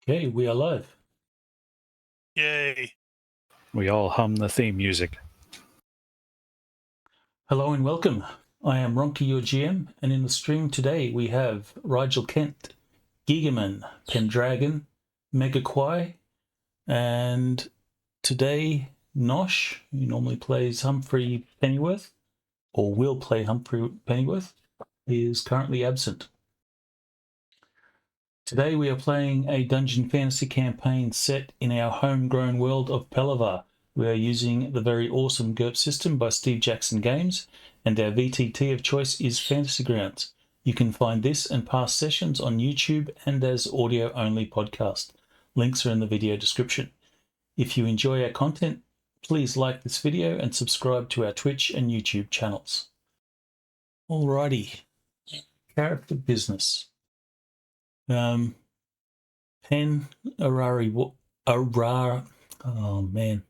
Okay, we are live. Yay. We all hum the theme music. Hello and welcome. I am Ronnke, your GM, and in the stream today we have Rigel Kent, Gigaman, Pendragon, Megaquai, and today Nosh, who normally plays Humphrey Pennyworth, or will play Humphrey Pennyworth, is currently absent. Today we are playing a Dungeon Fantasy campaign set in our homegrown world of Pelavar. We are using the very awesome GURPS system by Steve Jackson Games, and our VTT of choice is Fantasy Grounds. You can find this and past sessions on YouTube and as audio-only podcast. Links are in the video description. If you enjoy our content, please like this video and subscribe to our Twitch and YouTube channels. Alrighty, character business. Pen, Arari, oh man,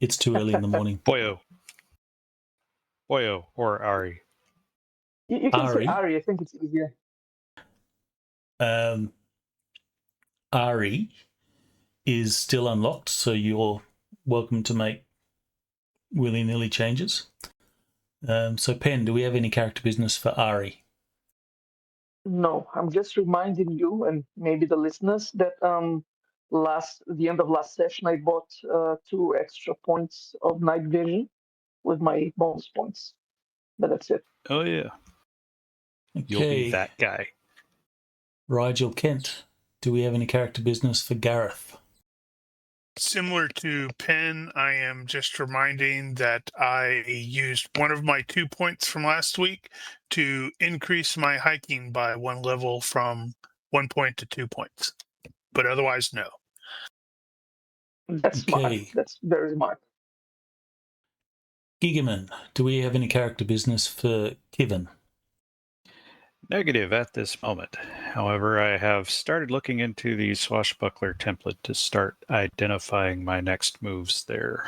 it's too early in the morning. Boyo, or Ari. You can Ari. say Ari, I think it's easier. Ari is still unlocked, so you're welcome to make willy-nilly changes. So Pen, do we have any character business for Ari? No, I'm just reminding you and maybe the listeners that the end of last session I bought 2 extra points of night vision with my bonus points. But that's it. Oh yeah. Okay. You'll be that guy. Rigel Kent, do we have any character business for Gareth? Similar to Penn, I am just reminding that I used one of my 2 points from last week to increase my hiking by 1 level from 1 point to 2 points. But otherwise, no. That's smart. That's very smart. Gigaman, do we have any character business for Kivin? Negative at this moment. However, I have started looking into the swashbuckler template to start identifying my next moves there.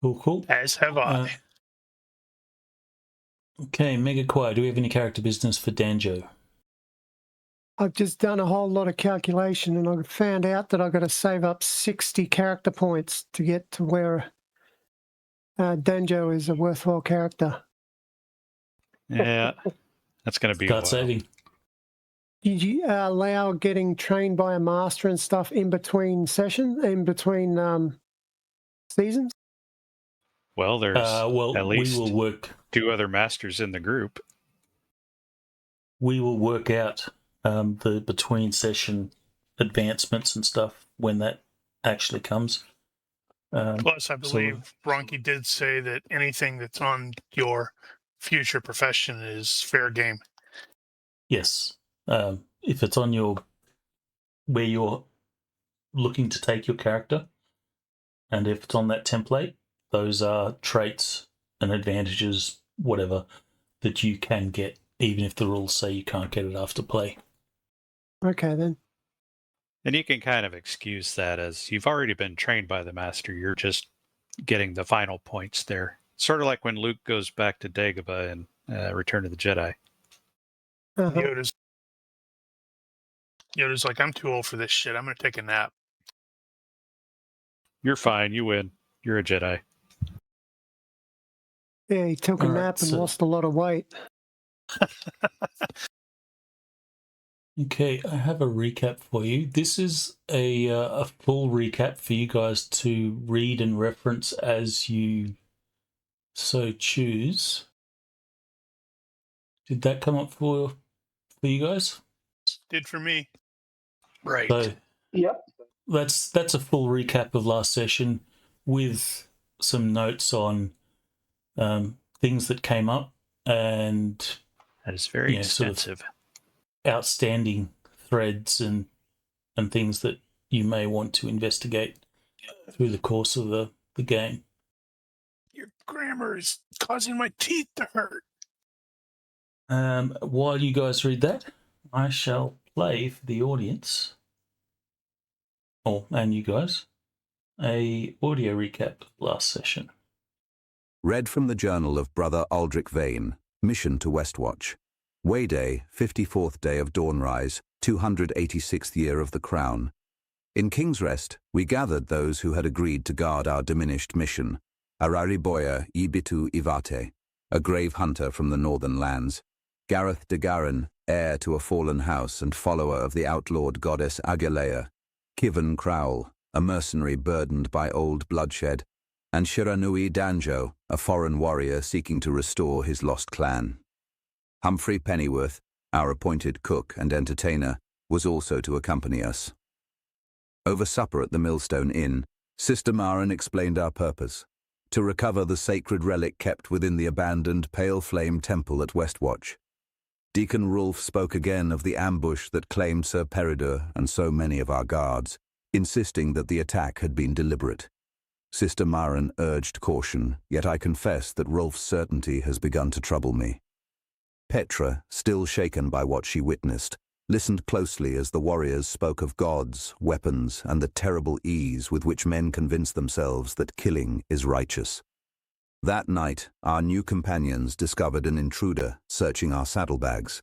Cool. As have I. Okay, Megaquai, do we have any character business for Danjo? I've just done a whole lot of calculation and I found out that I've got to save up 60 character points to get to where Danjo is a worthwhile character. Yeah, that's going to be Start saving. Did you allow getting trained by a master and stuff in between seasons? Well, there's at least we will work 2 other masters in the group. We will work out the between session advancements and stuff when that actually comes. Plus, I believe Ronnke did say that anything that's on your future profession is fair game. Yes. If it's on where you're looking to take your character, and if it's on that template, those are traits and advantages, whatever, that you can get, even if the rules say you can't get it after play. Okay, then. And you can kind of excuse that as you've already been trained by the master. You're just getting the final points there. Sort of like when Luke goes back to Dagobah in Return of the Jedi. Uh-huh. Yoda's like, I'm too old for this shit. I'm going to take a nap. You're fine. You win. You're a Jedi. Yeah, he took a nap and lost a lot of weight. Okay, I have a recap for you. This is a full recap for you guys to read and reference as you so choose. Did that come up for you guys? Did for me. Right. So, Yep. That's a full recap of last session with some notes on things that came up and that is very extensive. Sort of outstanding threads and things that you may want to investigate through the course of the game. Your grammar is causing my teeth to hurt. While you guys read that, I shall play for the audience, and you guys, a audio recap of last session. Read from the journal of Brother Aldrich Vane, Mission to Westwatch. Way Day, 54th day of Dawnrise, 286th year of the Crown. In Kingsrest, we gathered those who had agreed to guard our diminished mission, Arariboya Ibitu Ivate, a grave hunter from the northern lands, Gareth de Garin, heir to a fallen house and follower of the outlawed goddess Agalea, Kivon Crowell, a mercenary burdened by old bloodshed, and Shiranui Danjo, a foreign warrior seeking to restore his lost clan. Humphrey Pennyworth, our appointed cook and entertainer, was also to accompany us. Over supper at the Millstone Inn, Sister Maren explained our purpose: to recover the sacred relic kept within the abandoned Pale Flame Temple at Westwatch. Deacon Rolf spoke again of the ambush that claimed Sir Peredur and so many of our guards, insisting that the attack had been deliberate. Sister Maren urged caution, yet I confess that Rolf's certainty has begun to trouble me. Petra, still shaken by what she witnessed, listened closely as the warriors spoke of gods, weapons, and the terrible ease with which men convince themselves that killing is righteous. That night, our new companions discovered an intruder searching our saddlebags.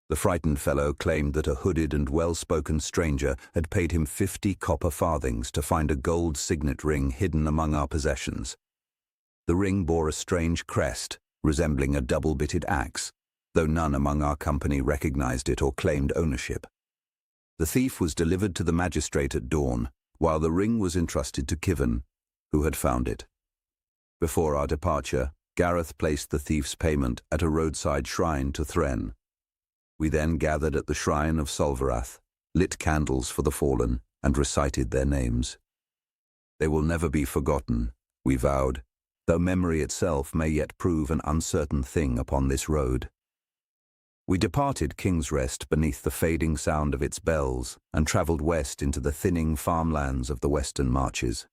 The frightened fellow claimed that a hooded and well-spoken stranger had paid him 50 copper farthings to find a gold signet ring hidden among our possessions. The ring bore a strange crest, resembling a double-bitted axe, though none among our company recognized it or claimed ownership. The thief was delivered to the magistrate at dawn, while the ring was entrusted to Kivon, who had found it. Before our departure, Gareth placed the thief's payment at a roadside shrine to Thren. We then gathered at the shrine of Solverath, lit candles for the fallen, and recited their names. They will never be forgotten, we vowed, though memory itself may yet prove an uncertain thing upon this road. We departed Kingsrest beneath the fading sound of its bells and travelled west into the thinning farmlands of the western marches.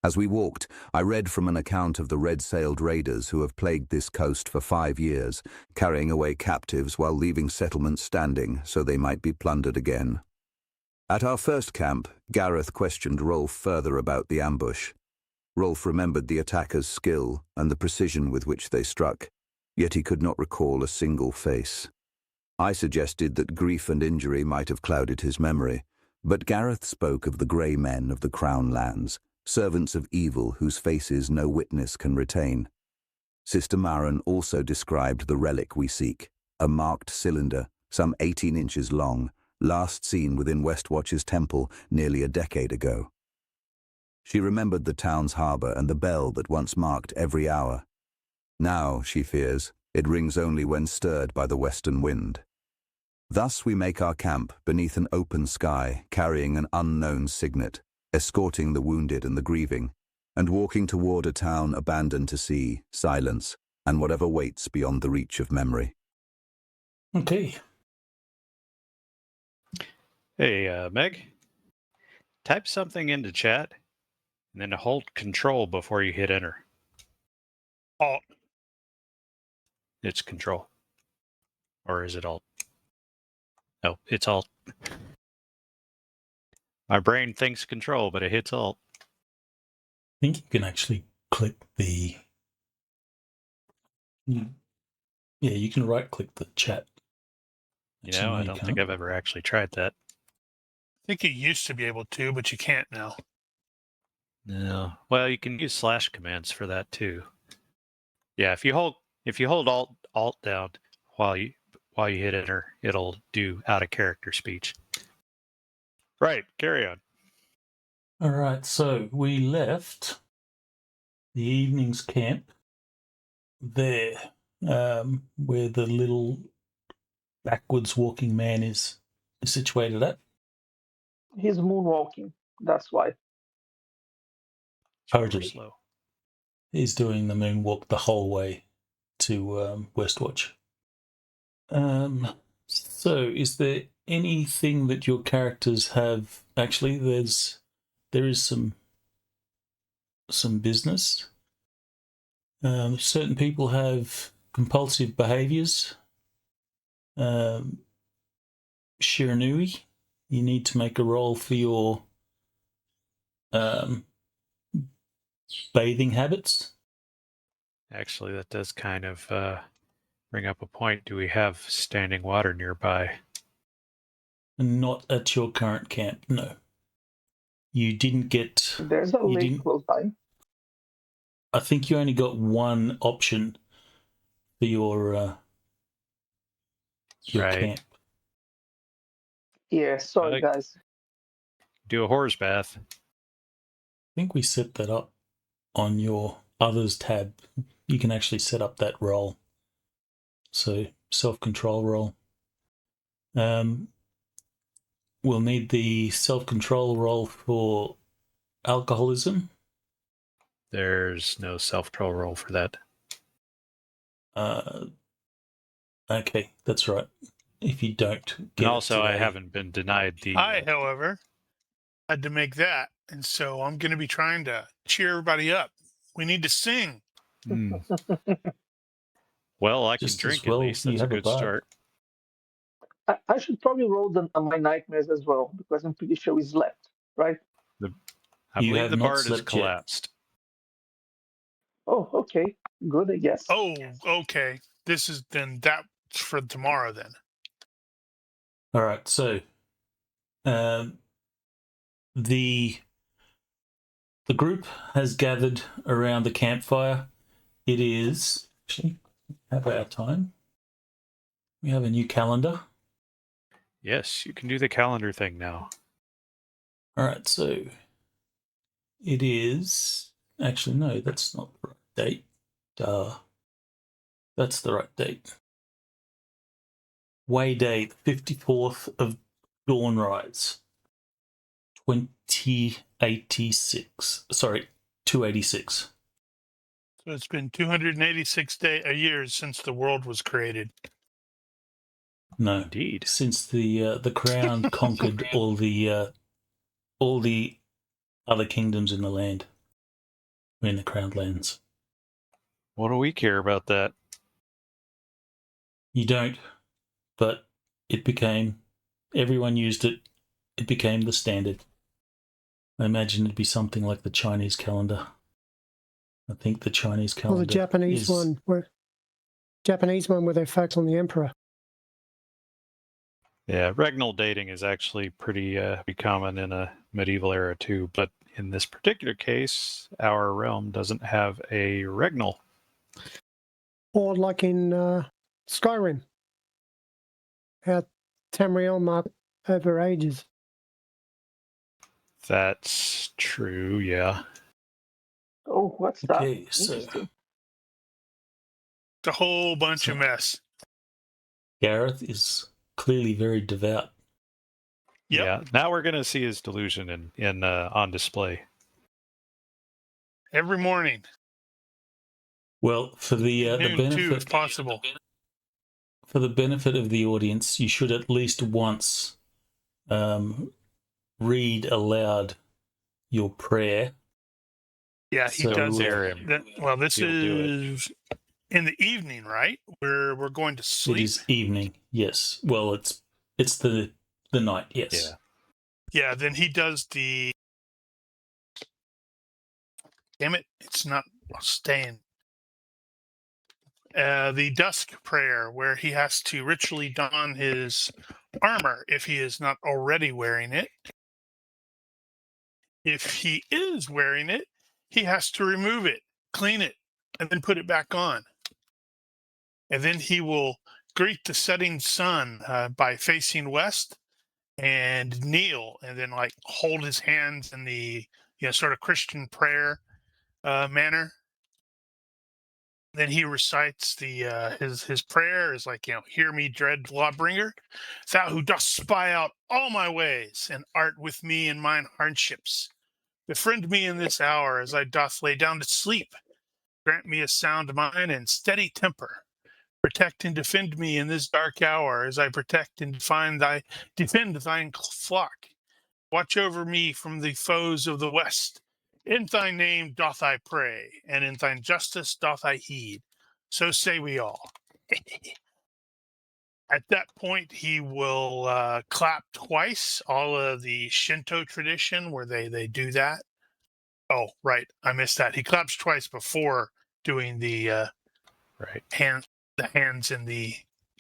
As we walked, I read from an account of the red-sailed raiders who have plagued this coast for 5 years, carrying away captives while leaving settlements standing so they might be plundered again. At our first camp, Gareth questioned Rolf further about the ambush. Rolf remembered the attackers' skill and the precision with which they struck, yet he could not recall a single face. I suggested that grief and injury might have clouded his memory, but Gareth spoke of the grey men of the Crown lands, servants of evil whose faces no witness can retain. Sister Maren also described the relic we seek, a marked cylinder, some 18 inches long, last seen within Westwatch's temple nearly a decade ago. She remembered the town's harbour and the bell that once marked every hour. Now, she fears, it rings only when stirred by the western wind. Thus we make our camp beneath an open sky, carrying an unknown signet, escorting the wounded and the grieving, and walking toward a town abandoned to sea, silence, and whatever waits beyond the reach of memory. Okay. Hey, Meg, type something into chat, and then hold Control before you hit Enter. Alt. It's Control. Or is it Alt? No, it's Alt. My brain thinks Control, but it hits Alt. I think you can actually click the... Yeah, you can right-click the chat. You know, I don't think I've ever actually tried that. I think you used to be able to, but you can't now. No. Well, you can use slash commands for that too. Yeah, if you hold Alt down while you hit Enter, it'll do out of character speech. Right, carry on. All right, so we left the evening's camp there, where the little backwards walking man is situated at. He's moonwalking, that's why. Totally. Slow. He's doing the moonwalk the whole way to Westwatch. So is there anything that your characters have... Actually, there is some business. Certain people have compulsive behaviors. Shiranui, you need to make a roll for your bathing habits. Actually, that does kind of bring up a point. Do we have standing water nearby? Not at your current camp, no. You didn't get. There's a You lake didn't. close by. I think you only got one option for your Right. camp. Yeah, sorry, guys. Do a horse bath. I think we set that up on your others tab. You can actually set up that role. So self-control role. We'll need the self-control role for alcoholism. There's no self-control roll for that. Okay, that's right. If you don't get And also, it I today, haven't been denied the... I, however, had to make that. And so I'm going to be trying to cheer everybody up. We need to sing. Well, I can just drink as well at least. you That's a have a good bard. start. I should probably roll my nightmares as well, because I'm pretty sure we slept, right? I You believe have the not bard has slept yet. collapsed. Oh, okay. Good, I guess. Oh, okay. This is then that's for tomorrow then. All right, so the group has gathered around the campfire. It is actually have our time. We have a new calendar. Yes, you can do the calendar thing now. All right, so it is actually no, that's not the right date. Duh. That's the right date. Way Day, 54th of Dawnrise, 2086. Sorry, 286. So it's been 286 years since the world was created. No, Indeed. since the crown conquered all the other kingdoms in the land, in the crowned lands. What do we care about that? You don't, but it became. Everyone used it. It became the standard. I imagine it'd be something like the Chinese calendar. I think the Chinese calendar. Well, the Japanese one, where they focus on the emperor. Yeah, regnal dating is actually pretty common in a medieval era too, but in this particular case, our realm doesn't have a regnal. Or like in Skyrim, how Tamriel marked over ages. That's true, yeah. Oh, what's that? Okay, so Interesting. It's a whole bunch of mess. Gareth is clearly very devout. Yep. Yeah, now we're going to see his delusion in on display. Every morning. Well, for the Noon benefit, too, if possible. for the benefit of the audience, you should at least once read aloud your prayer. Yeah, he So, does Dare it. him. Well, this He'll do it. is in the evening, right? We're going to sleep. It is evening. Yes. Well, it's the night. Yes. Yeah. Yeah, then he does the. Damn it! It's not staying. The dusk prayer, where he has to ritually don his armor if he is not already wearing it. If he is wearing it, he has to remove it, clean it, and then put it back on. And then he will greet the setting sun by facing west and kneel, and then like hold his hands in the sort of Christian prayer manner. Then he recites the his prayer is like, hear me, dread lawbringer, thou who dost spy out all my ways and art with me in mine hardships. Befriend me in this hour as I doth lay down to sleep. Grant me a sound mind and steady temper. Protect and defend me in this dark hour as I protect and defend thine flock. Watch over me from the foes of the west. In thy name doth I pray, and in thine justice doth I heed. So say we all. At that point, he will clap twice, all of the Shinto tradition where they do that. Oh, right. I missed that. He claps twice before doing the Right. hand the hands in the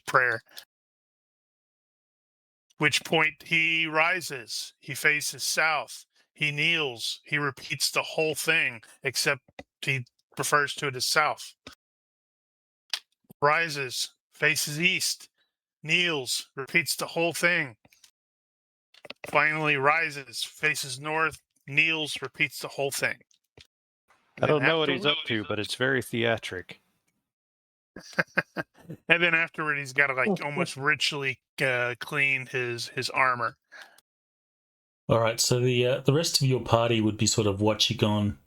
prayer. Which point he rises, he faces south, he kneels, he repeats the whole thing, except he refers to it as south. Rises, faces east, kneels, repeats the whole thing. Finally rises, faces north, kneels, repeats the whole thing. I don't know what he's up to, but it's very theatric. And then afterward, he's got to like almost ritually clean his armor. All right, so the rest of your party would be sort of watching on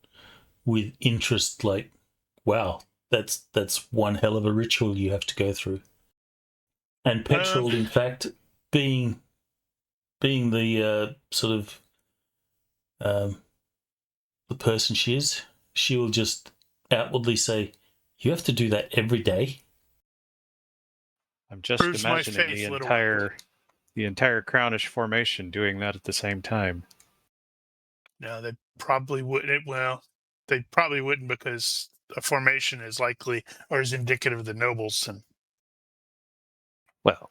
with interest, like, wow, that's one hell of a ritual you have to go through. And Petrol, in fact, being the sort of the person she is, she will just outwardly say, "You have to do that every day." I'm just Proves my imagining faith, the little entire Crownish formation doing that at the same time. No, they probably wouldn't. Well, they probably wouldn't, because a formation is likely or is indicative of the nobles. And Well,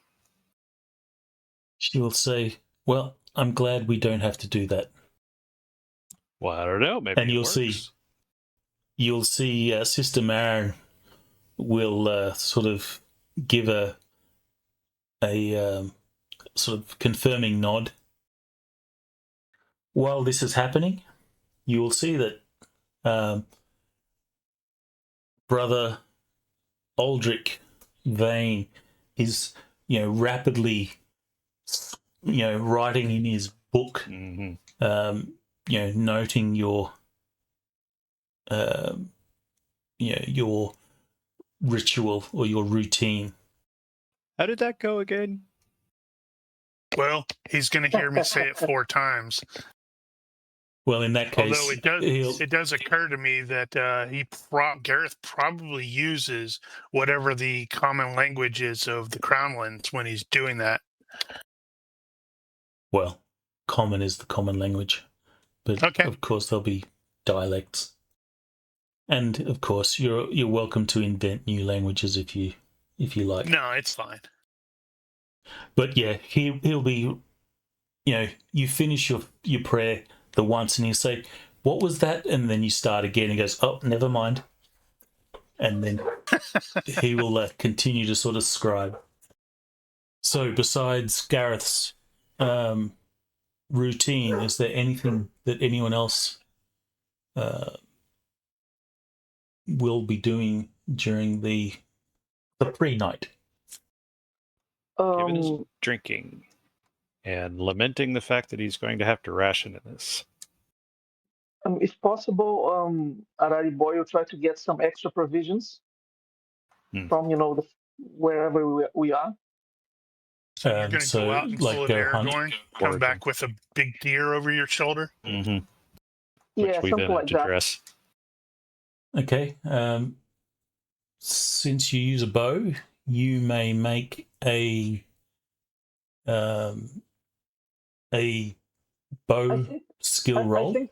She will say, "Well, I'm glad we don't have to do that." I don't know. Maybe And it you'll works. see Sister Marin will sort of give a sort of confirming nod. While this is happening, you will see that Brother Aldrich Vane is, rapidly, writing in his book, noting your, your ritual or your routine. How did that go again? well, he's going to hear me say it 4 times. Well, in that case, Although it does occur to me that Gareth probably uses whatever the common language is of the Crownlands when he's doing that. well, common is the common language, but Okay. of course there'll be dialects, and of course you're welcome to invent new languages if you like. No, it's fine. But yeah, he'll be, you finish your prayer the once, and he'll say, "What was that?" And then you start again. He goes, "Oh, never mind," and then he will continue to sort of scribe. So, besides Gareth's routine, is there anything that anyone else will be doing during the pre-night? Given his drinking and lamenting the fact that he's going to have to ration in this. If possible, Arari Boy will try to get some extra provisions from, wherever we are. So you're going to go out and full of Aragorn, come back with a big deer over your shoulder? Mm-hmm. Yeah, Which we something then like have to that. dress. Okay. Since you use a bow, you may make a bow skill roll.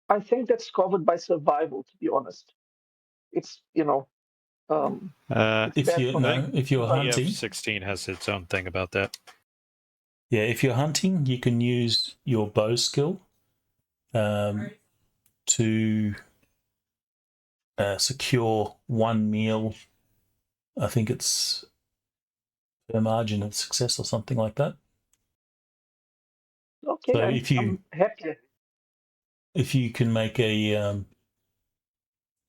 I think that's covered by survival, to be honest. It's, it's if bad you for me. if you're hunting, EF16 has its own thing about that. Yeah, if you're hunting, you can use your bow skill to secure 1 meal. I think it's a margin of success or something like that. Okay, So I'm happy. If you can make a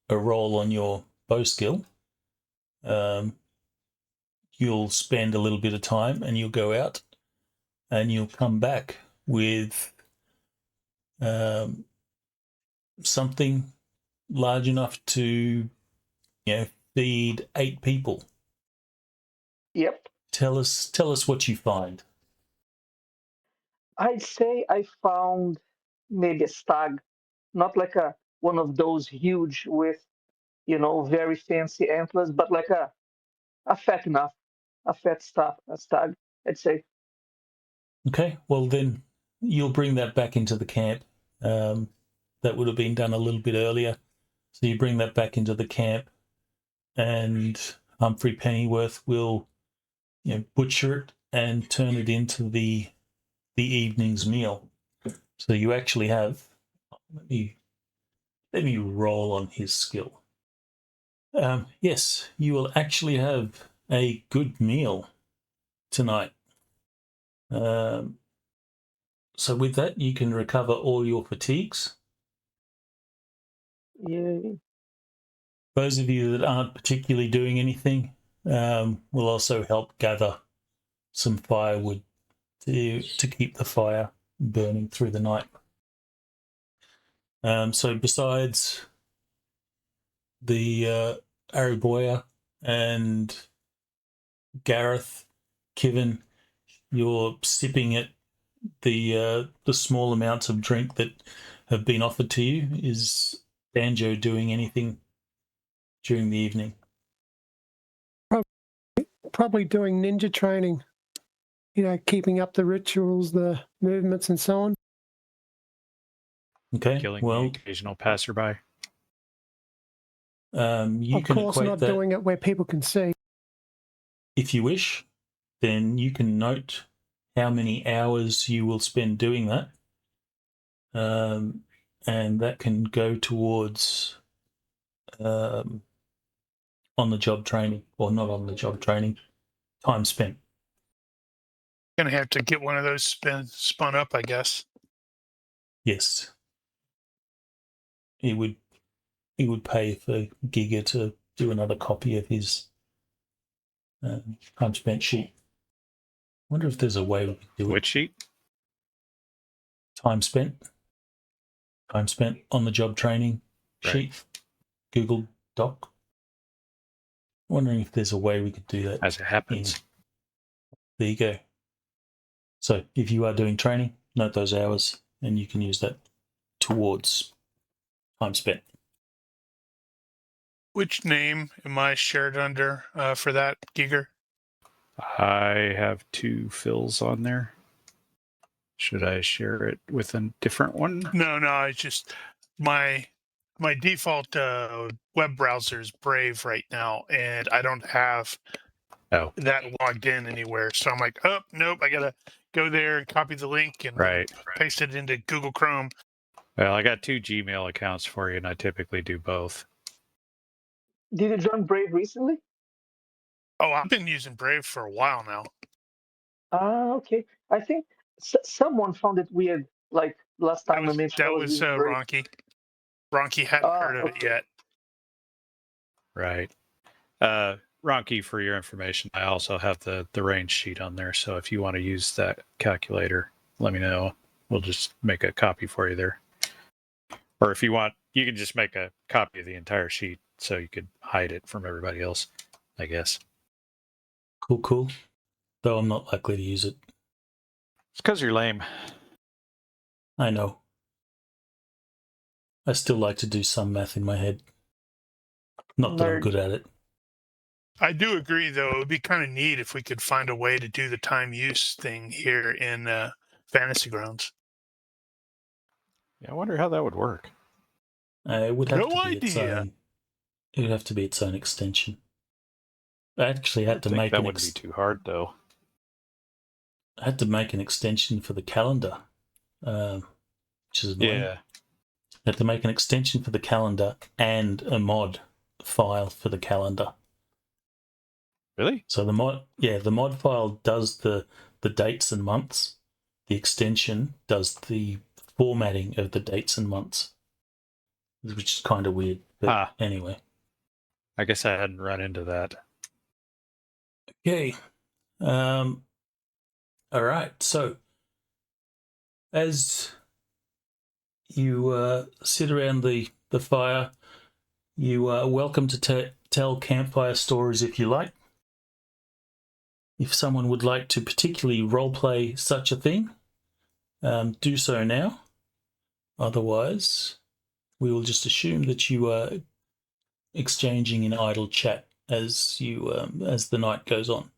roll on your bow skill, you'll spend a little bit of time and you'll go out and you'll come back with something large enough to, feed 8 people. Yep. Tell us what you find. I'd say I found maybe a stag, not like one of those huge with, very fancy antlers, but like a fat stag, I'd say. Okay, well then you'll bring that back into the camp. That would have been done a little bit earlier. So you bring that back into the camp. and Humphrey Pennyworth will, butcher it and turn it into the evening's meal. So you actually have. Let me roll on his skill. Yes, you will actually have a good meal tonight. So with that, you can recover all your fatigues. Yay. Those of you that aren't particularly doing anything will also help gather some firewood to keep the fire burning through the night. So besides the Ariboya and Gareth, Kivin, you're sipping at the small amounts of drink that have been offered to you. Is Banjo doing anything during the evening? Probably doing ninja training, keeping up the rituals, the movements, and so on. Okay, Killing the occasional passerby. You of can course, equate not that, doing it where people can see. if you wish, then you can note how many hours you will spend doing that. And that can go towards on-the-job training, or not on-the-job training, time spent. Gonna have to get one of those spun up, I guess. Yes. He would pay for Giga to do another copy of his time spent sheet. I wonder if there's a way we could do it. Which sheet? Time spent on the job training sheet, Google Doc. Wondering if there's a way we could do that. As it happens. There you go. So if you are doing training, note those hours, and you can use that towards time spent. Which name am I shared under for that, Giger? I have 2 fills on there. Should I share it with a different one? No, it's just my default web browser is Brave right now, and I don't have that logged in anywhere. So I'm like, oh, nope, I gotta go there and copy the link and then paste it into Google Chrome. Well, I got 2 Gmail accounts for you, and I typically do both. Did you join Brave recently? Oh, I've been using Brave for a while now. Okay. I think someone found it weird, like last time I mentioned. That was Ronnke. Ronnke hadn't heard of it yet. Right. Ronnke, for your information, I also have the range sheet on there. So if you want to use that calculator, let me know. We'll just make a copy for you there. Or if you want, you can just make a copy of the entire sheet so you could hide it from everybody else, I guess. Cool. Though I'm not likely to use it. It's because you're lame. I know. I still like to do some math in my head. Not that I'm good at it. I do agree, though. It would be kind of neat if we could find a way to do the time use thing here in Fantasy Grounds. Yeah, I wonder how that would work. It would have No to be idea. It would have to be its own extension. I actually had to make that wouldn't be too hard, though. I had to make an extension for the calendar, which is annoying. Yeah. I had to make an extension for the calendar and a mod file for the calendar. Really? So the mod file does the dates and months. The extension does the formatting of the dates and months, which is kind of weird. But anyway. I guess I hadn't run into that. Okay. All right. So as you sit around the fire, you are welcome to tell campfire stories if you like. If someone would like to particularly roleplay such a thing, do so now. Otherwise, we will just assume that you are exchanging in idle chat as the night goes on.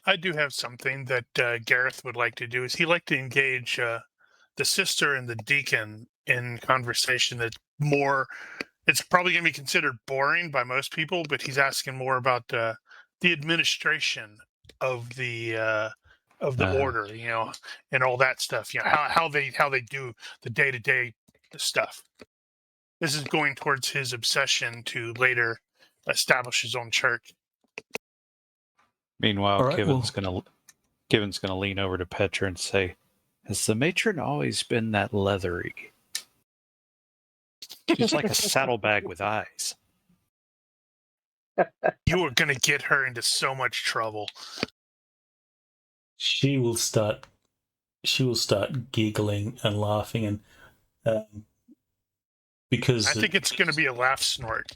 I do have something that Gareth would like to do. Is he like to engage the sister and the deacon in conversation that's more it's probably going to be considered boring by most people, but he's asking more about the administration of the order, and all that stuff. How they do the day-to-day stuff. This is going towards his obsession to later establish his own church. Meanwhile, All right, Kivens gonna lean over to Petra and say, "Has the matron always been that leathery? She's like a saddlebag with eyes." You are going to get her into so much trouble. she will start giggling and laughing, and because I think it's going to be a laugh snort.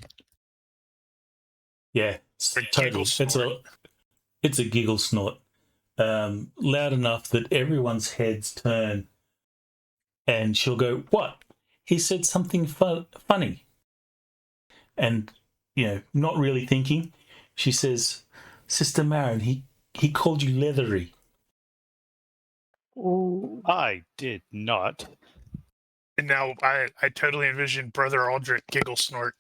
yeah, A totally. giggle snort. It's a giggle snort, loud enough that everyone's heads turn, and she'll go, "What? He said something funny," and not really thinking, she says, "Sister Marin, he called you leathery." Ooh. I did not. And now I totally envision Brother Aldrich giggle snort.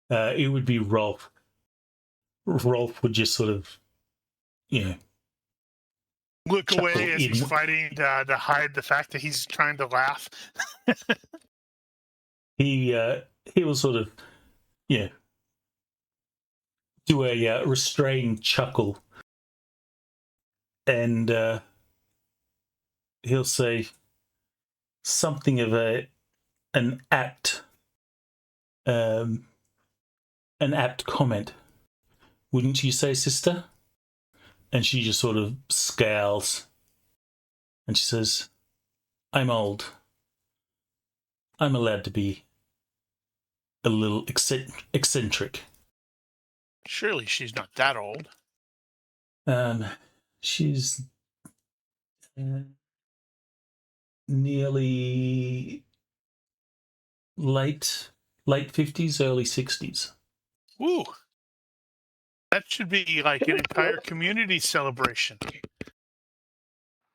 It would be Rolf. Rolf would just sort of, Look chuckle away as he's in. fighting to hide the fact that he's trying to laugh. He will sort of, do a restrained chuckle, and he'll say something of an apt comment. Wouldn't you say, sister? And she just sort of scowls, and she says, "I'm old. I'm allowed to be a little eccentric." Surely she's not that old. She's nearly late 50s, early 60s. Woo! That should be like an entire community celebration.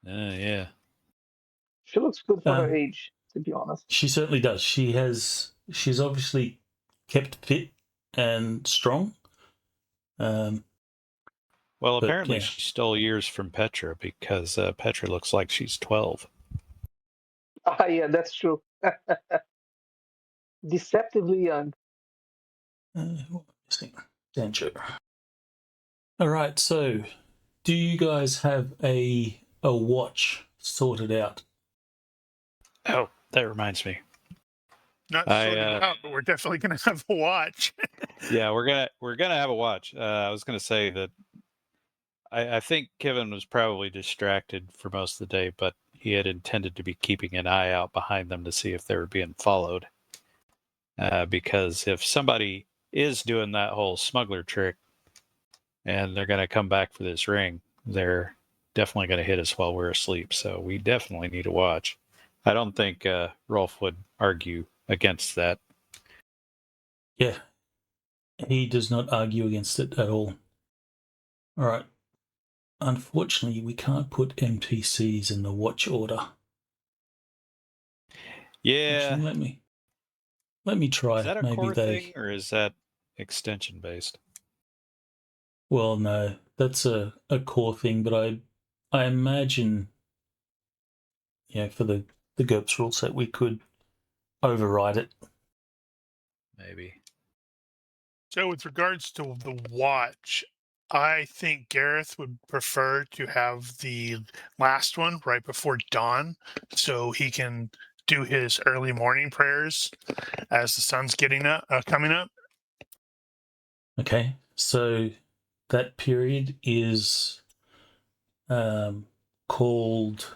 Yeah. She looks good for her age, to be honest. She certainly does. She's obviously kept fit and strong. Well, But, apparently yeah. she stole years from Petra because Petra looks like she's 12. Ah, yeah, that's true. Deceptively young. Sancho. All right, so do you guys have a watch sorted out? Oh, that reminds me. Not sorted out, but we're definitely going to have a watch. Yeah, we're gonna have a watch. I was gonna say that I think Kevin was probably distracted for most of the day, but he had intended to be keeping an eye out behind them to see if they were being followed. Because if somebody is doing that whole smuggler trick and they're going to come back for this ring, they're definitely going to hit us while we're asleep. So we definitely need to watch. I don't think Rolf would argue against that. Yeah, he does not argue against it at all. All right. Unfortunately, we can't put NPCs in the watch order. Yeah. Actually, let me try. Is that a Maybe core thing or is that extension based? Well, no, that's a core thing, but I imagine, for the GURPS rule set, we could override it. Maybe. So with regards to the watch, I think Gareth would prefer to have the last one right before dawn so he can do his early morning prayers as the sun's coming up. Okay, so that period is called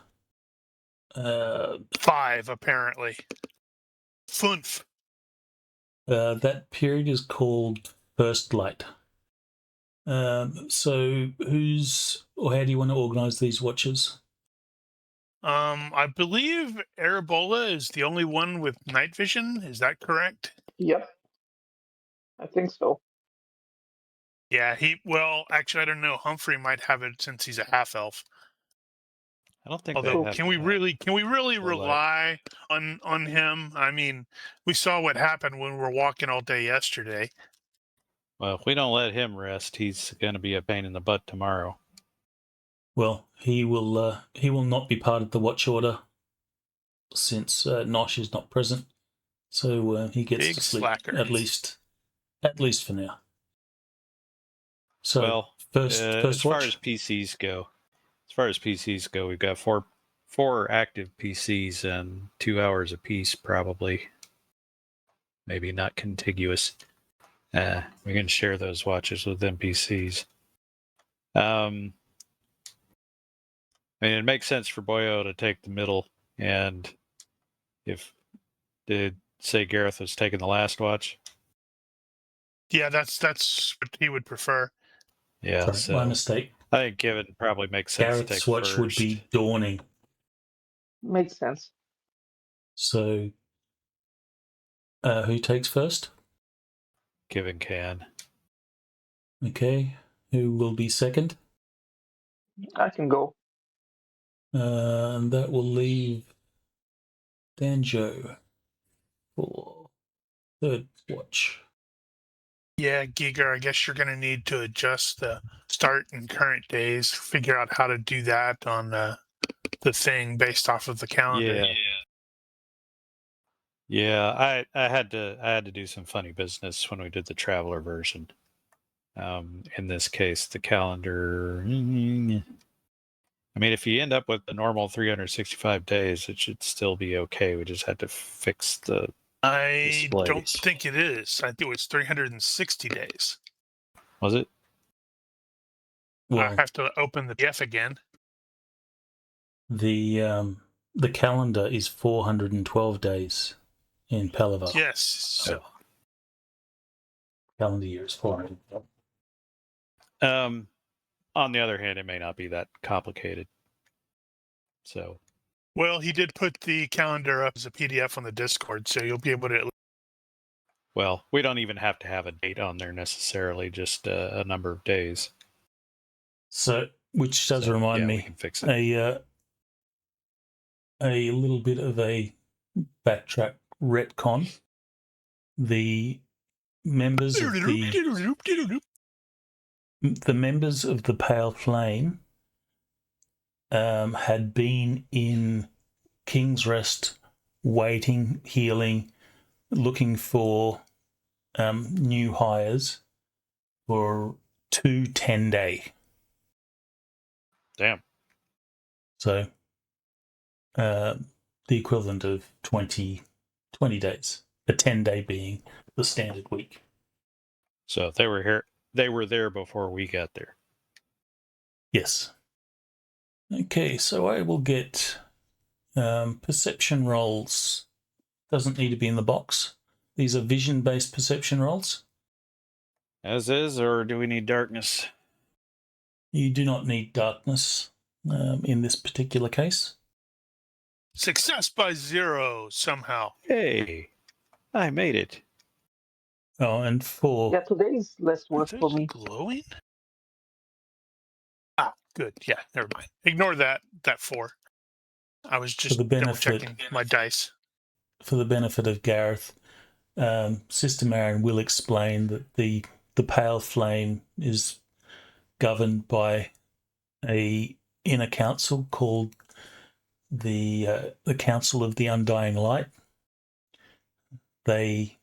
5, apparently. Funf. That period is called first light. So how do you want to organize these watches? I believe Arabola is the only one with night vision. Is that correct? Yep. I think so. Yeah, actually, I don't know. Humphrey might have it since he's a half-elf. I don't think Although, they have can we really firelight. rely on him? I mean, we saw what happened when we were walking all day yesterday. Well, if we don't let him rest, he's going to be a pain in the butt tomorrow. Well, he will not be part of the watch order since Nosh is not present, so he gets Big to sleep slacker. at least for now. So Well, first as far watch. as PCs go, we've got four active PCs and 2 hours apiece, probably. Maybe not contiguous. We can share those watches with NPCs. I mean, it makes sense for Boyo to take the middle, and did say Gareth was taking the last watch? Yeah, that's what he would prefer. Yeah, Sorry, so my mistake. I think Kevin probably makes sense to Gareth's take watch first. would be dawning. Makes sense. So who takes first? Kevin can. Okay. Who will be second? I can go. And that will leave Danjo for third watch. Yeah, Giger, I guess you're going to need to adjust the start and current days, figure out how to do that on the thing based off of the calendar. Yeah, I had to do some funny business when we did the traveler version. In this case, the calendar. I mean, if you end up with the normal 365 days, it should still be okay. We just had to fix the I don't displays. think it is. I think it was 360 days. Was it? Well, I have to open the PDF again. the calendar is 412 days in Palaver. Yes. So Calendar year is 412. On the other hand, it may not be that complicated. So, well, he did put the calendar up as a PDF on the Discord, so you'll be able to. well, we don't even have to have a date on there necessarily, just a number of days. So, which does remind we me, can fix it. a little bit of a backtrack retcon. The members of the Pale Flame had been in Kingsrest, waiting, healing, looking for new hires for 2 10-day. Damn. So the equivalent of 20 days, a 10-day being the standard week. So if they were here, they were there before we got there. Yes. Okay, so I will get perception rolls. Doesn't need to be in the box. These are vision-based perception rolls. As is, or do we need darkness? You do not need darkness in this particular case. Success by 0 somehow. Hey, I made it. Oh, and for Yeah, today's less Are work those for me. glowing? Ah, good. Yeah, never mind. Ignore that 4. I was just the double benefit- checking my dice. for the benefit of Gareth, Sister Marion will explain that the Pale Flame is governed by a inner council called the Council of the Undying Light. They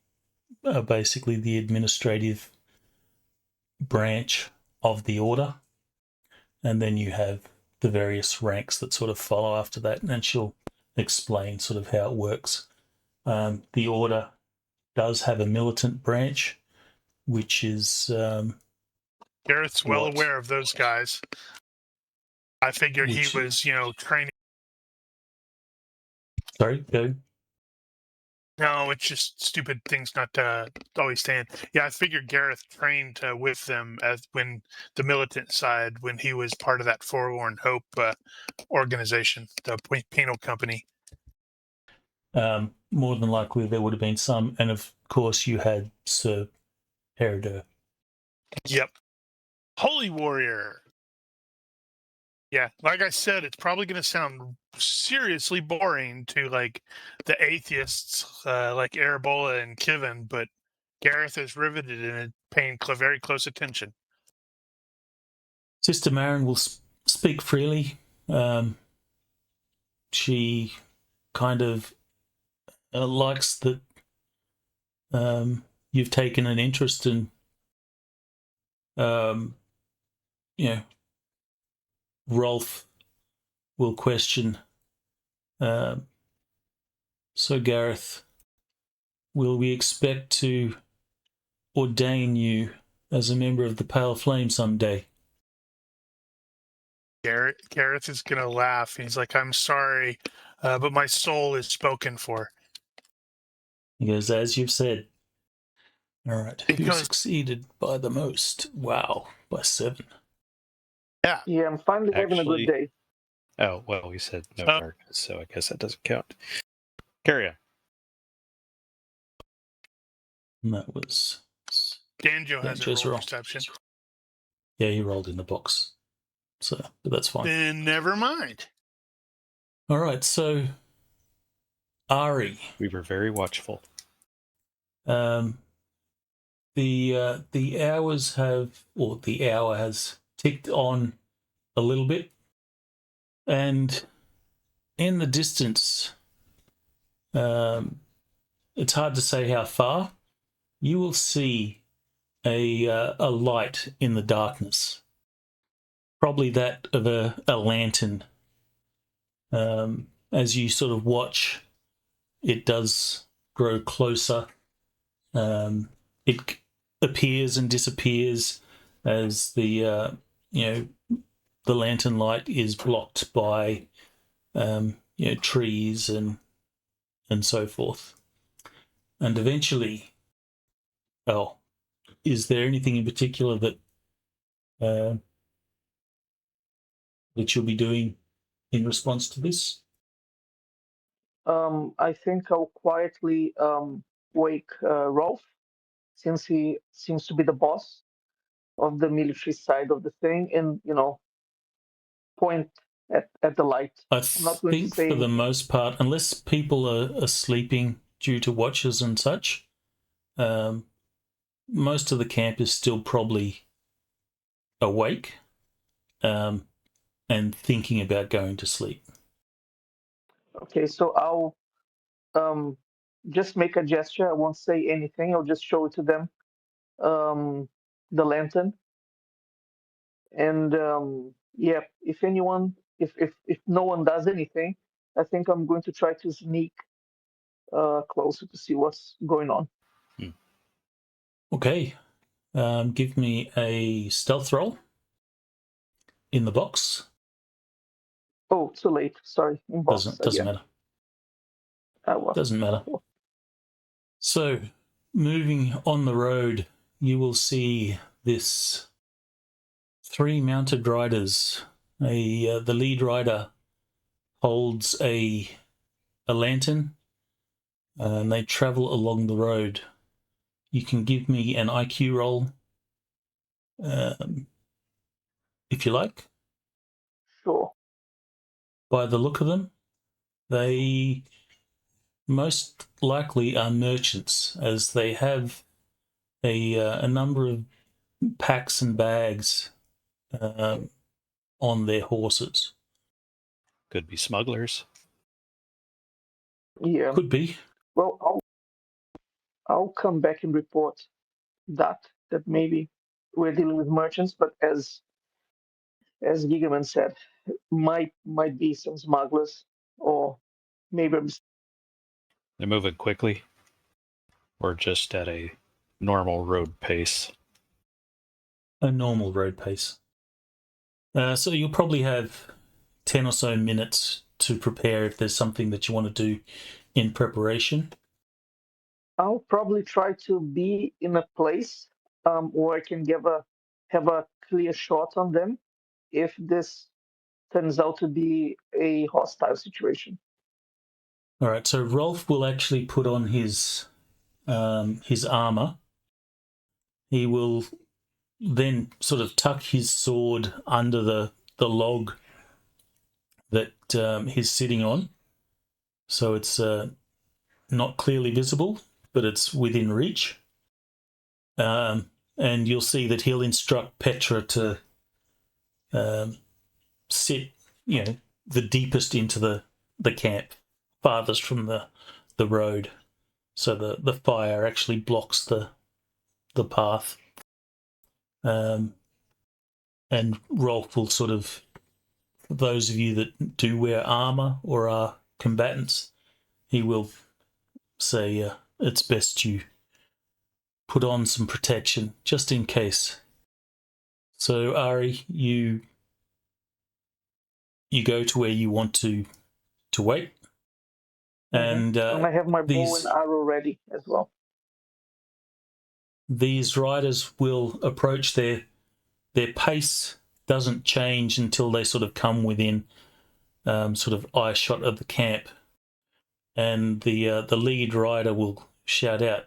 are basically the administrative branch of the order, and then you have the various ranks that sort of follow after that, and then she'll explain sort of how it works. The order does have a militant branch, which is Gareth's well What? aware of those guys. I figured Which- he was, training. sorry, go. No, it's just stupid things not to always stand. Yeah, I figured Gareth trained with them as when the militant side, when he was part of that Forlorn Hope organization, the penal company. More than likely there would have been some, and of course you had Sir Herodor. Yep. Holy Warrior. Yeah, like I said, it's probably going to sound seriously boring to like the atheists like Arabola and Kivin, but Gareth is riveted and paying very close attention. Sister Marin will speak freely. She kind of likes that you've taken an interest in, Rolf will question, so Gareth, will we expect to ordain you as a member of the Pale Flame someday? Gareth is going to laugh. He's like, I'm sorry, but my soul is spoken for. He goes, as you've said. All right, who succeeded by the most? Wow, by 7. Yeah. Yeah, I'm finally having a good day. Oh, well, we said no darkness, so I guess that doesn't count. Carry on. And that was... Danjo has a roll perception. Yeah, he rolled in the box. So, but that's fine. Then never mind. All right, so Ari. We were very watchful. The hours have, or the hour has ticked on a little bit, and in the distance, it's hard to say how far. You will see a light in the darkness, probably that of a lantern. As you sort of watch, it does grow closer. It appears and disappears as the lantern light is blocked by trees and so forth. And eventually, is there anything in particular that you'll be doing in response to this? I think I'll quietly wake Rolf, since he seems to be the boss of the military side of the thing, and point at the light. I think for the most part, unless people are sleeping due to watches and such, most of the camp is still probably awake and thinking about going to sleep. Okay, so I'll just make a gesture. I won't say anything. I'll just show it to them, the lantern. And if no one does anything, I think I'm going to try to sneak closer to see what's going on. Okay, give me a stealth roll in the box. Oh, too late. Sorry, in box. Doesn't matter. Doesn't matter. So, moving on the road, you will see this 3 mounted riders. The lead rider holds a lantern, and they travel along the road. You can give me an IQ roll, if you like. Sure. By the look of them, they most likely are merchants, as they have a number of packs and bags on their horses. Could be smugglers. Yeah. Could be. Well, I'll come back and report that maybe we're dealing with merchants, but as Gigaman said, might be some smugglers, or maybe They're moving quickly, or just at a normal road pace. A normal road pace. So you'll probably have 10 or so minutes to prepare if there's something that you want to do in preparation. I'll probably try to be in a place where I can have a clear shot on them if this turns out to be a hostile situation. All right, so Rolf will actually put on his armor. He will then sort of tuck his sword under the log that he's sitting on. So it's not clearly visible, but it's within reach. And you'll see that he'll instruct Petra to sit, the deepest into the camp, farthest from the road. So the fire actually blocks the path. And Rolf will sort of, for those of you that do wear armour or are combatants, he will say it's best you put on some protection just in case. So Ari, you go to where you want to wait, and I have my bow and arrow ready as well. These riders will approach. Their pace doesn't change until they sort of come within sort of eye shot of the camp, and the lead rider will shout out,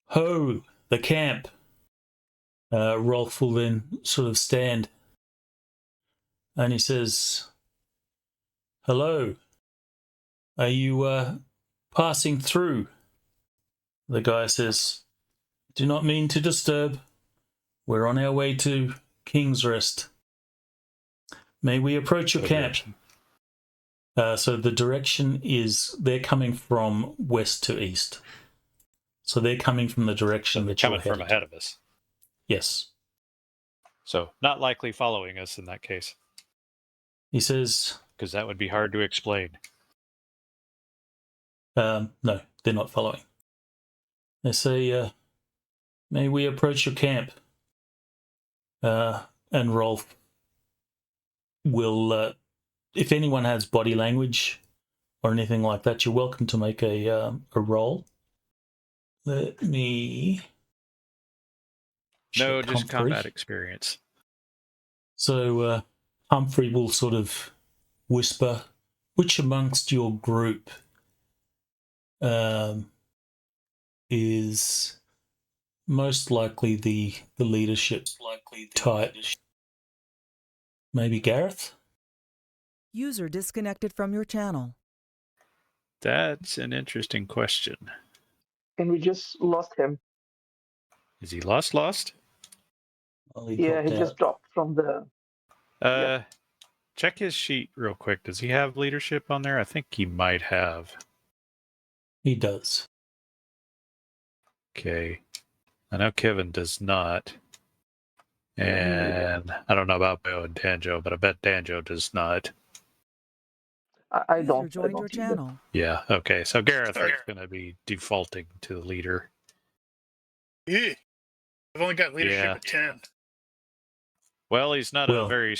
"Ho, the camp!" Rolf will then sort of stand, and he says, "Hello, are you passing through?" The guy says, "Do not mean to disturb. We're on our way to Kingsrest. May we approach your camp?" So the direction is they're coming from west to east. So they're coming from the direction that you're coming from ahead of us. Yes. So not likely following us in that case. He says, because that would be hard to explain. No, they're not following. They say, "May we approach your camp?" And Rolf will, if anyone has body language or anything like that, you're welcome to make a roll. Let me... No, just Humphrey. combat experience. So Humphrey will sort of whisper, which amongst your group is most likely the leadership type? Maybe Gareth? User disconnected from your channel. That's an interesting question. And we just lost him. Is he lost? Well, He just dropped from the... Check his sheet real quick. Does he have leadership on there? I think he might have. He does. Okay. I know Kevin does not. And I don't know about Bo and Danjo, but I bet Danjo does not. I don't. User joined I your don't either. channel. Yeah, okay. So Gareth is going to be defaulting to the leader. Yeah. I've only got leadership at 10. Well, he's not a very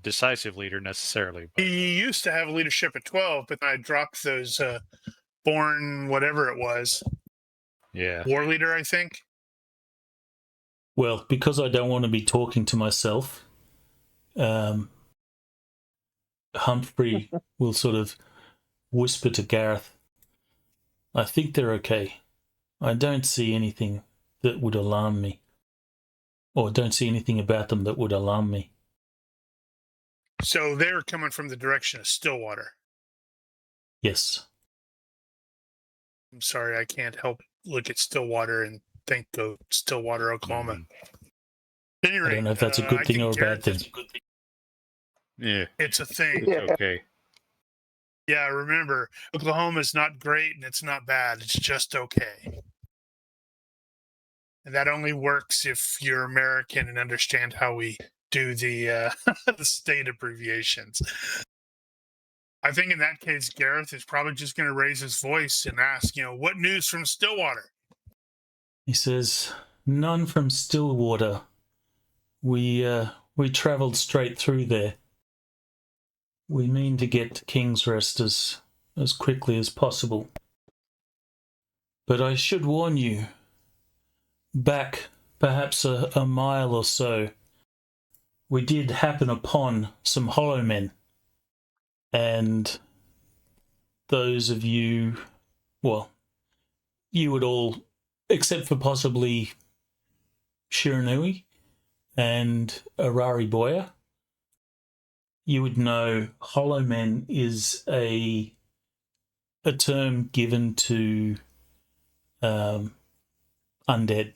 decisive leader necessarily. But, he used to have leadership at 12, but I dropped those born whatever it was. Yeah. War leader, I think. Well, because I don't want to be talking to myself, Humphrey will sort of whisper to Gareth, "I think they're okay. I don't see anything that would alarm me. Or don't see anything about them that would alarm me." So they're coming from the direction of Stillwater. Yes. I'm sorry, I can't help look at Stillwater and think of Stillwater, Oklahoma. Mm-hmm. At any rate, I don't know if that's a good thing or a bad thing. Yeah. It's a thing. It's okay. Yeah, remember, Oklahoma's not great and it's not bad. It's just okay. And that only works if you're American and understand how we do the the state abbreviations. I think in that case, Gareth is probably just going to raise his voice and ask, what news from Stillwater? He says, "None from Stillwater. We travelled straight through there. We mean to get to Kingsrest as quickly as possible. But I should warn you, back perhaps a mile or so, we did happen upon some Hollowmen. And those of you, well, you would all, except for possibly Shiranui and Arari Boya, you would know Hollowmen is a term given to undead.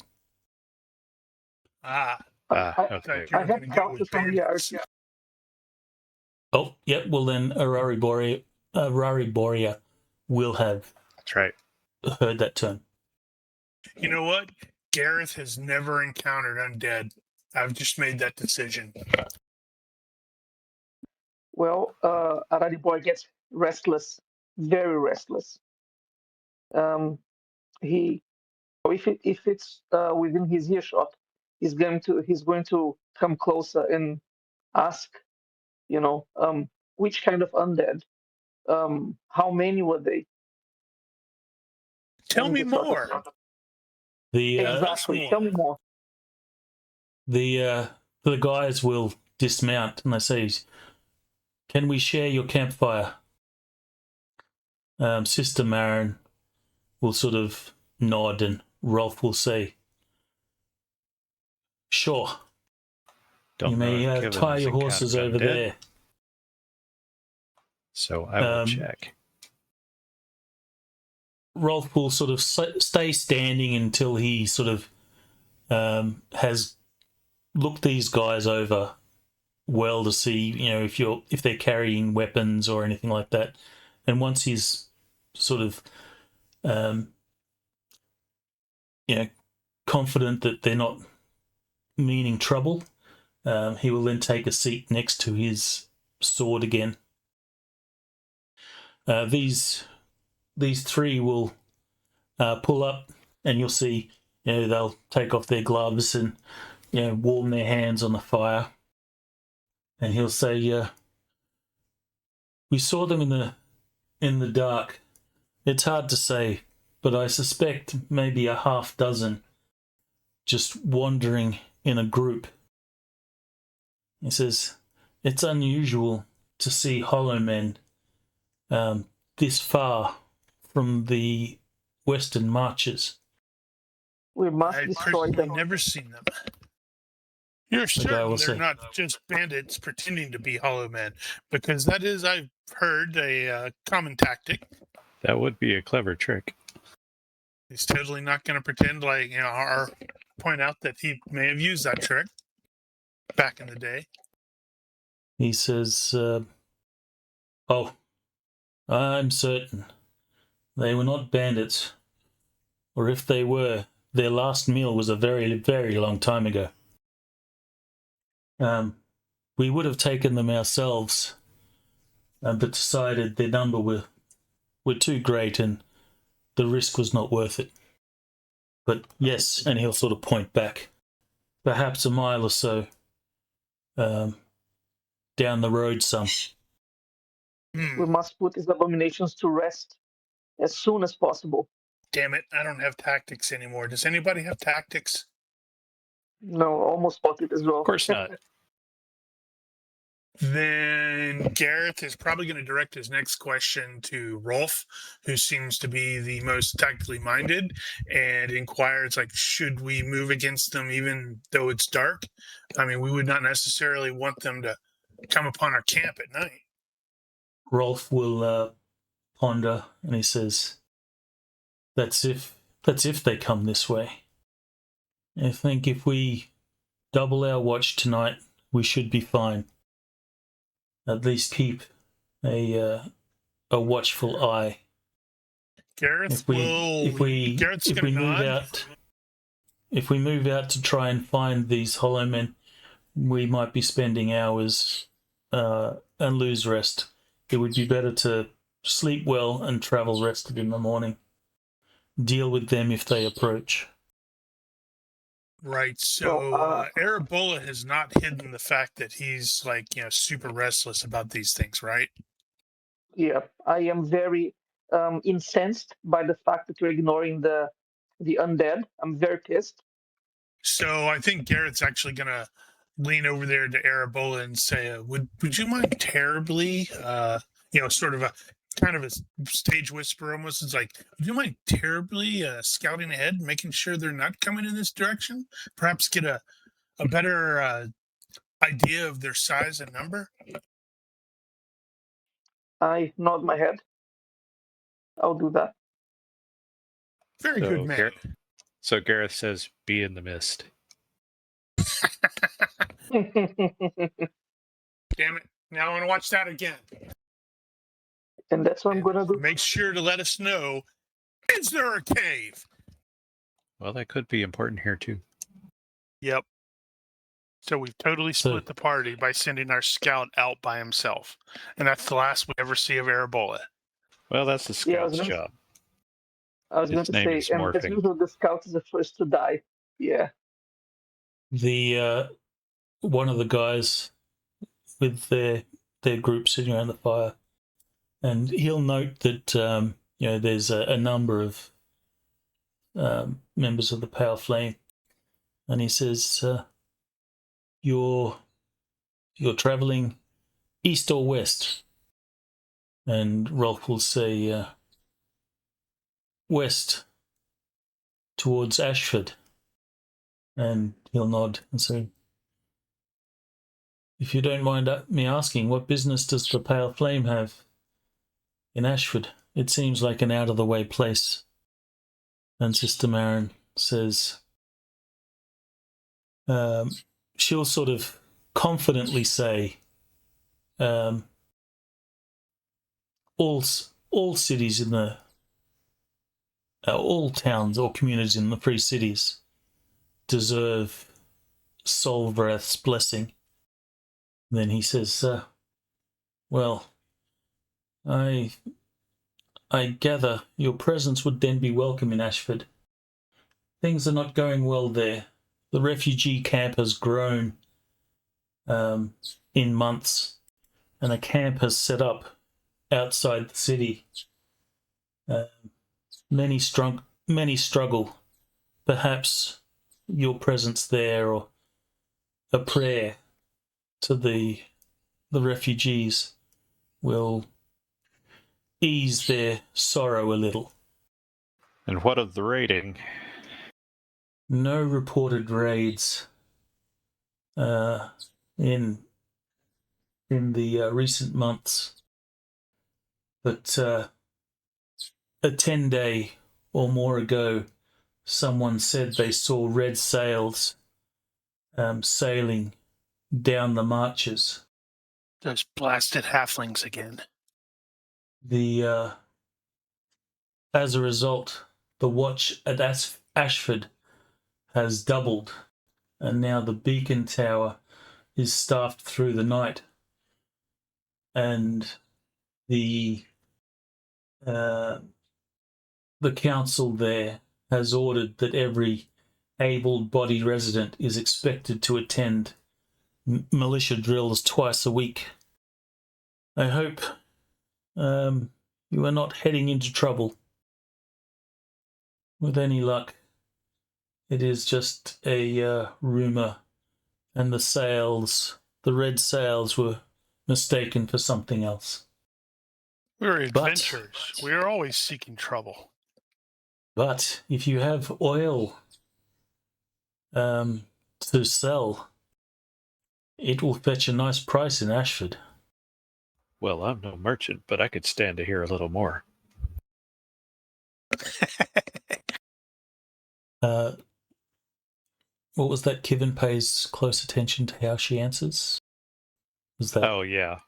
Ah, Okay. I have counted familiarity. Oh, yep. Well, then Arari Borea will have That's right. heard that term. You know what? Gareth has never encountered undead. I've just made that decision. Well, Arari boy gets restless, very restless. He, if it's within his earshot, he's going to come closer and ask, which kind of undead, how many were they? Tell And me the sort of- more. Exactly. Tell me more. The guys will dismount and they say, "Can we share your campfire?" Sister Marin will sort of nod, and Rolf will say, "Sure. Don't You know may if Kevin tie has your horses encountered over undead, there." So I will Um, check. Rolf will sort of stay standing until he sort of has looked these guys over well to see, if they're carrying weapons or anything like that. And once he's sort of, confident that they're not meaning trouble, he will then take a seat next to his sword again. These three will pull up, and you'll see, they'll take off their gloves and warm their hands on the fire. And he'll say, "We saw them in the dark. It's hard to say, but I suspect maybe a half dozen, just wandering in a group." He says, "It's unusual to see Hollowmen this far from the western marches." We must I've destroy personally them. never seen them. You're guy certain will they're say, not just bandits pretending to be hollow men, because that is, I've heard, a common tactic. That would be a clever trick. He's totally not going to pretend like, or point out that he may have used that trick back in the day. He says, "Oh, I'm certain they were not bandits, or if they were, their last meal was a very, very long time ago. We would have taken them ourselves, but decided their number were too great and the risk was not worth it. But yes," and he'll sort of point back, "perhaps a mile or so down the road some." We must put these abominations to rest as soon as possible. Damn it, I don't have tactics anymore. Does anybody have tactics? No, almost bought it as well. Of course not. Then Gareth is probably going to direct his next question to Rolf, who seems to be the most tactically minded, and inquires, like, should we move against them even though it's dark? I mean, we would not necessarily want them to come upon our camp at night. Rolf will ponder, and he says, that's if they come this way. I think if we double our watch tonight, we should be fine. At least keep a watchful eye. Gareth If we move out to try and find these Hollowmen, we might be spending hours and lose rest. It would be better to sleep well and travel rested in the morning. Deal with them if they approach. Right. So Arabola has not hidden the fact that he's super restless about these things, right? Yeah, I am very incensed by the fact that you're ignoring the undead. I'm very pissed. So I think Garrett's actually gonna lean over there to Arabola and say, "Would you mind terribly, sort of a kind of a stage whisper almost? It's like, would you mind terribly scouting ahead, making sure they're not coming in this direction? Perhaps get a better idea of their size and number." I nod my head. I'll do that. Very good man. So Gareth says, "Be in the mist." Damn it. Now I want to watch that again. And that's what I'm And gonna do. make sure to let us know, is there a cave? Well, that could be important here too. Yep. So we've totally So- split the party by sending our scout out by himself. And that's the last we ever see of Arabola. Well, that's the Yeah, I was scout's gonna- job. I was going Its to name say, is and as morphing. usual, the scout is the first to die. Yeah. The one of the guys with their group sitting around the fire, and he'll note that there's a number of members of the Pale Flame, and he says, "You're traveling east or west?" And Rolf will say, "West, towards Ashford," and he'll nod and say, "If you don't mind me asking, what business does the Pale Flame have in Ashford? It seems like an out-of-the-way place." And Sister Marin says, she'll sort of confidently say, all cities in the, all towns or communities in the Free Cities deserve Solvrath's blessing. Then he says, well, I gather your presence would then be welcome in Ashford. Things are not going well there. The refugee camp has grown in months, and a camp has set up outside the city. Many struggle. Perhaps your presence there, or a prayer to the refugees, will ease their sorrow a little. And what of the raiding? No reported raids in the recent months, but a 10-day or more ago, someone said they saw red sails sailing down the marches. Those blasted halflings again. As a result, the watch at Ashford has doubled, and now the beacon tower is staffed through the night, and the council there has ordered that every able-bodied resident is expected to attend militia drills twice a week. I hope you are not heading into trouble. With any luck, it is just a rumour, and the red sails were mistaken for something else. We're adventurers. We are always seeking trouble. But if you have oil to sell, it will fetch a nice price in Ashford. Well, I'm no merchant, but I could stand to hear a little more. What was that? Kivin pays close attention to how she answers? Was that? Oh, yeah.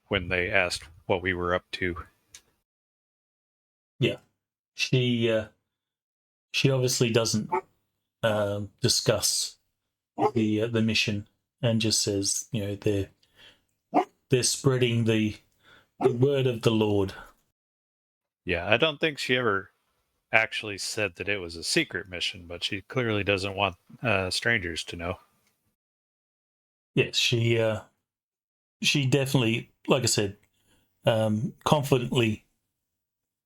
When they asked what we were up to. Yeah. She obviously doesn't discuss the mission, and just says, they're spreading the word of the Lord. Yeah, I don't think she ever actually said that it was a secret mission, but she clearly doesn't want strangers to know. Yes, she definitely, like I said, confidently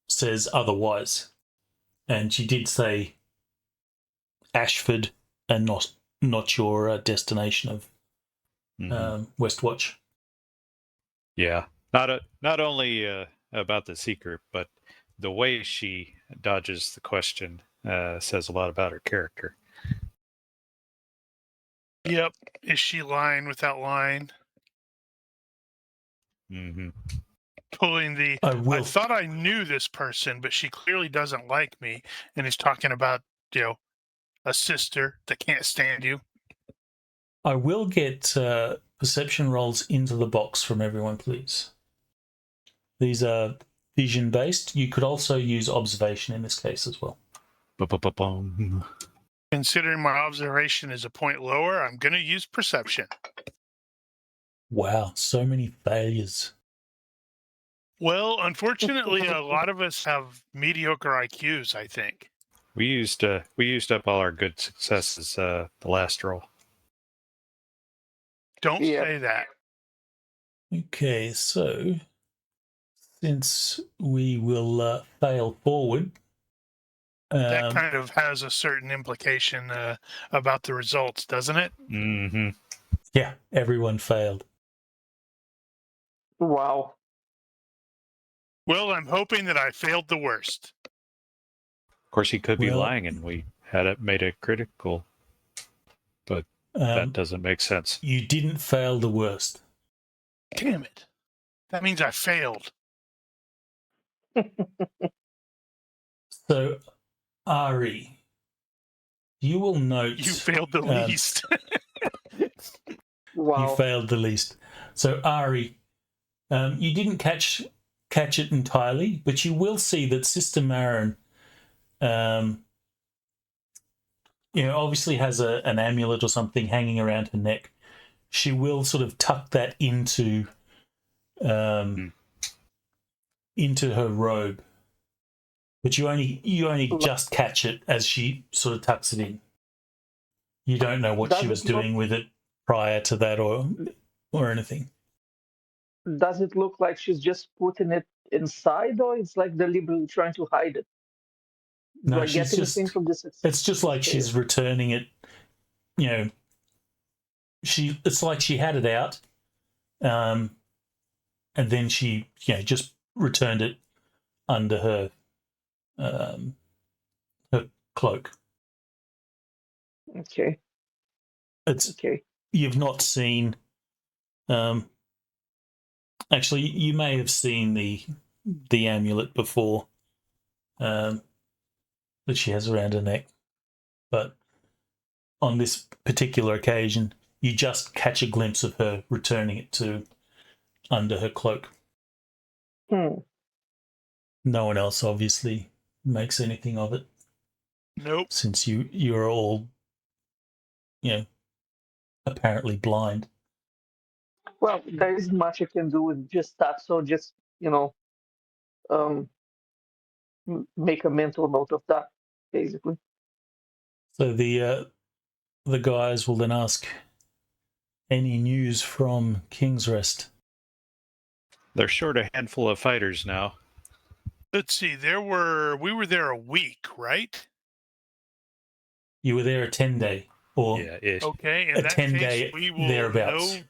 says otherwise, and she did say Ashford and not your destination of Westwatch. Yeah, not only about the secret, but the way she dodges the question says a lot about her character. Yep. Is she lying without lying? Mm-hmm. pulling the I thought I knew this person, but she clearly doesn't like me, and he's talking about, a sister that can't stand you. I will get perception rolls into the box from everyone, please. These are vision based. You could also use observation in this case as well. Ba-ba-ba-bum. Considering my observation is a point lower, I'm going to use perception. Wow, so many failures. Well, unfortunately, a lot of us have mediocre IQs, I think. We used up all our good successes the last roll. Don't Yeah. say that. Okay, so since we will fail forward, That kind of has a certain implication about the results, doesn't it? Mm-hmm. yeah, everyone failed. Wow. Well, I'm hoping that I failed the worst. Of course, he could be Well- lying, and we had it made it critical, but that doesn't make sense. You didn't fail the worst. Damn it. That means I failed. So, Ari, you will note You failed the least. Wow. you failed the least. So, Ari, you didn't catch it entirely, but you will see that Sister Marin, obviously has an amulet or something hanging around her neck. She will sort of tuck that into her robe, but you only just catch it as she sort of tucks it in. You don't know what she was doing with it prior to that or anything. Does it look like she's just putting it inside, or it's like deliberately trying to hide it? Do No, I get she's anything just. from this? It's just like she's returning it. It's like she had it out, and then she just returned it under her her cloak. Okay. It's Okay. you've not seen. Actually, you may have seen the amulet before, that she has around her neck, but on this particular occasion, you just catch a glimpse of her returning it to under her cloak. No one else obviously makes anything of it. Nope. Since you're all, apparently blind. Well, there isn't much I can do with just that, so just make a mental note of that, basically. So the guys will then ask, any news from Kingsrest? They're short a handful of fighters now. Let's see. We were there a week, right? You were there a 10-day or Yeah, ish. Okay. In a that 10-day case, we will thereabouts. know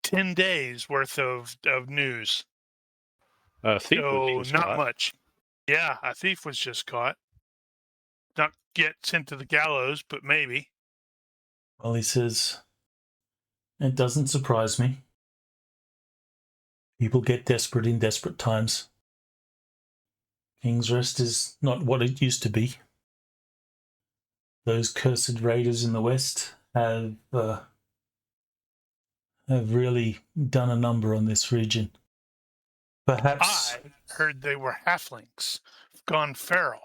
10 days worth of news. Thief So was just not caught. much. Yeah, a thief was just caught. Not yet sent to the gallows, but maybe. Well, he says, it doesn't surprise me. People get desperate in desperate times. Kingsrest is not what it used to be. Those cursed raiders in the west have really done a number on this region. Perhaps I heard they were halflings, gone feral.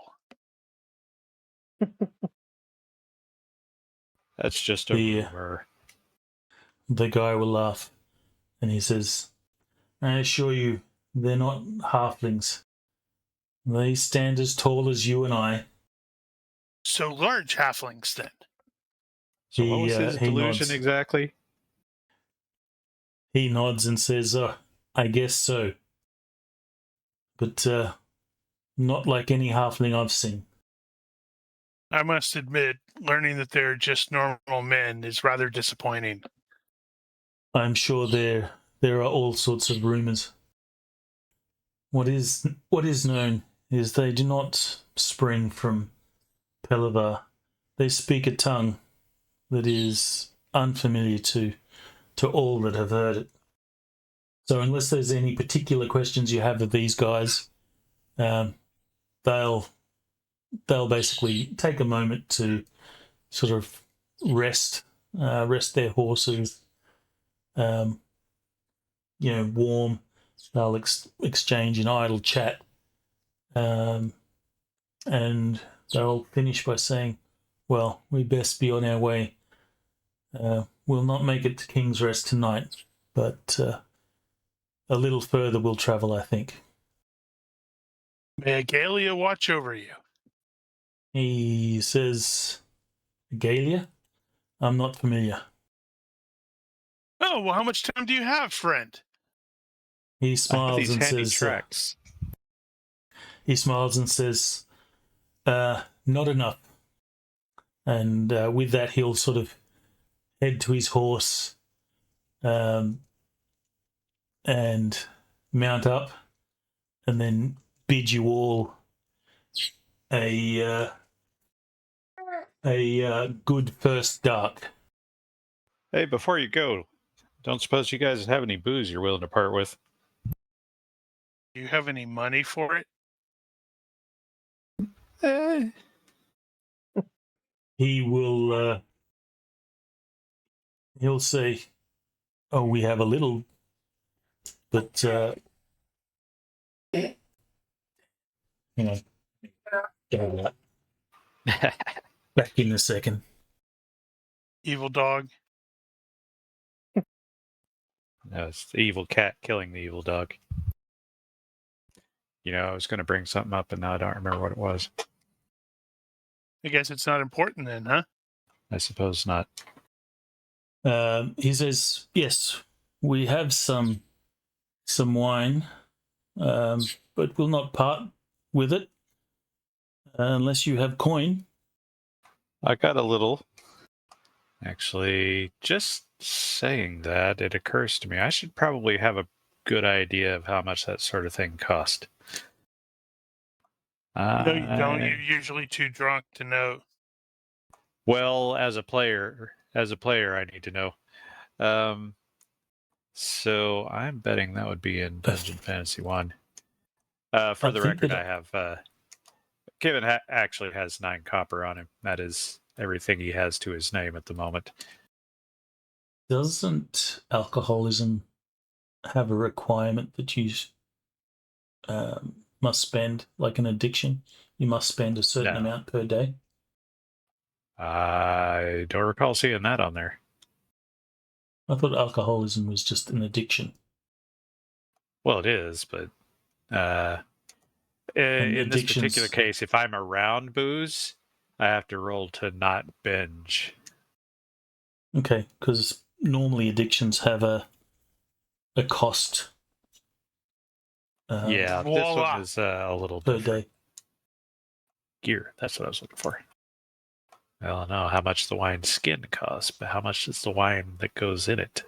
That's just a rumor. The guy will laugh, and he says, I assure you, they're not halflings. They stand as tall as you and I. So large halflings, then. So what was his he delusion nods. exactly? He nods and says, I guess so. But not like any halfling I've seen. I must admit, learning that they're just normal men is rather disappointing. I'm sure there are all sorts of rumours. What is known is they do not spring from Pelivar. They speak a tongue that is unfamiliar to all that have heard it. So unless there's any particular questions you have of these guys, they'll basically take a moment to sort of rest their horses, warm. They'll exchange an idle chat, and they'll finish by saying, well, we best be on our way. We'll not make it to Kingsrest tonight, but a little further we'll travel, I think. May Agalia watch over you. He says, Galia? I'm not familiar. Oh, well, how much time do you have, friend? He I have smiles these and handy says, tracks. not enough. And with that, he'll sort of head to his horse and mount up, and then bid you all a good first dark. Hey, before you go, don't suppose you guys have any booze you're willing to part with? Do you have any money for it? He will. He'll say, "Oh, we have a little, but hang on, go that. Back in a second." Evil dog. No, it's the evil cat killing the evil dog. I was going to bring something up, and now I don't remember what it was. I guess it's not important then, huh? I suppose not. He says, "Yes, we have some wine, but we'll not part with it unless you have coin." I got a little. Actually, just saying that, it occurs to me I should probably have a good idea of how much that sort of thing cost. No, you don't. You're usually too drunk to know. Well, as a player, I need to know. So I'm betting that would be in Dungeon Fantasy 1. For the record, I have... Kevin actually has 9 copper on him. That is everything he has to his name at the moment. Doesn't alcoholism have a requirement that you must spend, like an addiction? You must spend a certain amount per day? I don't recall seeing that on there. I thought alcoholism was just an addiction. Well, it is, but in this particular case, if I'm around booze, I have to roll to not binge. Okay, because normally addictions have a cost. Yeah, this one is a little per different. day. Gear, that's what I was looking for. I don't know how much the wine skin costs, but how much is the wine that goes in it?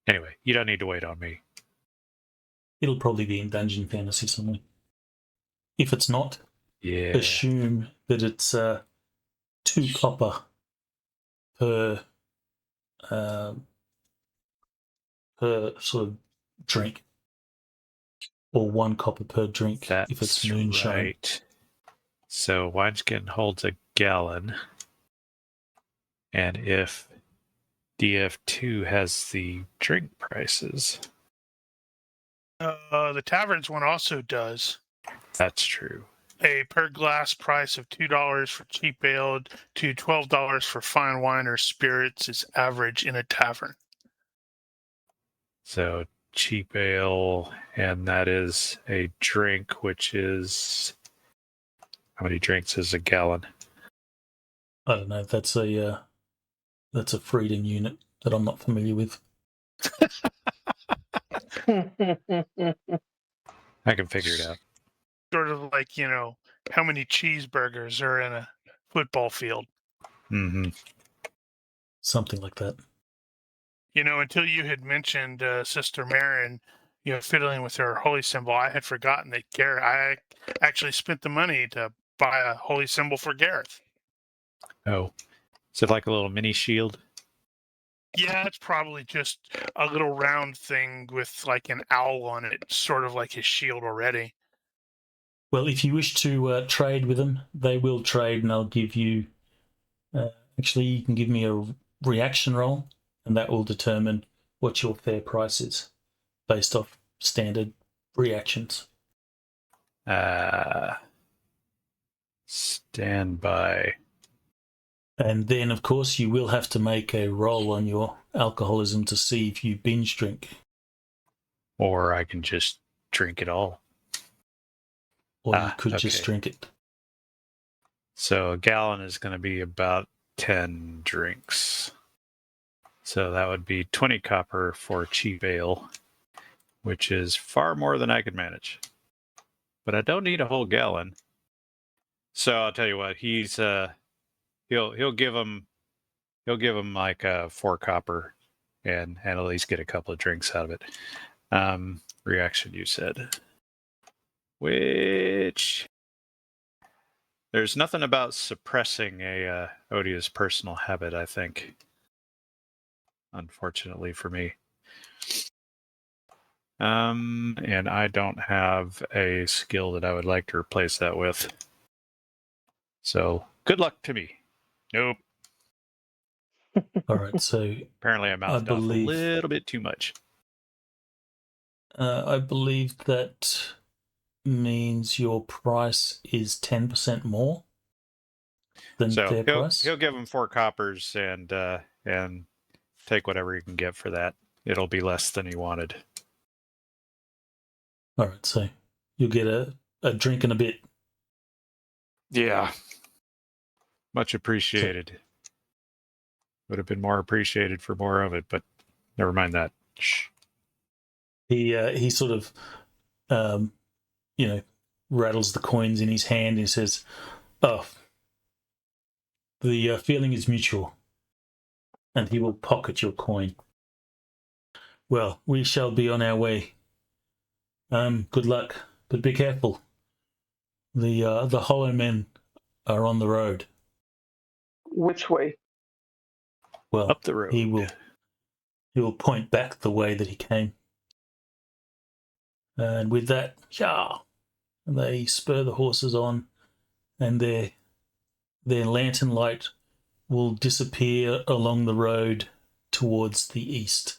Anyway, you don't need to wait on me. It'll probably be in Dungeon Fantasy somewhere. If it's not, yeah, assume that it's 2 copper per sort of drink, or 1 copper per drink if it's moonshine. Right. So wineskin holds a gallon, and if DF2 has the drink prices, the taverns one also does. That's true. A per glass price of $2 for cheap ale to $12 for fine wine or spirits is average in a tavern. So cheap ale, and that is a drink, which is... How many drinks is a gallon? I don't know. That's a freedom unit that I'm not familiar with. I can figure it out. Sort of like, how many cheeseburgers are in a football field. Mm-hmm. Something like that. Until you had mentioned Sister Marin, fiddling with her holy symbol, I had forgotten that I actually spent the money to buy a holy symbol for Gareth. Oh. Is it like a little mini shield? Yeah, it's probably just a little round thing with like an owl on it, sort of like his shield already. Well, if you wish to trade with them, they will trade, and they'll give you. Actually, you can give me a reaction roll, and that will determine what your fair price is, based off standard reactions. Stand by. And then, of course, you will have to make a roll on your alcoholism to see if you binge drink. Or I can just drink it all. Or you could just drink it. So a gallon is going to be about 10 drinks. So that would be 20 copper for cheap ale, which is far more than I could manage. But I don't need a whole gallon. So I'll tell you what, he's he'll give him like 4 copper and at least get a couple of drinks out of it. Reaction, you said. Which there's nothing about suppressing a odious personal habit, I think. Unfortunately for me. And I don't have a skill that I would like to replace that with. So good luck to me. Nope. All right, so Apparently I mouthed off a little bit too much. I believe that means your price is 10% more than fair price. He'll give him 4 coppers and take whatever he can get for that. It'll be less than he wanted. All right, so you'll get a drink and a bit. Yeah. Much appreciated. Would have been more appreciated for more of it, but never mind that. Shh. He sort of, rattles the coins in his hand and says, "Oh, the feeling is mutual," and he will pocket your coin. Well, we shall be on our way. Good luck, but be careful. The Hollowmen are on the road. Which way? Well, up the road. He will point back the way that he came. And with that, they spur the horses on, and their lantern light will disappear along the road towards the east.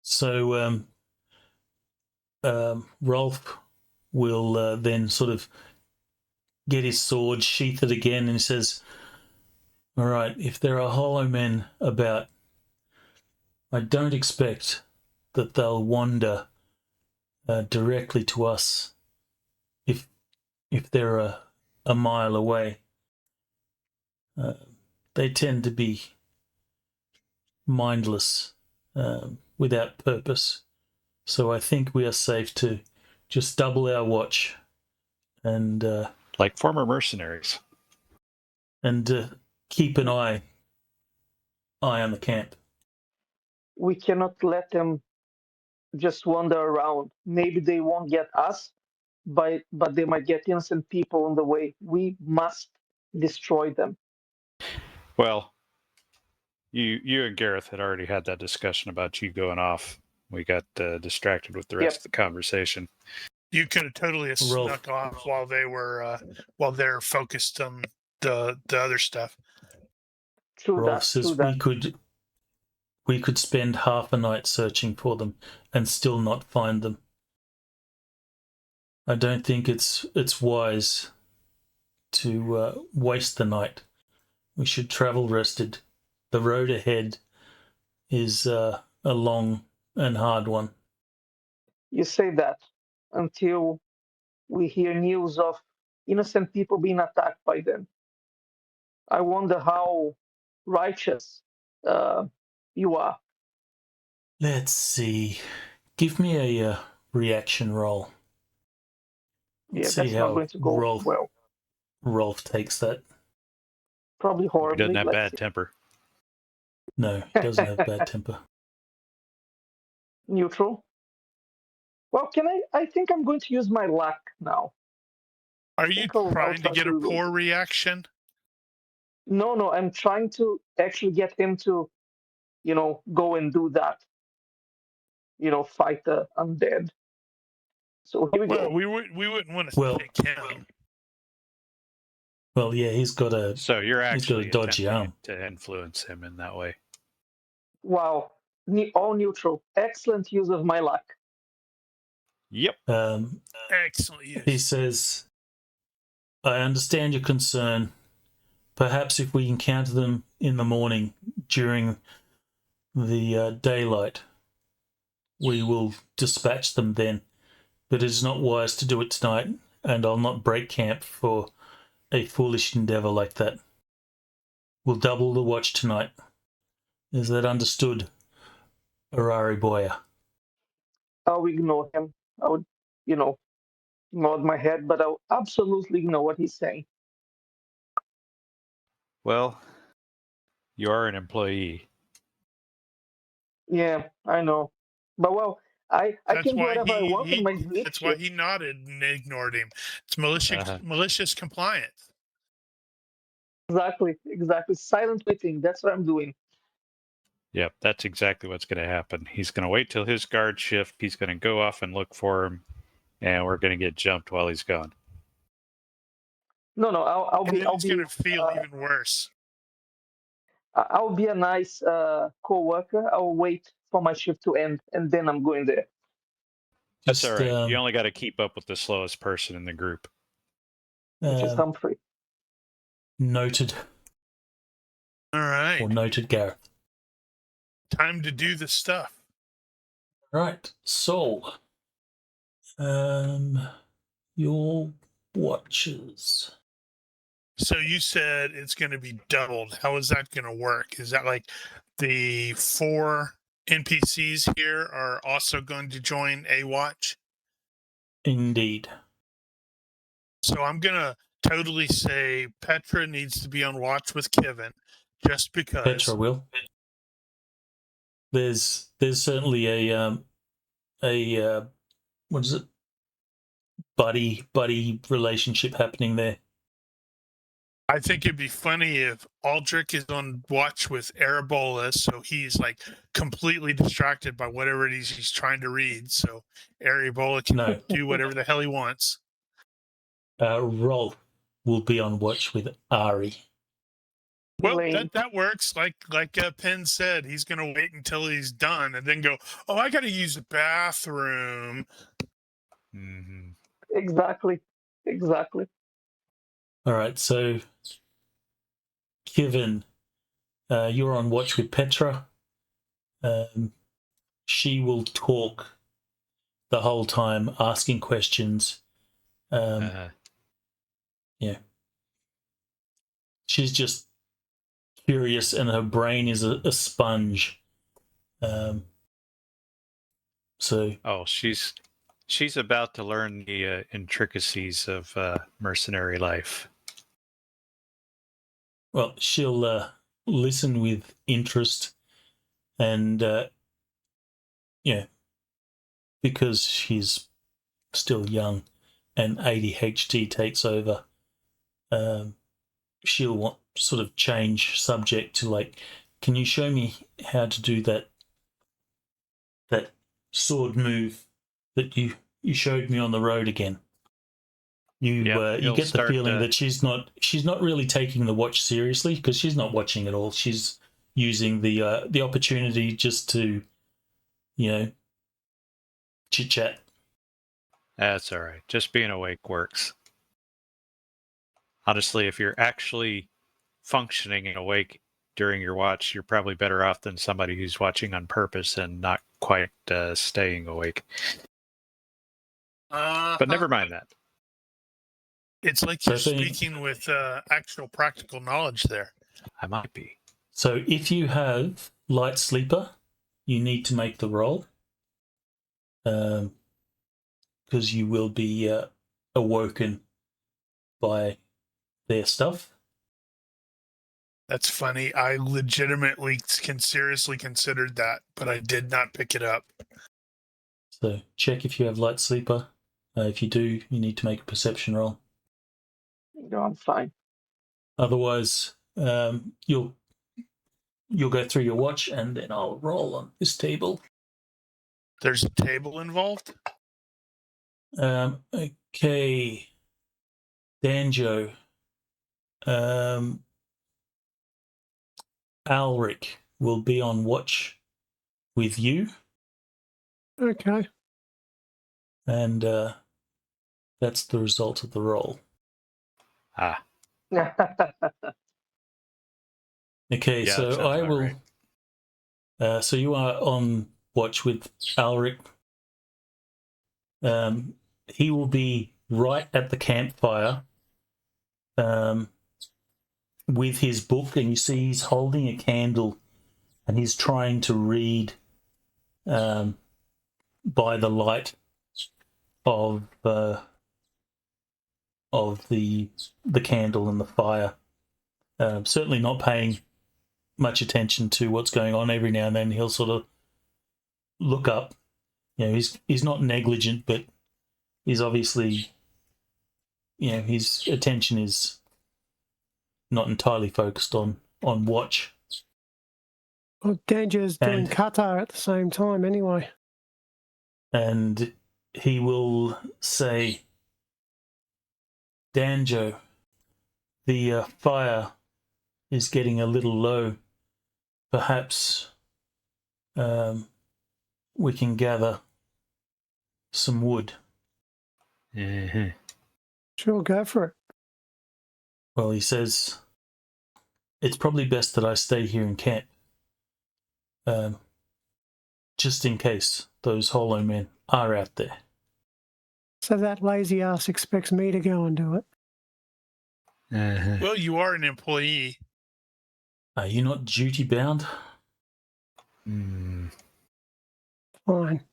So Rolf will then sort of get his sword, sheath it again, and he says, "All right, if there are Hollowmen about, I don't expect that they'll wander directly to us if they're a mile away. They tend to be mindless, without purpose. So I think we are safe to just double our watch and like former mercenaries, and keep an eye on the camp. We cannot let them just wander around. Maybe they won't get us, but they might get innocent people on the way. We must destroy them." Well, you and Gareth had already had that discussion about you going off. We got distracted with the rest of the conversation. You could have totally snuck off while they were while they're focused on the other stuff. Rolf says we could spend half a night searching for them and still not find them. I don't think it's wise to waste the night. We should travel rested. The road ahead is a long and hard one. You say that until we hear news of innocent people being attacked by them. I wonder how righteous you are. Let's see. Give me a reaction roll. Let's see how not going to go well. Rolf takes that. Probably horribly. He doesn't have bad temper. No, he doesn't have bad temper. Neutral. Well, I think I'm going to use my luck now. Are you trying to get a poor reaction? No, I'm trying to actually get him to go and do that. Fight the undead. So here we Well, go. we wouldn't want to Well- pick him. Well, yeah, he's got a So you're He's got a actually dodgy attempting arm. to influence him in that way. Wow. All neutral. Excellent use of my luck. Yep. Excellent He use. says, I understand your concern. Perhaps if we encounter them in the morning during the daylight, we will dispatch them then. But it is not wise to do it tonight, and I'll not break camp for a foolish endeavour like that. We'll double the watch tonight. Is that understood, Arari Boya? I'll ignore him. I would, nod my head, but I'll absolutely ignore what he's saying. Well, you are an employee. Yeah, I know. But well, I That's can do why whatever I want on my sleep that's why shift. he nodded and ignored him. It's malicious compliance. Exactly. Silent quitting. That's what I'm doing. Yep, that's exactly what's going to happen. He's going to wait till his guard shift. He's going to go off and look for him, and we're going to get jumped while he's gone. No, I'll And be. then I'll it's be. going to feel even worse. I'll be a nice co-worker. I'll wait for my shift to end, and then I'm going there. That's all right. You Just, only got to keep up with the slowest person in the group. Which is Humphrey. noted, All right. or noted Gareth. Time to do the stuff. Right, Sol. Your watches. So you said it's going to be doubled. How is that going to work? Is that like the 4 NPCs here are also going to join a watch? Indeed. So I'm going to totally say Petra needs to be on watch with Kevin just because. Petra will. There's certainly a what is it? Buddy relationship happening there. I think it'd be funny if Aldrich is on watch with Arabola, so he's like completely distracted by whatever it is he's trying to read. So Arabola can do whatever the hell he wants. Rolf will be on watch with Ari. Well, Lame. that works. Like Penn said, he's gonna wait until he's done and then go, "Oh, I got to use the bathroom." Mm-hmm. Exactly. All right, so Kevin, you're on watch with Petra. She will talk the whole time, asking questions. Yeah. She's just curious, and her brain is a sponge. So. Oh, she's about to learn the intricacies of mercenary life. Well, she'll listen with interest, and because she's still young and ADHD takes over, she'll want sort of change subject to like, can you show me how to do that sword move that you showed me on the road again? You get the feeling that she's not really taking the watch seriously, because she's not watching at all. She's using the opportunity just to, chit chat. That's all right. Just being awake works. Honestly, if you're actually functioning and awake during your watch, you're probably better off than somebody who's watching on purpose and not quite staying awake. But never mind that. It's like you're speaking with actual practical knowledge there. I might be. So if you have light sleeper, you need to make the roll, because you will be awoken by their stuff. That's funny. I legitimately seriously considered that, but I did not pick it up. So check if you have light sleeper. If you do, you need to make a perception roll. No, I'm fine. Otherwise, you'll you'll go through your watch, and then I'll roll on this table. There's a table involved? Okay. Danjo. Alric will be on watch with you, Okay. and that's the result of the roll. Ah, Okay, Yeah, that so sounds I about will. right. So you are on watch with Alric. He will be right at the campfire with his book, and you see he's holding a candle, and he's trying to read by the light of the candle and the fire. Certainly not paying much attention to what's going on. Every now and then he'll sort of look up. You know, he's not negligent, but he's obviously, you know, his attention is not entirely focused on watch. Well, Danger's doing And- kata at the same time anyway. And he will say, Danjo, the fire is getting a little low. Perhaps we can gather some wood. Mhm. Sure, go for it. Well, he says, it's probably best that I stay here in camp. Just in case those Hollowmen are out there. So that lazy ass expects me to go and do it. Mhm. Well, you are an employee. Are you not duty bound? Mm. Fine.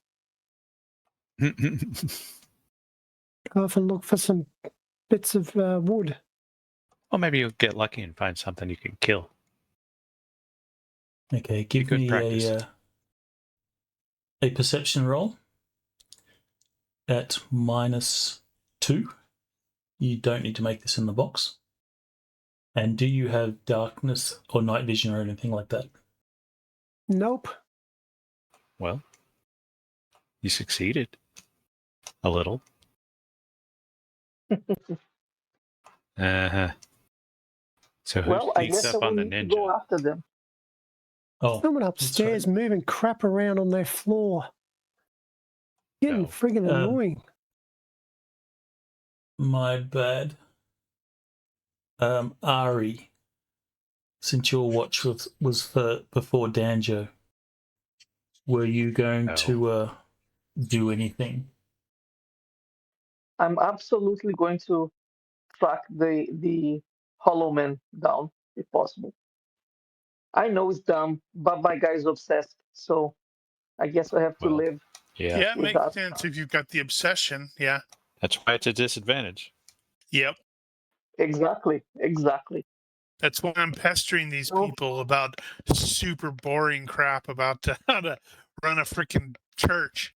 Go off and look for some bits of wood. Well, maybe you'll get lucky and find something you can kill. Okay, give good me practice. a perception roll at -2. You don't need to make this in the box. And do you have darkness or night vision or anything like that? Nope. Well, you succeeded. A little. Uh-huh. So who Well, I sneaks guess I up will on the need to go ninja? after them. Oh, Someone that's upstairs right. moving crap around on their floor. Getting No. friggin' annoying. My bad. Ari, since your watch was for before Danjo, were you going No. to do anything? I'm absolutely going to track the Hollowmen down if possible. I know it's dumb, but my guy's obsessed, so I guess I have to Well, live Yeah. Yeah, it with makes that. sense if you've got the obsession. Yeah. That's why it's a disadvantage. Yep. Exactly. That's why I'm pestering these Oh. people about super boring crap about how to run a freaking church.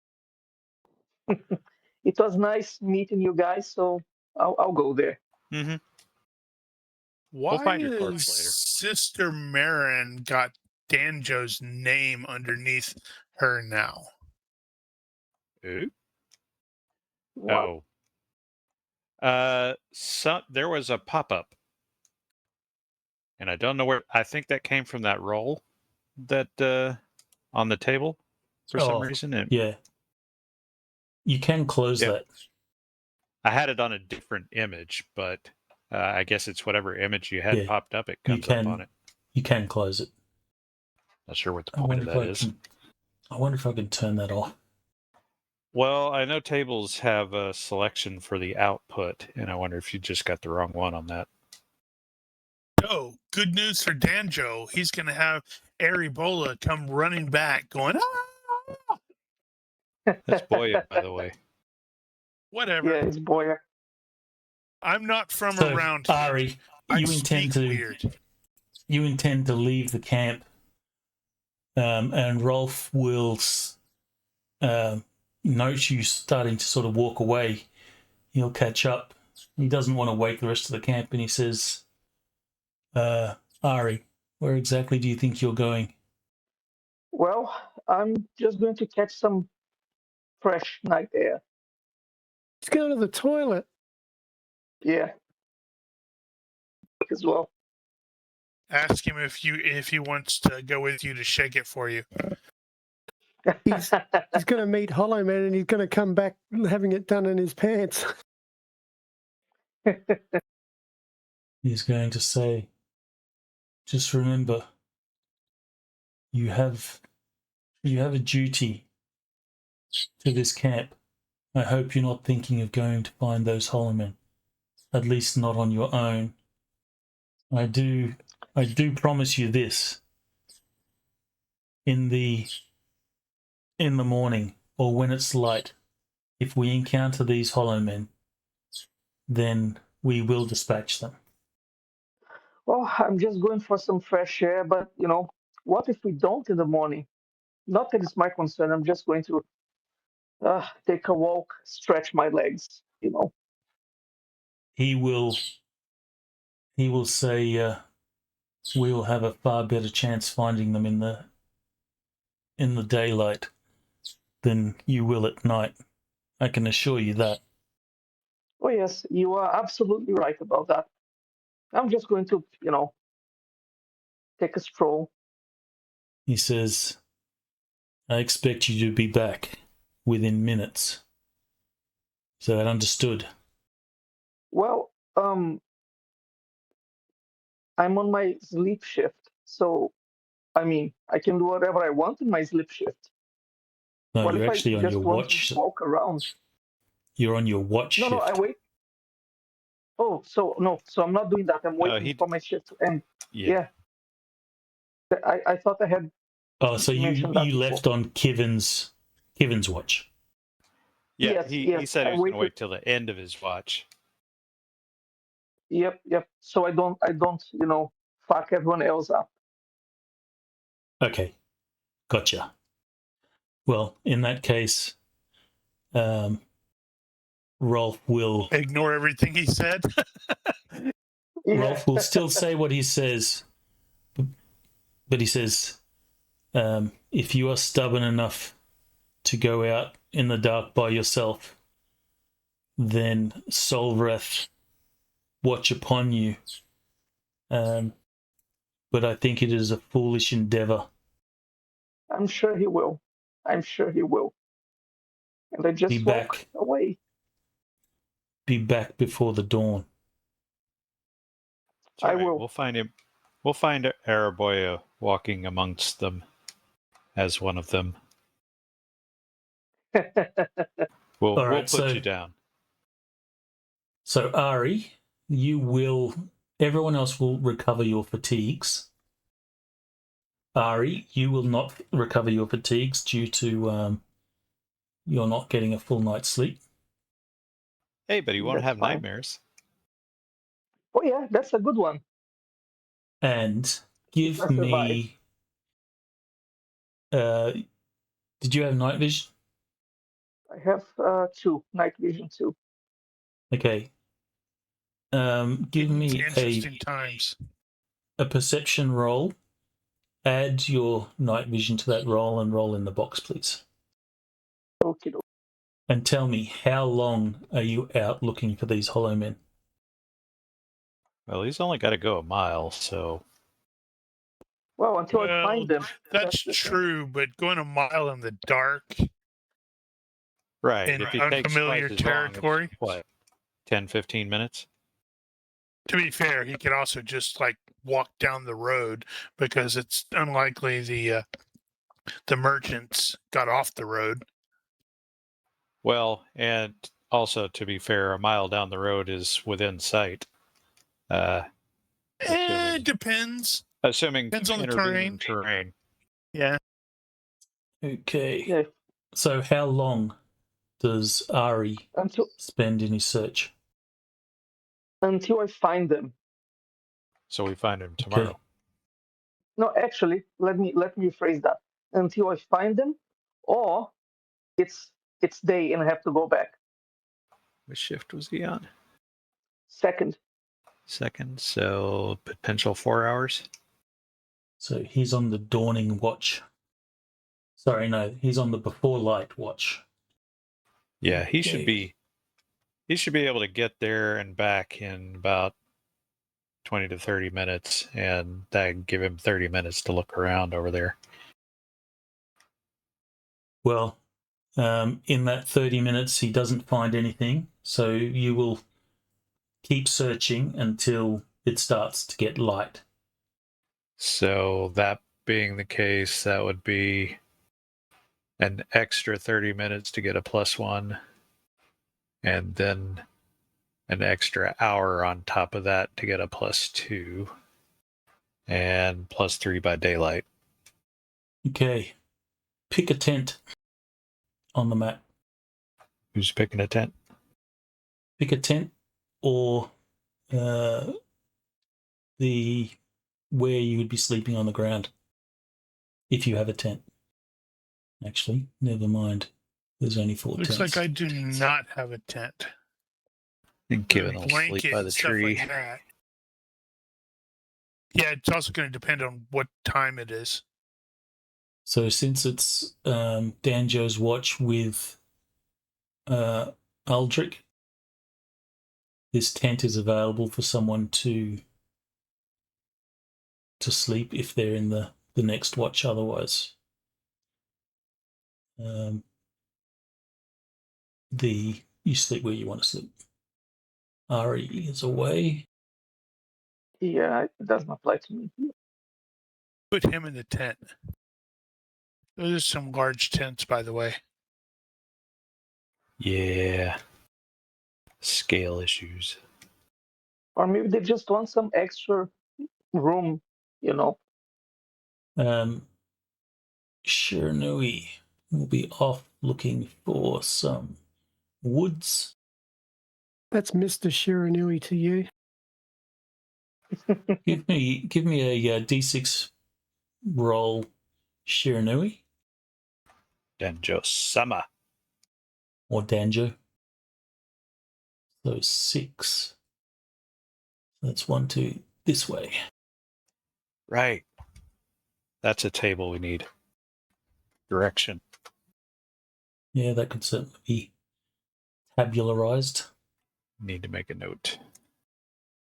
It was nice meeting you guys, so I'll go there. Mm-hmm. Why find your is corpse later. Sister Marin got Danjo's name underneath her now? Ooh. Wow. Oh. There was a pop-up. And I don't know where. I think that came from that roll that on the table for some reason. Yeah. You can close Yeah. that. I had it on a different image, but I guess it's whatever image you had Yeah, popped up. It you comes up can- on it. You can close it. Not sure what the I point wonder of if that I is. can. I wonder if I can turn that off. Well, I know tables have a selection for the output, and I wonder if you just got the wrong one on that. Oh, good news for Danjo. He's going to have Aribola come running back going, ah! That's Boya, by the way. Whatever. Yeah, it's Boyer. I'm not from So, around here. Ari, I you intend speak to weird. leave the camp, and Rolf will note you starting to sort of walk away. He'll catch up. He doesn't want to wake the rest of the camp, and he says, Ari, Where exactly do you think you're going? Well, I'm just going to catch some fresh night air. He's going to the toilet. Yeah. As well. Ask him if he wants to go with you to shake it for you. He's going to meet Hollowmen and he's going to come back having it done in his pants. He's going to say, just remember, you have a duty to this camp. I hope you're not thinking of going to find those Hollowmen. At least not on your own. I do promise you this. In the morning, or when it's light, if we encounter these Hollowmen, then we will dispatch them. Well, I'm just going for some fresh air, but what if we don't in the morning? Not that it's my concern. I'm just going to take a walk, stretch my legs. He will say, we will have a far better chance finding them in the daylight than you will at night. I can assure you that. Oh yes, you are absolutely right about that. I'm just going to, take a stroll. He says, I expect you to be back within minutes. Is that understood? Well, I'm on my sleep shift, so I can do whatever I want in my sleep shift. No, What you're if I actually on just your want to watch. walk around? You're on your watch No, I shift. wait. Oh, so no, so I'm not doing that. I'm waiting for my shift to end. Yeah. I thought I had Oh, so mentioned that you before. left on Kiven's watch. Yeah, Yes, he said I he was going to waited. wait till the end of his watch. Yep. So I don't, fuck everyone else up. Okay, gotcha. Well, in that case, Rolf will Ignore everything he said. Rolf will still say what he says, but he says, if you are stubborn enough to go out in the dark by yourself, then Solwrath watch upon you. But I think it is a foolish endeavor. I'm sure he will. I'm sure he will. And I just walk away. Be back before the dawn. It's all I right. will. We'll find him. We'll find Araboya walking amongst them as one of them. We'll put you down. So Ari, everyone else will recover your fatigues. Ari, you will not recover your fatigues due to you're not getting a full night's sleep. Hey, but you won't That's have fine. nightmares. Oh yeah, that's a good one. And If I give survive. me. Did you have night vision? I have night vision 2. Okay. Give me Interesting times. a perception roll. Add your night vision to that roll and roll in the box, please. Okay. And tell me, how long are you out looking for these Hollowmen? Well, he's only got to go a mile, so. Well, until I find them. That's true, but going a mile in the dark Right. in If it takes unfamiliar twice as long, territory. it's what, 10, 15 minutes? To be fair, he could also just walk down the road because it's unlikely the merchants got off the road. Well, and also to be fair, a mile down the road is within sight. It depends. Assuming Depends on the terrain. Yeah. Okay. Yeah. So how long does Ari spend in his search? Until I find them. So we find him tomorrow. Okay. No, actually, let me rephrase that. Until I find them, or it's day and I have to go back. Which shift was he on? Second, so potential 4 hours. So he's on the dawning watch. Sorry, no, he's on the before light watch. Yeah, he Okay. should be able to get there and back in about 20 to 30 minutes, and that can give him 30 minutes to look around over there. Well, in that 30 minutes, he doesn't find anything. So you will keep searching until it starts to get light. So that being the case, that would be an extra 30 minutes to get a +1, and then an extra hour on top of that to get a +2, and +3 by daylight. Okay. Pick a tent on the map. Who's picking a tent? Pick a tent or the where you would be sleeping on the ground if you have a tent. Actually, never mind. There's only 4 Looks tents. like I do not have a tent. And Kevin will sleep Blanket by and the stuff tree. like that. Yeah, it's also going to depend on what time it is. So since it's Danjo's watch with Aldrich, this tent is available for someone to sleep if they're in the next watch. Otherwise, you sleep where you want to sleep. Ari is away. Yeah, it doesn't apply to me. Put him in the tent. Those are some large tents, by the way. Yeah. Scale issues. Or maybe they just want some extra room, you know. Shiranui will be off looking for some woods. That's Mr. Shiranui to you. Give me a D6 roll, Shiranui Denjo Sama. or Danjo. So 6. That's 1, 2. This way. Right. That's a table we need. Direction. Yeah, that could certainly be tabularized. Need to make a note.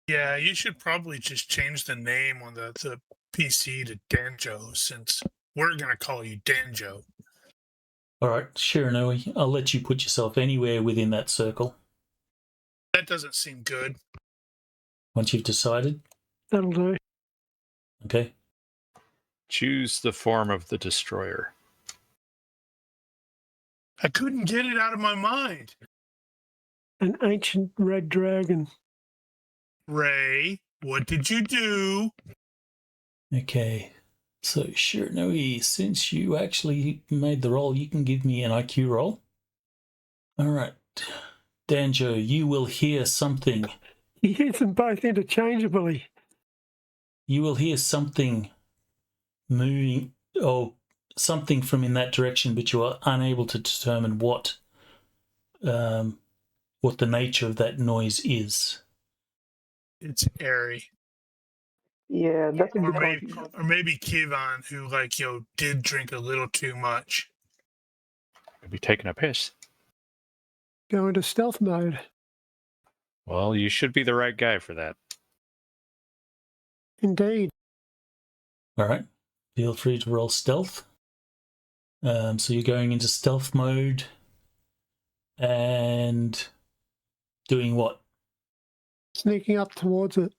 Yeah, you should probably just change the name on the PC to Danjo, since we're going to call you Danjo. All right, Shiranui, I'll let you put yourself anywhere within that circle That doesn't seem good. once you've decided. That'll do. Okay. Choose the form of the destroyer. I couldn't get it out of my mind. An ancient red dragon. Ray, what did you do? Okay. So, Shiranui, since you actually made the roll, you can give me an IQ roll. All right. Danjo, you will hear something. He hears them both interchangeably. You will hear something moving or something from in that direction, but you are unable to determine what the nature of that noise is. It's Airy. Yeah, that would Or be maybe, confusing. or maybe Kivon, who, did drink a little too much. Could be taking a piss. Go into stealth mode. Well, you should be the right guy for that. Indeed. All right. Feel free to roll stealth. So you're going into stealth mode and doing what? Sneaking up towards it.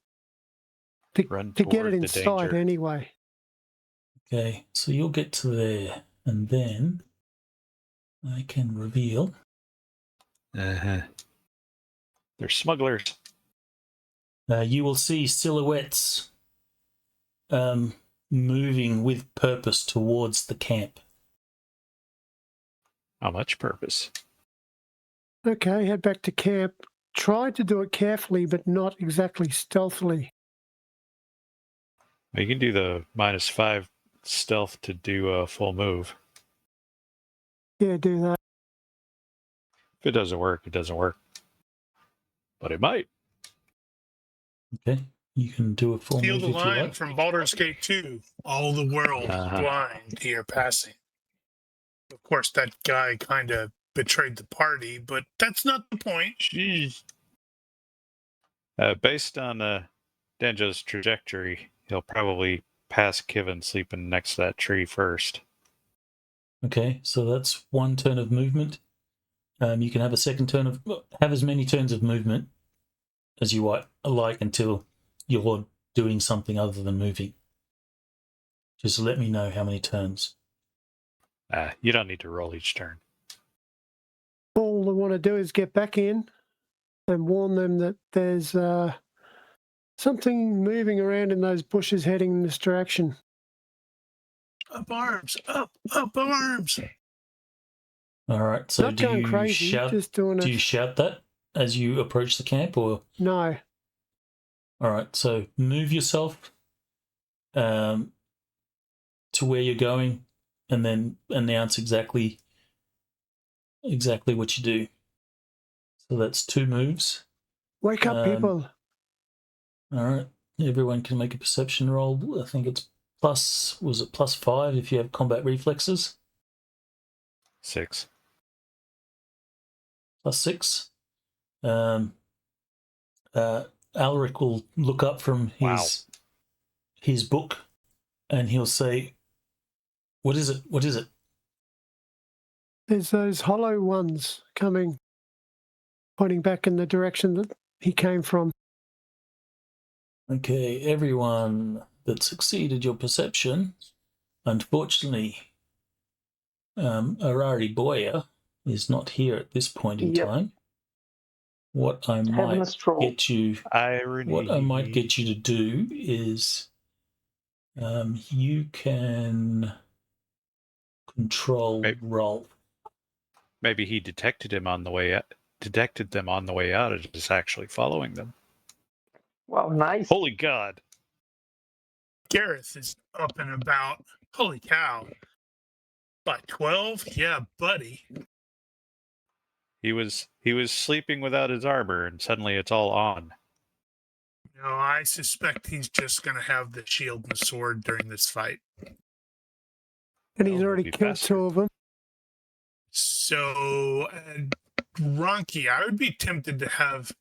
Run To get it toward in the sight danger. anyway. Okay, so you'll get to there, and then I can reveal. Uh-huh. They're smugglers. You will see silhouettes moving with purpose towards the camp. How much purpose? Okay, head back to camp. Try to do it carefully, but not exactly stealthily. You can do the -5 stealth to do a full move. Yeah, do that. If it doesn't work, it doesn't work. But it might. Okay. You can do a full Steal move the if you line like. from Baldur's Gate 2. All the world blind to your passing. Of course, that guy kind of betrayed the party, but that's not the point. Jeez. Based on Denjo's trajectory, he'll probably pass Kivin sleeping next to that tree first. Okay, so that's one turn of movement. You can have a second turn of... Have as many turns of movement as you like until you're doing something other than moving. Just let me know how many turns. You don't need to roll each turn. All I want to do is get back in and warn them that there's something moving around in those bushes heading in this direction. Up arms! Up arms! All right, so Not do going you crazy, shout? just doing Do it. you shout that as you approach the camp, or? No. All right, so move yourself to where you're going, and then announce exactly what you do. So that's 2 moves. Wake up, people. All right, everyone can make a perception roll. I think it's +5 if you have combat reflexes? 6. +6. Alaric will look up from his book, and he'll say, "What is it? What is it?" There's those hollow ones coming, pointing back in the direction that he came from. Okay, everyone that succeeded your perception, unfortunately, Arari Boya is not here at this point in time. What I might get you, to do is, you can control Rolf. Maybe he detected them on the way out, and is actually following them. Wow, nice. Holy God. Gareth is up and about. Holy cow. By 12? Yeah, buddy. He was sleeping without his armor, and suddenly it's all on. No, I suspect he's just going to have the shield and the sword during this fight. And he's already killed 2 of them. So, Ronnke, I would be tempted to have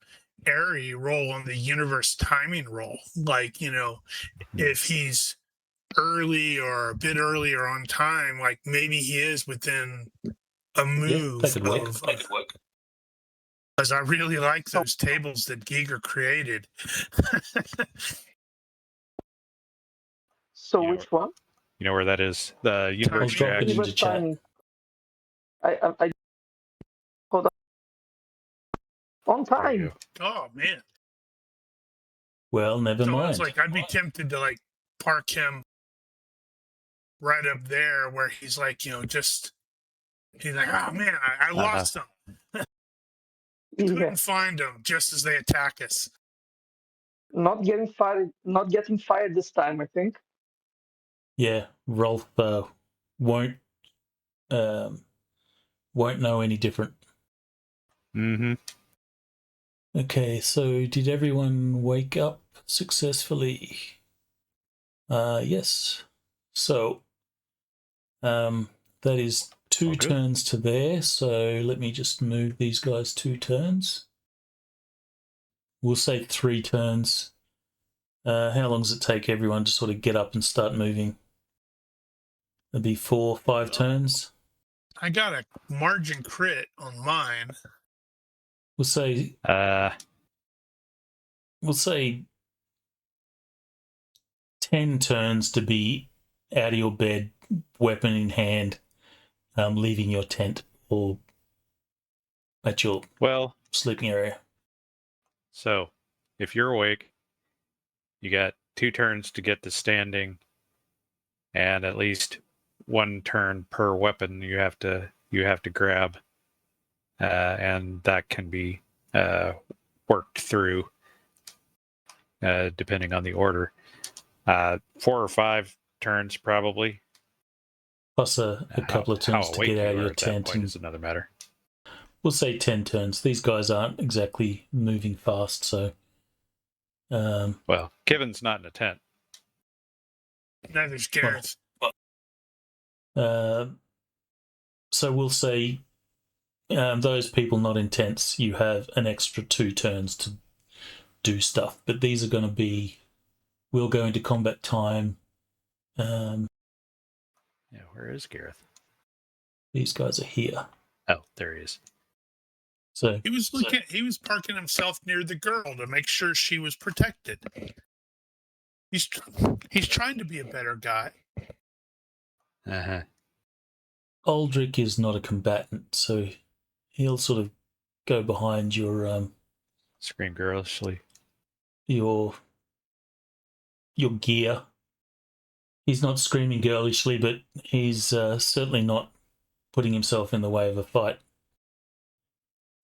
Ari roll on the universe timing roll. Like, if he's early or a bit earlier on time, like maybe he is within a move. That could work. Because I really like those tables that Giger created. So which one? You know where that is? The universe drop it into chat. I hold on time. Oh man. Well, never mind. It's like I'd be tempted to park him right up there where he's like, he's like, oh man, I lost him. Couldn't find him just as they attack us. Not getting fired this time, I think. Yeah, Rolf won't know any different. Mm-hmm. Okay, so did everyone wake up successfully? Yes. So that is 2 turns to there, so let me just move these guys 2 turns. We'll say 3 turns. How long does it take everyone to sort of get up and start moving? It'd be 4 or 5 turns. I got a margin crit on mine. We'll say 10 turns to be out of your bed, weapon in hand, leaving your tent or at your sleeping area. So, if you're awake, you got 2 turns to get to standing, and at least 1 turn per weapon you have to grab, and that can be worked through depending on the order. 4 or 5 turns probably. Plus a couple of turns to get out of your tent. Is another matter. We'll say 10 turns. These guys aren't exactly moving fast, so Well, Kevin's not in a tent. Neither's Gareth. So we'll say those people not in tents, you have an extra 2 turns to do stuff. But these are going to be, we'll go into combat time. Yeah, where is Gareth? These guys are here. Oh, there he is. So He was parking himself near the girl to make sure she was protected. He's trying to be a better guy. Uh-huh. Aldrich is not a combatant, so he'll sort of go behind your Scream girlishly. your gear. He's not screaming girlishly, but he's certainly not putting himself in the way of a fight.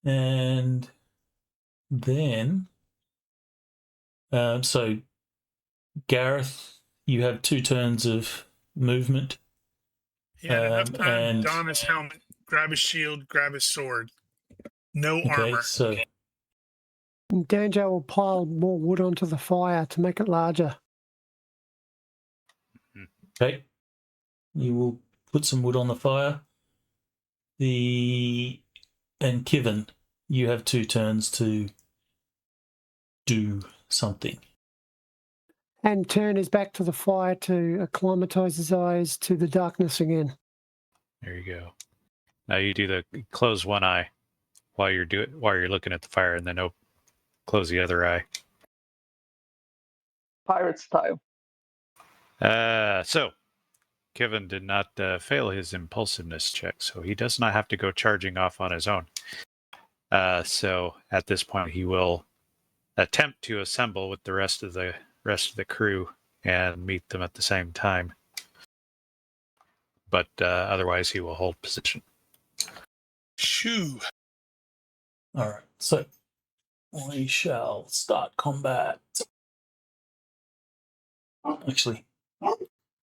And then, so Gareth, you have 2 turns of movement. He had enough time and- to don his helmet, grab his shield, grab his sword. No Okay, armor. so And Danjo will pile more wood onto the fire to make it larger. okay, you will put some wood on the fire. And Kivin, you have 2 turns to do something. And turn his back to the fire to acclimatise his eyes to the darkness again. There you go. Now you do the close one eye while you're looking at the fire, and then close the other eye. Pirate style. So Kevin did not fail his impulsiveness check, so he does not have to go charging off on his own. So at this point, he will attempt to assemble with the rest of the crew and meet them at the same time. But otherwise, he will hold position. Shoo. All right, so we shall start combat. Actually,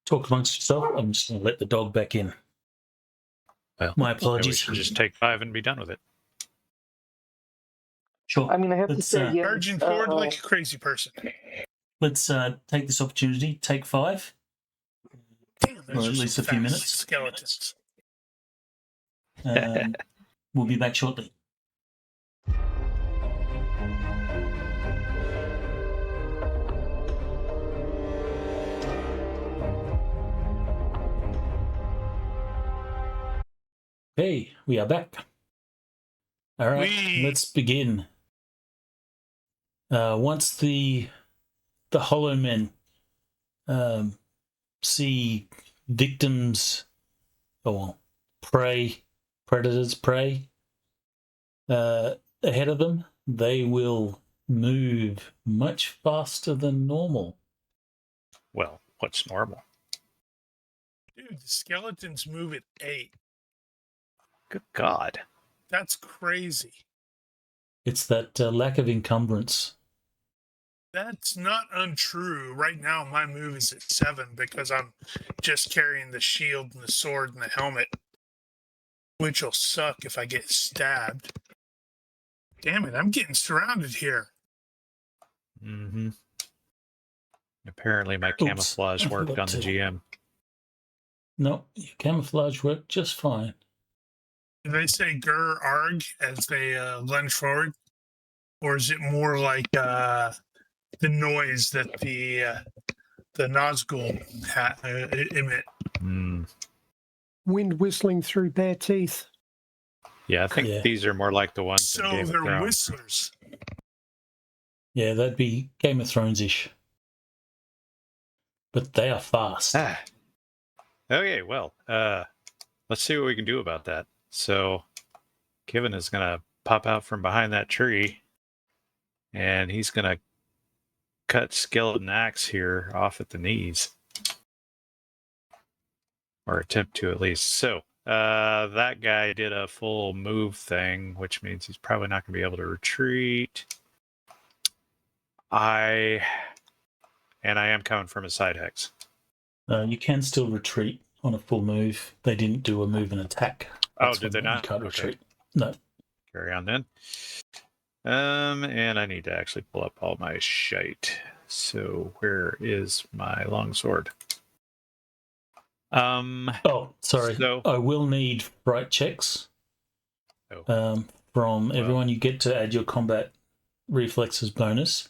talk amongst yourself. I'm just going to let the dog back in. Well, My maybe we apologies. should just take 5 and be done with it. Sure. I mean, I have to Let's, say again. Charging forward like a crazy person. Let's take this opportunity. Take 5. Damn, Or those at are least some a few fast minutes. Skeletons. We'll be back shortly. Hey, we are back. All right, let's begin. Once the Hollowmen see victims, predators prey ahead of them, they will move much faster than normal. Well, what's normal? Dude, the skeletons move at 8. Good God. That's crazy. It's that lack of encumbrance. That's not untrue. Right now, my move is at 7 because I'm just carrying the shield and the sword and the helmet, which will suck if I get stabbed. Damn it, I'm getting surrounded here. Mm-hmm. Apparently my camouflage I worked forgot on the to- GM. No, your camouflage worked just fine. Do they say "gur arg" as they lunge forward, or is it more like the noise that the Nazgul emit? Wind whistling through bare teeth. Yeah, I think these are more like the ones in So Game of they're Thrones. whistlers. Yeah, that'd be Game of Thrones-ish. But they are fast. Okay, well, let's see what we can do about that. So, Kevin is going to pop out from behind that tree, and he's going to cut Skeleton Axe here off at the knees. Or attempt to, at least. So, that guy did a full move thing, which means he's probably not going to be able to retreat. I am coming from a side hex. You can still retreat on a full move. They didn't do a move and attack. Oh, That's did they when not? You can't Okay. retreat. No. Carry on then. And I need to actually pull up all my shite. So where is my longsword? Oh, sorry. So- I will need fright checks Oh. from everyone. You get to add your combat reflexes bonus.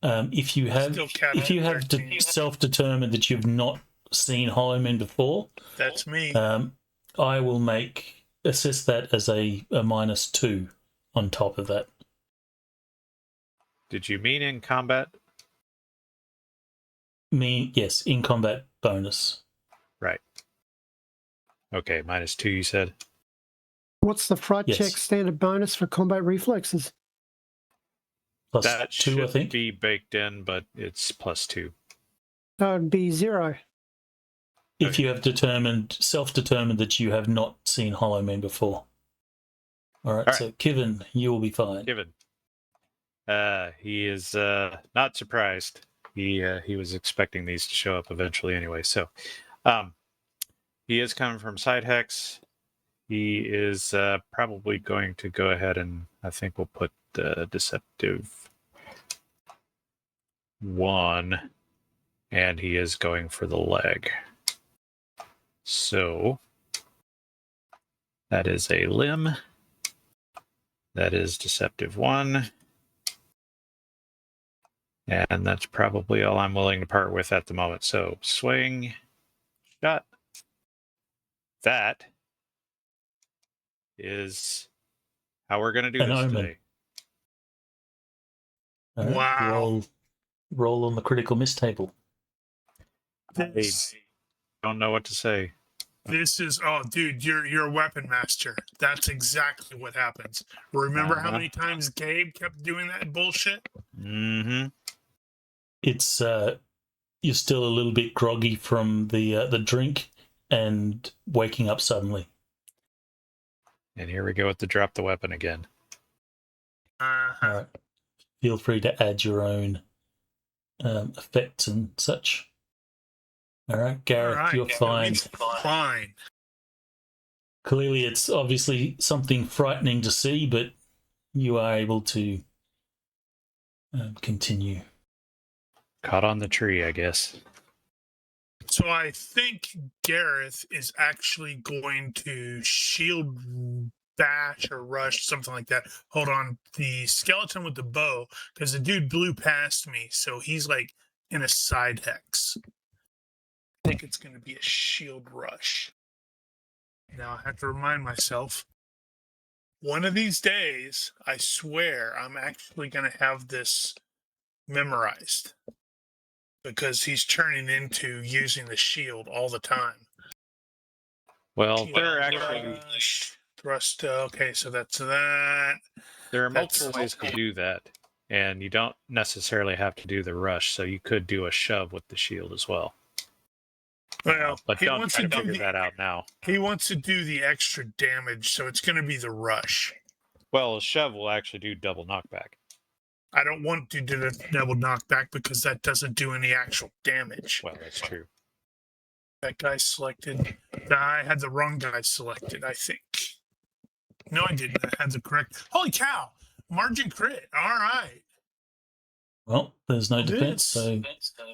If you have Still capped if you at have 13. self-determined that you've not seen Hollowmen before, That's me. I will assess that as a -2 on top of that. Did you mean in combat? Yes, in combat bonus. Right. Okay, -2 you said? What's the fright Yes. check standard bonus for combat reflexes? Plus That 2, I should think. be baked in, but it's +2. That would be 0. If you have self-determined that you have not seen Hollowmen before. All right, so Kevin, you will be fine. Given. He is not surprised. He was expecting these to show up eventually anyway. So, he is coming from side hex. He is probably going to go ahead and I think we'll put the deceptive 1, and he is going for the leg. So that is a limb. That is deceptive 1. And that's probably all I'm willing to part with at the moment. So swing, shot. That is how we're going to do An this omen. today. All right, Wow. roll on the critical miss table. This, I don't know what to say. this is dude, you're a weapon master. That's exactly what happens. Remember how many times Gabe kept doing that bullshit? Mm-hmm. It's you're still a little bit groggy from the drink and waking up suddenly. And here we go with the drop the weapon again. All right. Feel free to add your own effects and such. All right, Gareth, you're fine. Fine. Clearly, it's obviously something frightening to see, but you are able to continue. Caught on the tree, I guess. So I think Gareth is actually going to shield bash or rush, something like that. Hold on, the skeleton with the bow, because the dude blew past me, so he's like in a side hex. I think it's going to be a shield rush. Now I have to remind myself, one of these days, I swear, I'm actually going to have this memorized, because he's turning into using the shield all the time. Well, there are actually Thrust. Okay, so that's that. there are multiple ways to do that, and you don't necessarily have to do the rush. So you could do a shove with the shield as well. Well, But he don't wants try to to do figure that out now. He wants to do the extra damage, so it's going to be the rush. Well, a shove will actually do double knockback. I don't want to do the double knockback because that doesn't do any actual damage. Well, that's true. That guy selected. I had the wrong guy selected, I think. No, I didn't. I had the correct. Holy cow! Margin crit. All right. Well, there's no defense, so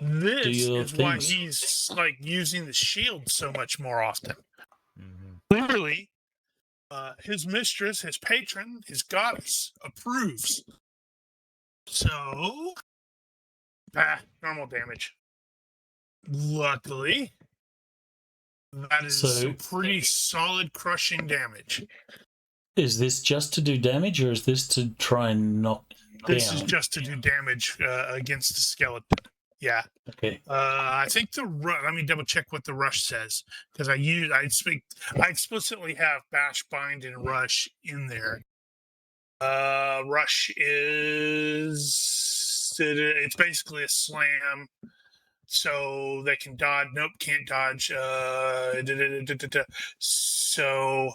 This do your is why things. he's like using the shield so much more often. Mm-hmm. Clearly, his mistress, his patron, his goddess approves. So, normal damage. Luckily, that is some pretty solid crushing damage. Is this just to do damage, or is this to try and knock This down? is just to do damage against the skeleton. Yeah. Okay. I think let me double check what the rush says, because I explicitly have bash, bind, and rush in there. Rush it's basically a slam, so they can dodge. Nope, can't dodge. So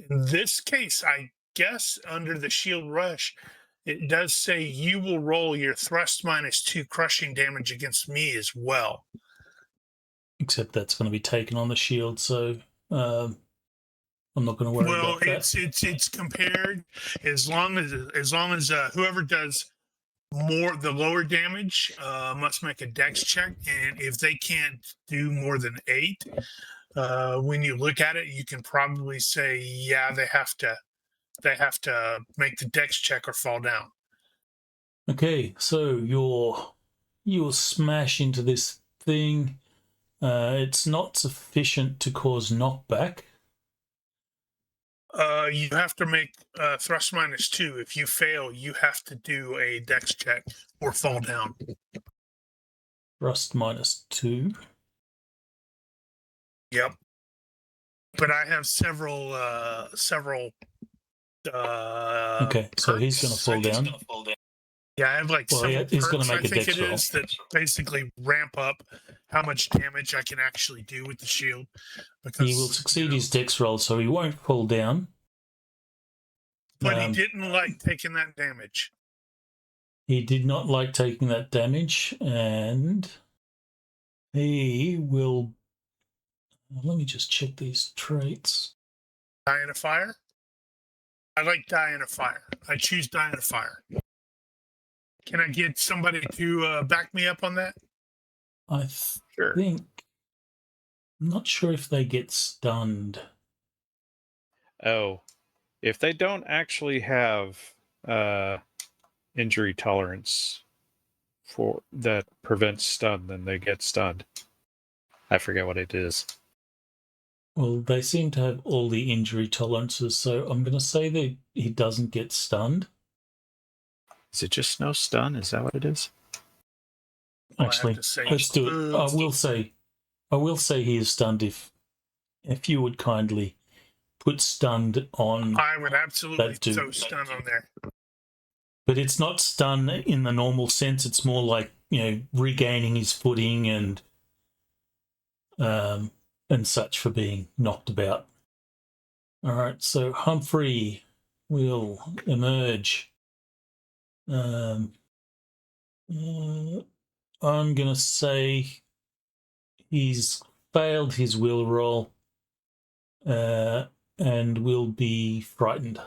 in this case, I guess under the shield rush, it does say you will roll your thrust -2 crushing damage against me as well. Except that's going to be taken on the shield, so I'm not going to worry Well, about that. it's compared as long as whoever does the lower damage must make a dex check, and if they can't do more than 8, when you look at it, you can probably say, yeah, they have to make the dex check or fall down. Okay, so you'll smash into this thing. It's not sufficient to cause knockback. You have to make thrust -2. If you fail, you have to do a dex check or fall down. Thrust -2. Yep. But I have several. Okay, so he's going to fall down. Yeah, I have like several he's going perks, to make I a think dex it roll. is, that basically ramp up how much damage I can actually do with the shield. Because He will succeed his dex roll, so he won't fall down. But he didn't like taking that damage. He did not like taking that damage, and he will... Let me just check these traits. Die in a fire? I like die in a fire. I choose die in a fire. Can I get somebody to back me up on that? I think... I'm not sure if they get stunned. Oh, if they don't actually have injury tolerance for that prevents stun, then they get stunned. I forget what it is. Well, they seem to have all the injury tolerances, so I'm going to say that he doesn't get stunned. Is it just no stun? Is that what it is? Actually, let's do it. I will say he is stunned if you would kindly put stunned on. I would absolutely throw stun on there. But it's not stun in the normal sense. It's more like, regaining his footing and such for being knocked about. All right, so Humphrey will emerge. I'm going to say he's failed his will roll and will be frightened,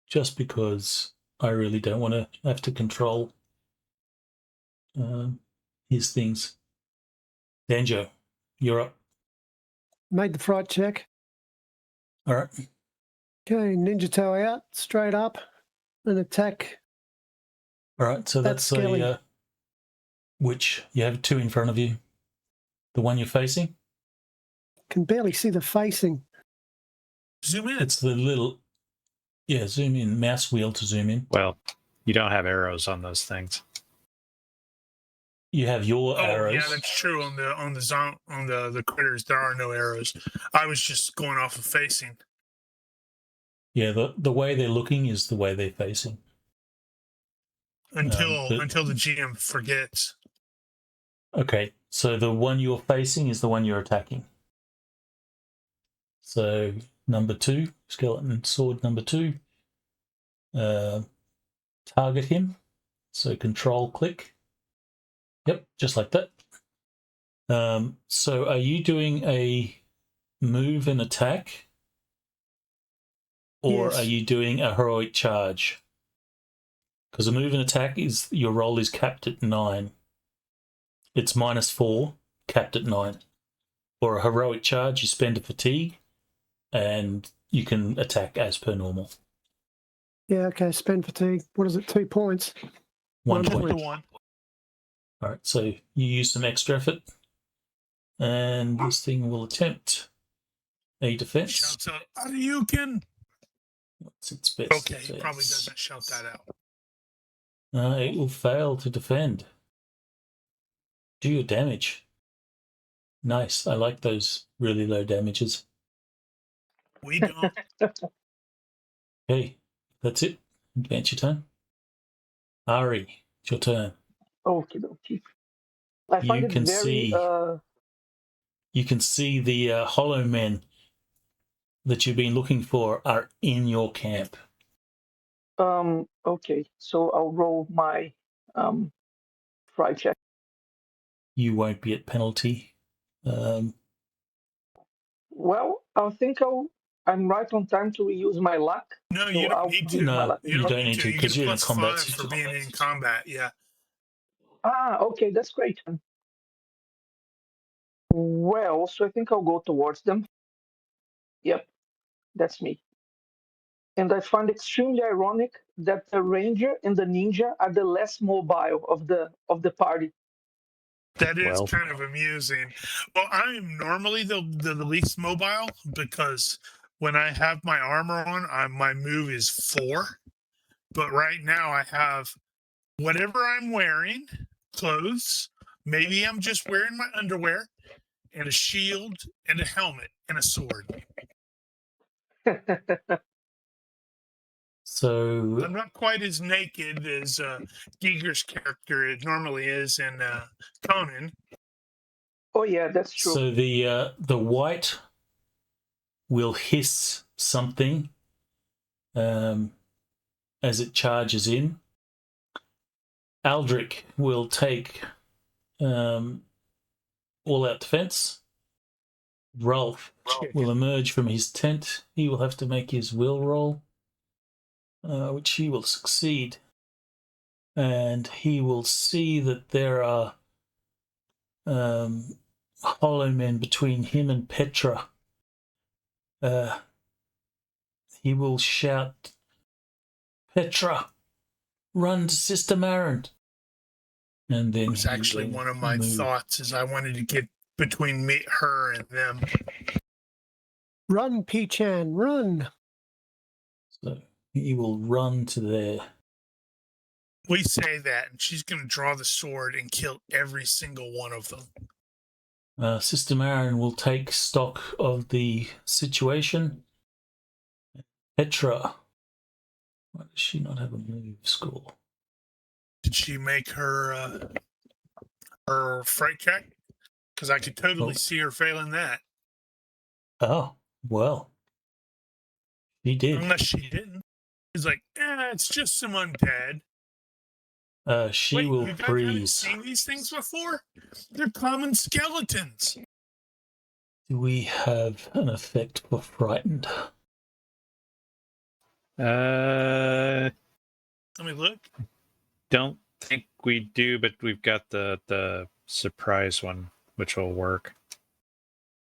just because I really don't want to have to control his things. Danjo, you're up. Made the fright check. All right. Okay, ninja toe out, straight up, and attack. All right, so that's Skelly. which you have 2 in front of you. The one you're facing? Can barely see the facing. Zoom in. It's the little... Yeah, zoom in. Mouse wheel to zoom in. Well, you don't have arrows on those things. You have your arrows. Yeah, that's true. On the critters, there are no arrows. I was just going off of facing. Yeah, the way they're looking is the way they're facing. Until the GM forgets. Okay, so the one you're facing is the one you're attacking. So number 2, skeleton sword number 2. Target him. So control click. Yep, just like that. So are you doing a move and attack? Or Yes. are you doing a heroic charge? Because a move and attack is your roll is capped at 9. It's -4, capped at 9. Or a heroic charge, you spend a fatigue, and you can attack as per normal. Yeah, okay, spend fatigue. What is it, 2 points? 1 One point. point. One. All right, so you use some extra effort, and this thing will attempt a defense. Shouts out, Hadouken! What's its best Okay, he defense? probably doesn't shout that out. It will fail to defend. Do your damage. Nice. I like those really low damages. We don't. Okay, that's it. Advance your turn. Ari, it's your turn. Okie dokie. I find You it can very see. You can see the Hollowmen that you've been looking for are in your camp. okay, so I'll roll my fry check. You won't be at penalty. Well, I think I'll I'm right on time to reuse my luck. No, So you don't I'll need use to. my No, luck. You you don't don't need need to. to You because get you're in a plus combat 5 for being situation. in combat. Yeah. Okay, that's great. Well, so I think I'll go towards them. Yep, that's me. And I find extremely ironic that the ranger and the ninja are the less mobile of the party. That is Well. kind of amusing. Well, I am normally the least mobile because when I have my armor on, my move is 4. But right now I have whatever I'm wearing, clothes. Maybe I'm just wearing my underwear and a shield and a helmet and a sword. So, I'm not quite as naked as Giger's character it normally is in Conan. Oh yeah, that's true. so the white will hiss something as it charges in. Aldrich will take all-out defense. Rolf will emerge from his tent. He will have to make his will roll, which he will succeed. And he will see that there are Hollowmen between him and Petra. He will shout, "Petra, run to Sister Marin!" And then It was actually one of my thoughts is I wanted to get between her and them. Run, P-Chan, run. So he will run to there. We say that, and she's going to draw the sword and kill every single one of them. Sister Marin will take stock of the situation. Petra, why does she not have a move score? Did she make her fright check? Because I could totally see her failing that. Oh, well. She did. Unless she didn't. She's like, it's just some undead. She will you guys haven't freeze. seen these things before? They're common skeletons. Do we have an effect for frightened? Let me look. Don't think we do, but we've got the surprise one, which will work.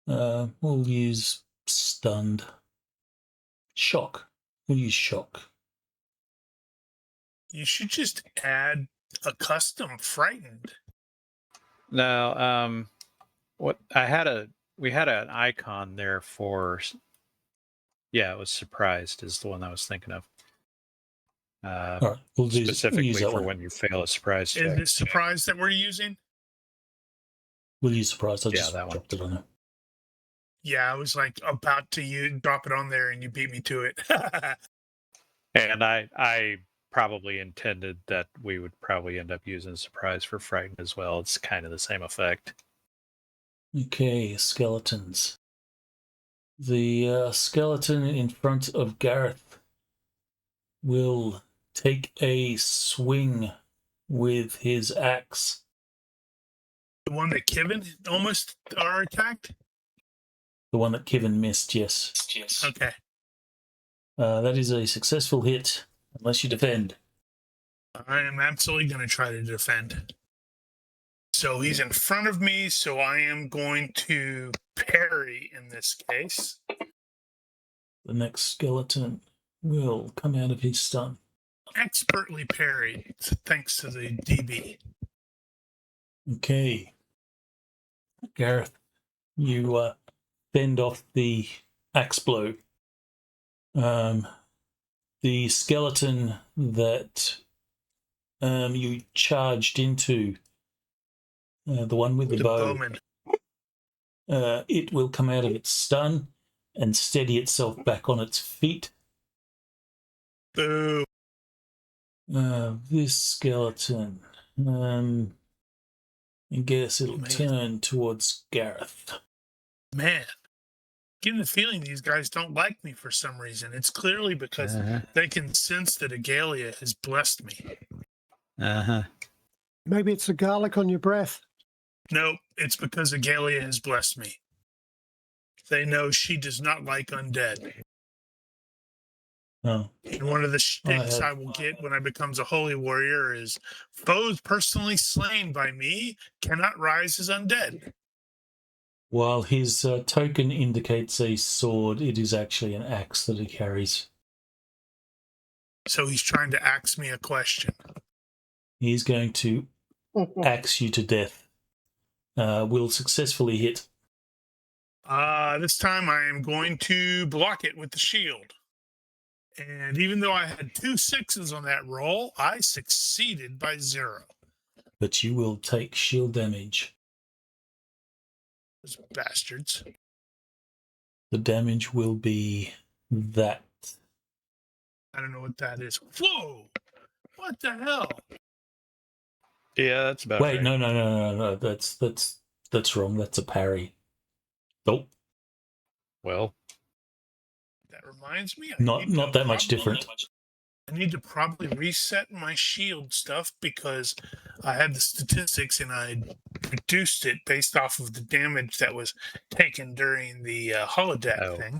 We'll use stunned. Shock. We'll use shock. You should just add a custom frightened. No, what we had an icon there for. Yeah, it was surprised is the one I was thinking of. All right, we'll Specifically use that for one. when you fail a surprise check. Is it surprise that we're using? We'll use surprise. I Yeah, just that one. dropped it on her. Yeah, I was like about to drop it on there and you beat me to it. And I probably intended that we would probably end up using surprise for frighten as well. It's kind of the same effect. Okay, skeletons. The skeleton in front of Gareth will take a swing with his axe. The one that Kevin almost are attacked? The one that Kevin missed, yes. Okay. That is a successful hit, unless you defend. I am absolutely going to try to defend. So he's in front of me, so I am going to parry in this case. The next skeleton will come out of his stun. Expertly parried, thanks to the DB. Okay. Gareth, you fend off the axe blow. The skeleton that you charged into, the one with the bow, bowman. It will come out of its stun and steady itself back on its feet. Boo. This skeleton, I guess it'll turn towards Gareth. Man, getting the feeling these guys don't like me for some reason. It's clearly because they can sense that Agalia has blessed me. Maybe it's the garlic on your breath. Nope, it's because Agalia has blessed me. They know she does not like undead. Oh, And one of the shticks have- I will get when I becomes a holy warrior is foes personally slain by me cannot rise as undead. while his token indicates a sword, it is actually an axe that he carries. So he's trying to ask me a question. He's going to axe you to death. Will successfully hit. This time I am going to block it with the shield. And even though I had 2 6s on that roll, I succeeded by 0. But you will take shield damage. Those bastards. The damage will be that. I don't know what that is. Whoa! What the hell? Yeah, that's about Wait, right. no. That's wrong. That's a parry. Nope. Well, That reminds me. Not that much different. I need to probably reset my shield stuff because I had the statistics and I reduced it based off of the damage that was taken during the holodeck thing.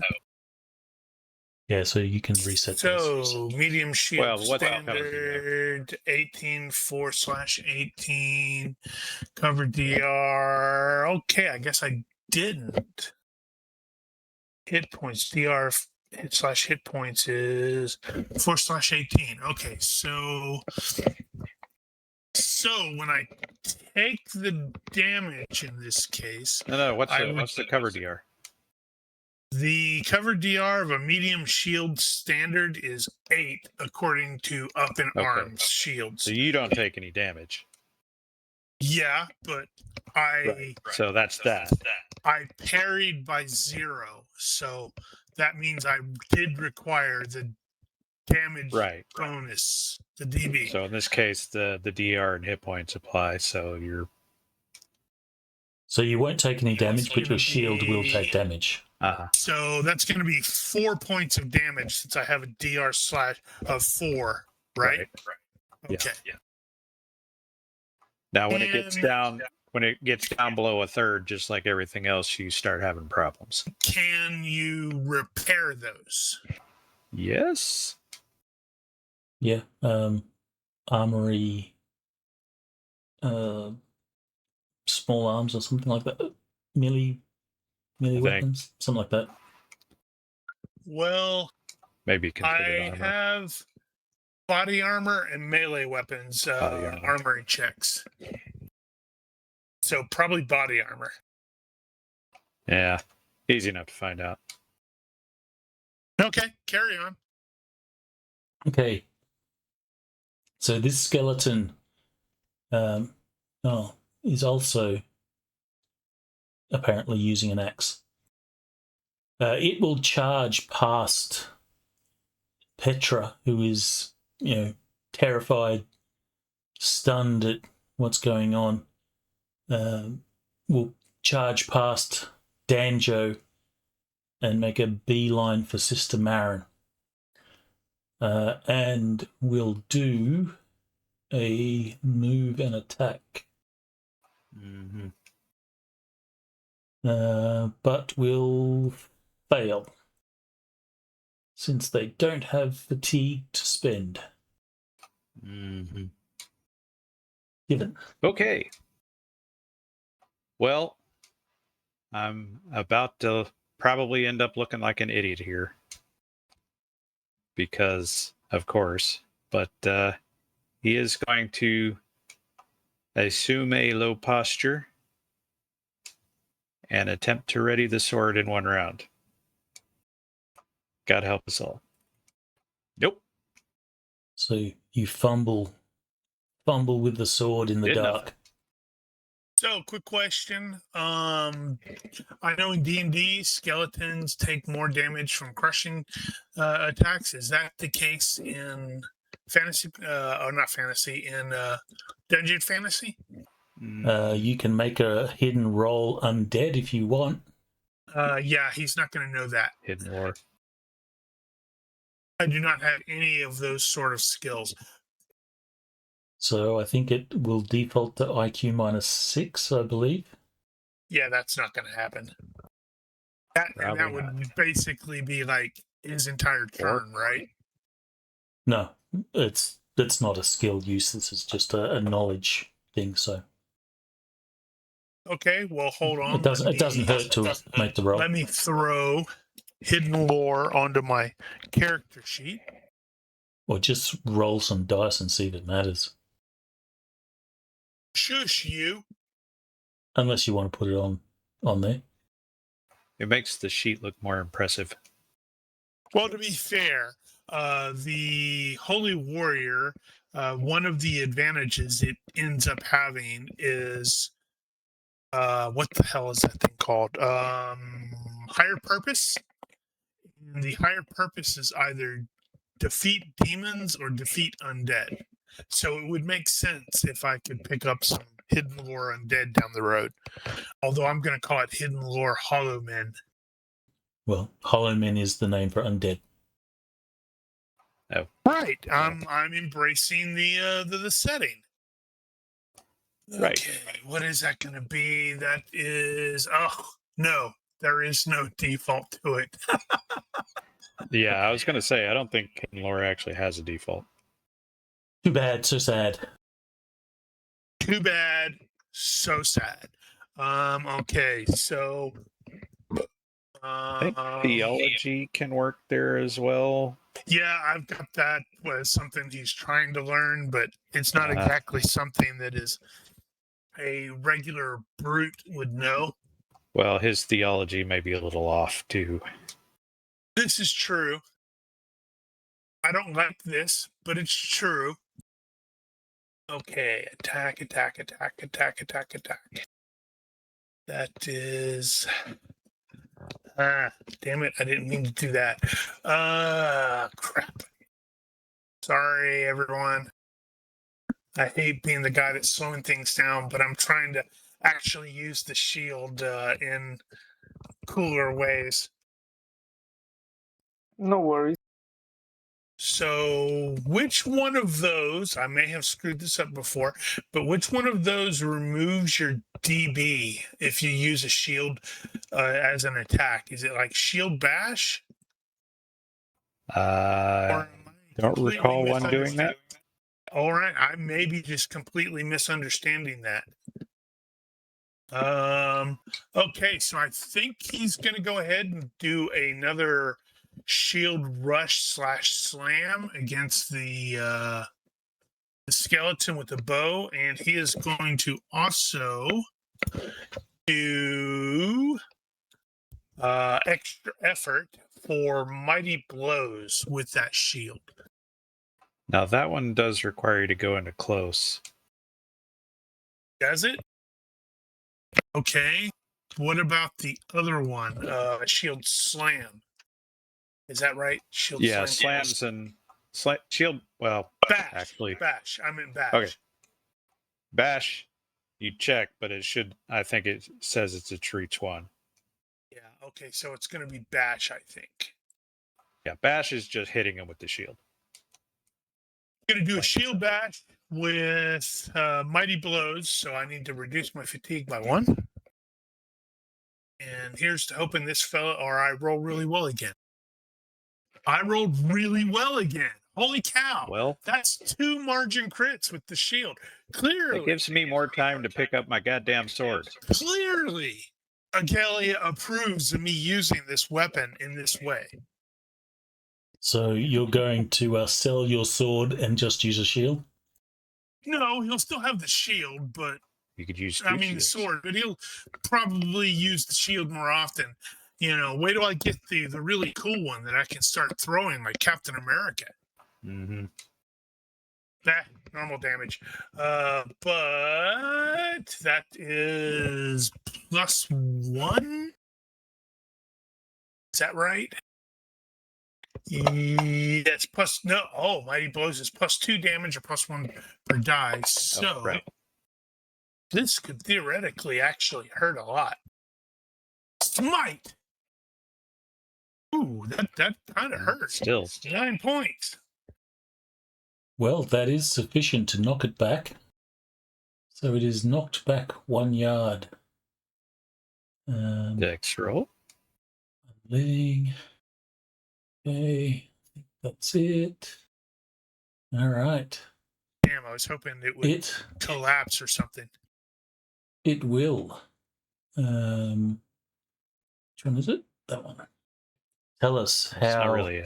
Yeah, so you can reset those. So medium shield Well, what's standard 18/4/18 cover DR. Okay, I guess I didn't. Hit points DR hit points is 4/18. Okay, so when I take the damage in this case, no. What's the cover DR? the cover DR of a medium shield standard is 8, according to Up in Arms shields. So you don't take any damage. Yeah, but So that's that. I parried by 0, so that means I did require the damage bonus, the DB. So in this case, the DR and hit points apply. So you won't take any damage, but your shield will take damage. So that's going to be 4 points of damage since I have a DR / of 4, right? Okay. Yeah. Now, when it gets down below a third, just like everything else, you start having problems. Can you repair those? Yes. Yeah. Armory, small arms or something like that. Melee weapons, something like that. Well, maybe considered I have body armor and melee weapons armory checks. So probably body armor. Yeah, easy enough to find out. Okay, carry on. Okay. So this skeleton is also apparently using an axe. It will charge past Petra, who is, terrified, stunned at what's going on. Will charge past Danjo and make a beeline for Sister Marin. And will do a move and attack. Mm-hmm. But will fail, since they don't have fatigue to spend. Mm-hmm. Given. Okay. Well, I'm about to probably end up looking like an idiot here. Because, of course, but he is going to assume a low posture and attempt to ready the sword in one round. God help us all. Nope. So you fumble with the sword in the dark. So, quick question. I know in D&D, skeletons take more damage from crushing attacks. Is that the case in fantasy? Not fantasy, in Dungeon Fantasy? You can make a hidden roll undead if you want. Yeah, he's not going to know that. Hidden war. I do not have any of those sort of skills. So I think it will default to IQ -6, I believe. Yeah, that's not going to happen. That would basically be like his entire turn, right? No, it's not a skill use. This is just a knowledge thing. So Okay, well, hold on. it doesn't hurt to make the roll. Let me throw hidden lore onto my character sheet. Or just roll some dice and see if it matters. Shush you. Unless you want to put it on there. It makes the sheet look more impressive. Well, to be fair, the Holy Warrior, one of the advantages it ends up having is what the hell is that thing called? Higher purpose. And the higher purpose is either defeat demons or defeat undead. So it would make sense if I could pick up some hidden lore undead down the road. Although I'm going to call it hidden lore Hollowmen. Well, Hollowmen is the name for undead. Oh, right. I'm embracing the setting. Right. Okay, what is that going to be? That is no, there is no default to it. Yeah, I was going to say, I don't think hidden lore actually has a default. Too bad, so sad. Too bad, so sad. Okay, so I think theology can work there as well. yeah, I've got that was something he's trying to learn, but it's not exactly something that is a regular brute would know. Well, his theology may be a little off too. This is true. I don't like this, but it's true. Okay, attack. That is... damn it, I didn't mean to do that. Crap. Sorry, everyone. I hate being the guy that's slowing things down, but I'm trying to actually use the shield in cooler ways. No worries. So which one of those, I may have screwed this up before, but which one of those removes your DB if you use a shield as an attack? Is it like shield bash? I don't recall one doing that. All right, I may be just completely misunderstanding that. Okay, so I think he's going to go ahead and do another shield rush / slam against the skeleton with the bow, and he is going to also do extra effort for mighty blows with that shield. Now that one does require you to go into close. Does it? Okay. What about the other one? Shield slam. Is that right? Shield Yeah, slam. slams and shield. Well, Bash. actually, Bash. I meant bash. Okay. Bash, you check, but I think it says it's a reach one. Yeah. Okay. So it's going to be bash, I think. Yeah, bash is just hitting him with the shield. I'm going to do a shield bash with mighty blows. So I need to reduce my fatigue by 1. And here's to hoping this fella, or I roll really well again. I rolled really well again. Holy cow. Well, that's 2 margin crits with the shield. Clearly. It gives me more time to pick up my goddamn sword. Clearly, Agalia approves of me using this weapon in this way. So you're going to sell your sword and just use a shield? No, he'll still have the shield, but you could use. the sword, but he'll probably use the shield more often. You know, wait till I get the really cool one that I can start throwing like Captain America. Mm-hmm. Normal damage. But that is +1. Is that right? Yes, Mighty Blows is +2 damage or +1 per die. So right. This could theoretically actually hurt a lot. Smite! Ooh, that kind of hurts. Still. 9 points. Well, that is sufficient to knock it back. So it is knocked back 1 yard. Dex roll. Living. Okay, I think that's it. All right. Damn, I was hoping it would collapse or something. It will. Which one is it? That one. Tell us It's not how. really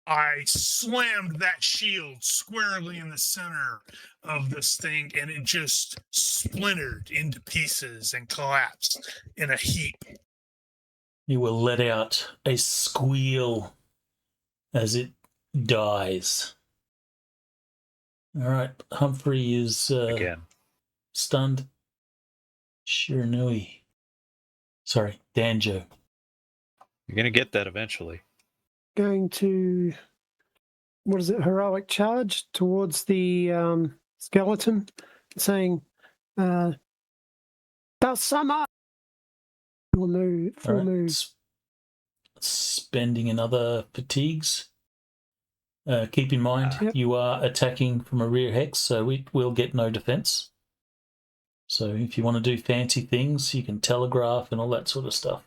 I slammed that shield squarely in the center of this thing, and it just splintered into pieces and collapsed in a heap. You will let out a squeal as it dies. All right. Humphrey is again. stunned. Shiranui. Sorry, Danjo. You're gonna get that eventually. Going to, what is it, heroic charge towards the skeleton, saying, Balsama! Full move. All right. Spending another fatigues. Keep in mind, Yep. you are attacking from a rear hex, so it will get no defense. So if you want to do fancy things, you can telegraph and all that sort of stuff.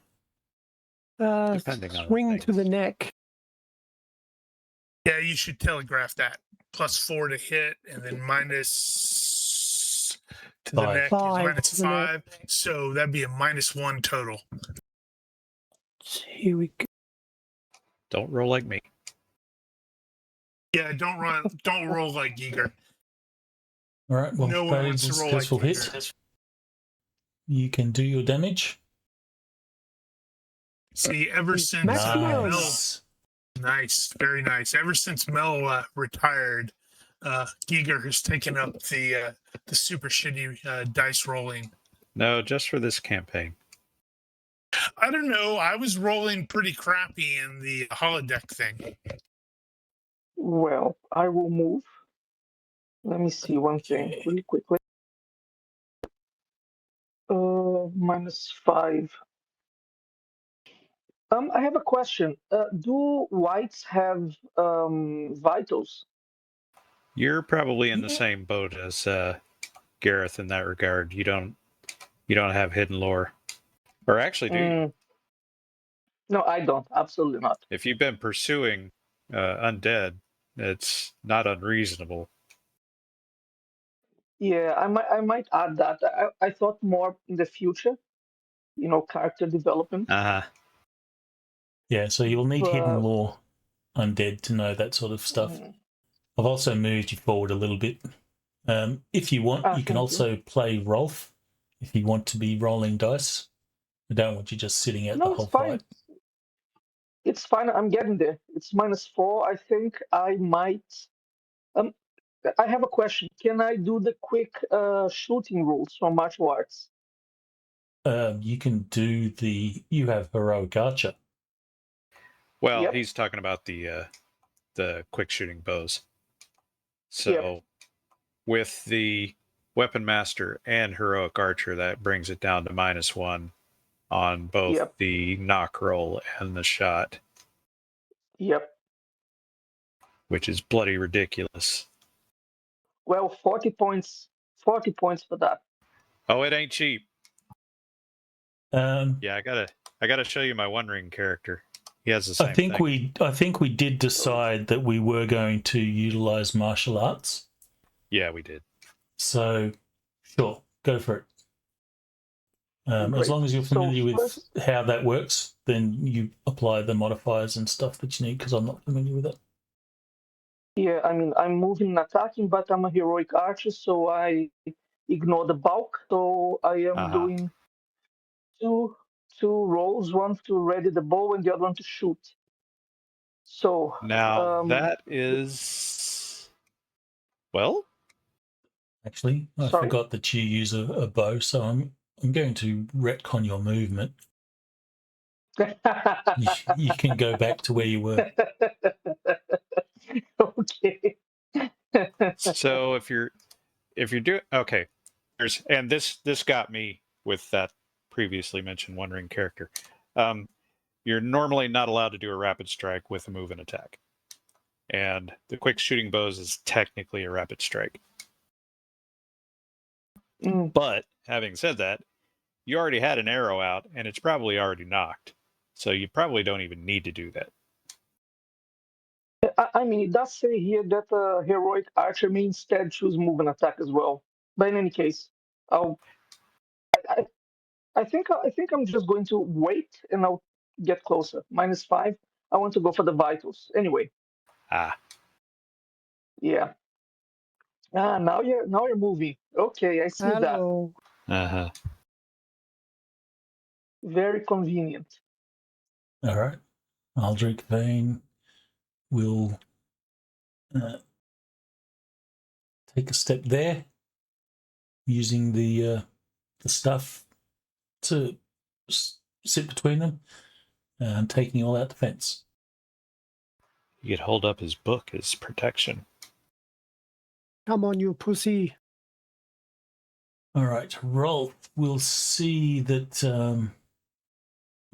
Depending on Swing to the things. neck. Yeah, you should telegraph that. +4 to hit, and then minus to the 5. neck is 5 to the neck. -5. So that'd be a -1 total. Here we go. Don't roll like me. Yeah, don't roll like Giger. All right, well, No one wants to roll like successful hit. Giger. You can do your damage. See, ever since Maximum. Nice, very nice. Ever since Mel retired, Giger has taken up the super shitty dice rolling. No, just for this campaign. I don't know. I was rolling pretty crappy in the holodeck thing. Well, I will move. Let me see one thing really quickly. -5. I have a question. Do whites have vitals? You're probably in the same boat as Gareth in that regard. You don't have hidden lore, or actually, do you? No, I don't. Absolutely not. If you've been pursuing undead, it's not unreasonable. Yeah, I might add that. I thought more in the future, character development. Yeah, so you'll need hidden But lore undead to know that sort of stuff. I've also moved you forward a little bit. If you want, you can thank also play Rolf if you want to be rolling dice. I don't want you just sitting out No, the it's whole fine. fight. It's fine. I'm getting there. It's -4. I think I might. I have a question. Can I do the quick shooting rules from martial arts? You can do you have heroic archer. Well, Yep. he's talking about the quick shooting bows. So Yep. with the weapon master and heroic archer, that brings it down to -1 on both Yep. the knock roll and the shot. Yep. Which is bloody ridiculous. Well, 40 points. 40 points for that. Oh, it ain't cheap. Yeah, I gotta show you my One Ring character. He has the same I think thing. I think we did decide that we were going to utilize martial arts. Yeah, we did. So, sure, go for it. As long as you're familiar with how that works, then you apply the modifiers and stuff that you need, because I'm not familiar with it. Yeah, I mean, I'm moving and attacking, but I'm a heroic archer, so I ignore the bulk. So I am doing two rolls, one to ready the bow and the other one to shoot. So now that is, well, actually, I forgot that you use a bow, so I'm going to retcon your movement. You can go back to where you were. Okay. So if you're doing okay, and this got me with that previously mentioned One Ring character. You're normally not allowed to do a rapid strike with a move and attack, and the quick shooting bows is technically a rapid strike. But having said that, you already had an arrow out, and it's probably already knocked, so you probably don't even need to do that. I mean, it does say here that heroic archer may instead choose move and attack as well. But in any case, I'll. I, I think I'm just going to wait and I'll get closer. -5. I want to go for the vitals anyway. Ah, Yeah. Now you're moving. Okay, I see that. Hello. uh-huh. Very convenient. All right. Aldrich Vane will take a step there, using the stuff to sit between them, and taking all out defense. You could hold up his book as protection. Come on, you pussy. All right. Rolf will see that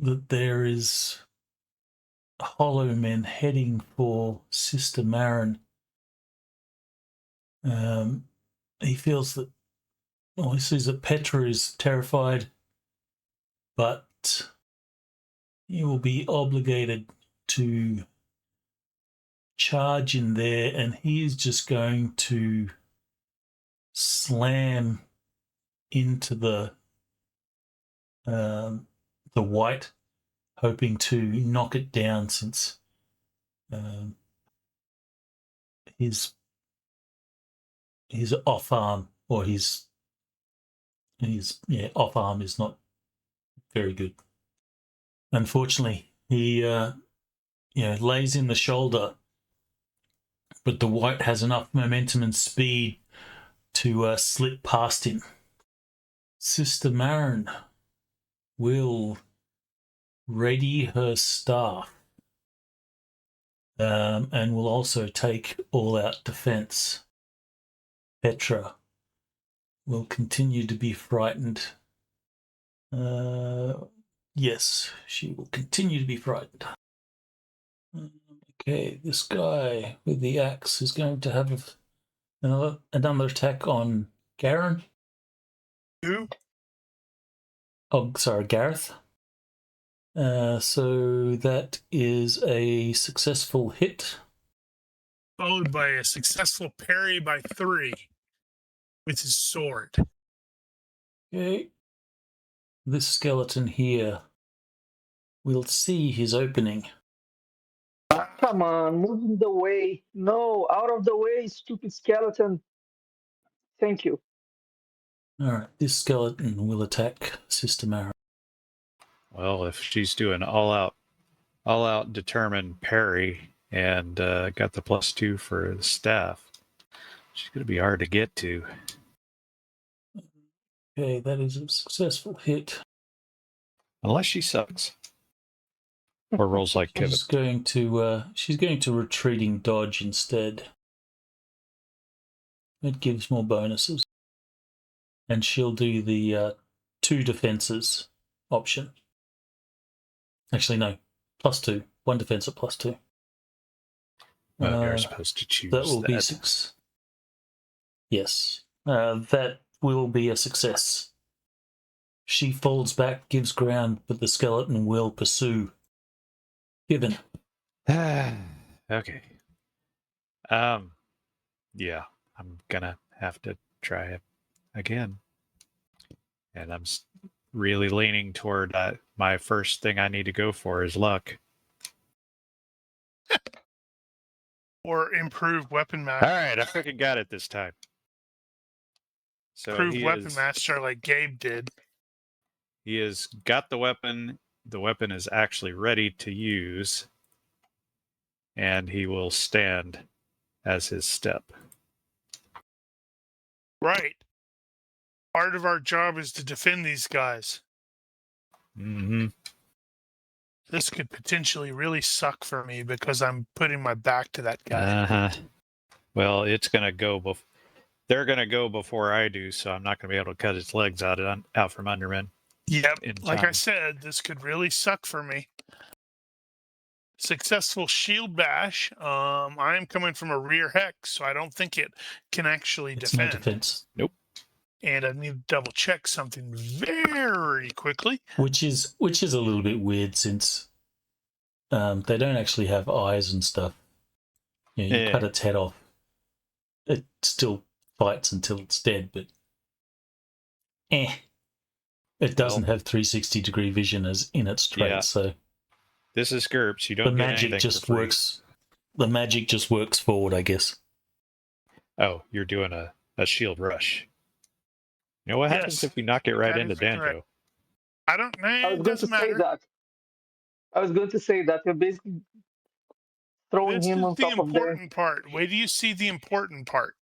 that there is Hollowmen heading for Sister Marin. He feels that, well, he sees that Petra is terrified, but he will be obligated to charge in there, and he is just going to slam into the white, hoping to knock it down, since his off arm, or his off arm is not very good. Unfortunately, he lays in the shoulder, but the white has enough momentum and speed to slip past him. Sister Marin will ready her staff, and will also take all-out defense. Petra will continue to be frightened. Yes, she will continue to be frightened. Okay, this guy with the axe is going to have another attack on Garen. Who? Oh, sorry, Gareth. So that is a successful hit. Followed by a successful parry by 3 with his sword. Okay. This skeleton here will see his opening. Come on, move in the way. No, out of the way, stupid skeleton. Thank you. All right, this skeleton will attack Sister Mara. Well, if she's doing all out determined parry and got the +2 for the staff, she's going to be hard to get to. Okay, that is a successful hit. Unless she sucks. Or rolls like Kevin. She's going to retreating dodge instead. It gives more bonuses. And she'll do the 2 defenses option. Actually, no. +2. 1 defense at +2. You're supposed to choose that. Will be 6. Yes. That will be a success. She falls back, gives ground, but the skeleton will pursue. Given. Okay. Yeah, I'm gonna have to try it again. And I'm really leaning toward my first thing I need to go for is luck. Or improved weapon master. All right, I fucking got it this time. So Improved weapon master like Gabe did. He has got the weapon. The weapon is actually ready to use. And he will stand as his step. Right. Part of our job is to defend these guys. Mm-hmm. This could potentially really suck for me because I'm putting my back to that guy. Uh-huh. Well, it's going to go they're going to go before I do, so I'm not going to be able to cut its legs out from under me. Yep. Like I said, this could really suck for me. Successful shield bash. I am coming from a rear hex, so I don't think it can actually defend. No defense. Nope. And I need to double check something very quickly. Which is a little bit weird, since they don't actually have eyes and stuff. You cut its head off. It still fights until it's dead, but it doesn't have 360-degree vision as in its trait, so this is GURPS. You the don't get magic anything just for free. works. The magic just works forward, I guess. Oh, you're doing a shield rush. You know what happens if we knock it right That into is correct. Danjo? I don't know. I was It going to doesn't say matter. that. I was going to say that you're basically throwing This him is on the top of the. important part. Wait do you see the important part?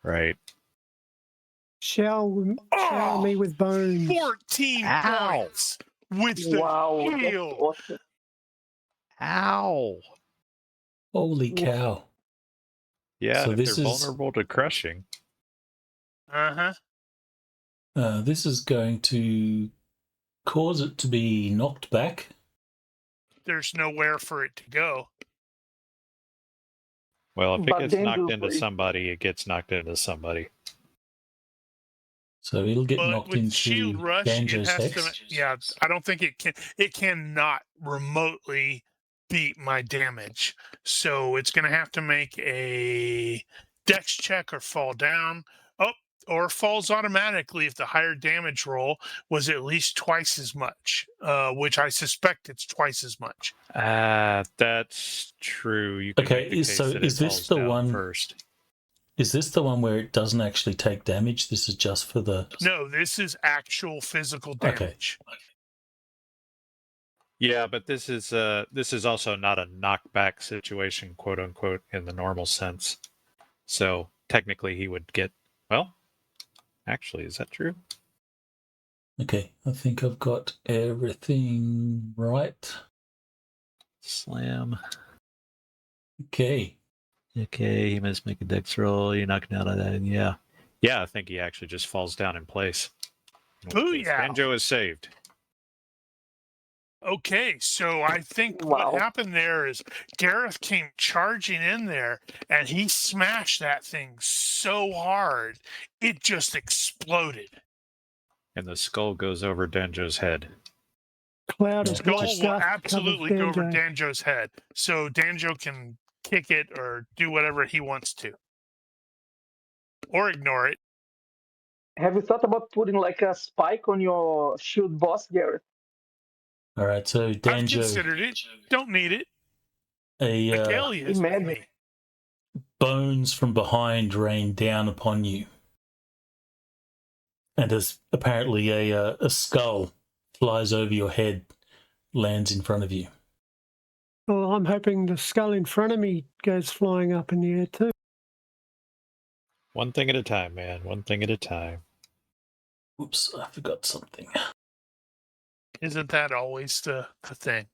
Right. Shower me with bones. 14 Ow. points with the Wow, that's shield. awesome. Ow. Holy cow. Yeah, So and if this they're is- vulnerable to crushing. Uh-huh. This is going to cause it to be knocked back. There's nowhere for it to go. Well, if it But gets knocked Danjo's into free. somebody, it gets knocked into somebody. So it'll get But knocked with into shield rush, it Danjo's has hex. to. Yeah, I don't think it can. It cannot remotely beat my damage. So it's going to have to make a dex check or fall down. Oh, or falls automatically if the higher damage roll was at least twice as much, which I suspect it's twice as much. That's true. You can Okay, make the case so that is it this falls the down one- first. Is this the one where it doesn't actually take damage? This is just for the... No, this is actual physical damage. Yeah, but this is also not a knockback situation, quote unquote, in the normal sense. So technically, he would get. Well, actually, is that true? Okay, I think I've got everything right. Slam. Okay. Okay, he must make a dex roll. You're knocking out on that. Yeah. Yeah, I think he actually just falls down in place. Booyah! Danjo is saved. Okay, so I think Wow. what happened there is Gareth came charging in there and he smashed that thing so hard it just exploded. And the skull goes over Danjo's head. Cloud Yeah. of Skull white will stuff absolutely covers go over Danjo. Danjo's head, so Danjo can kick it or do whatever he wants to, or ignore it. Have you thought about putting like a spike on your shield boss, Garrett? All right, so I've Danjo, considered it. Don't need it. a Mikaeli is with imagine. me. bones from behind rain down upon you. And as apparently a skull flies over your head, lands in front of you. Well, I'm hoping the skull in front of me goes flying up in the air too. One thing at a time, man. One thing at a time. Oops, I forgot something. Isn't that always the thing?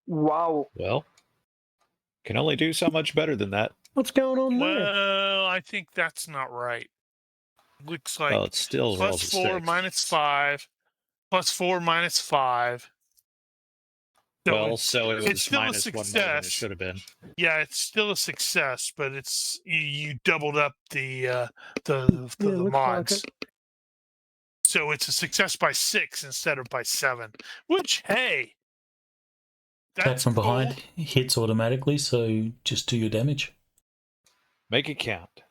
Wow. Well, can only do so much better than that. What's going on there? Well, I think that's not right. Looks like Well, it's still rolls plus a 4 6. minus 5, plus 4 minus 5. So Well, it's- so it it's was still a minus 1 more than it success. should have been. yeah, it's still a success, but it's you doubled up the Yeah, looks like mods. it. So it's a success by 6 instead of by 7. Which, hey, Attack that's from cool. behind hits automatically, so just do your damage. Make it count.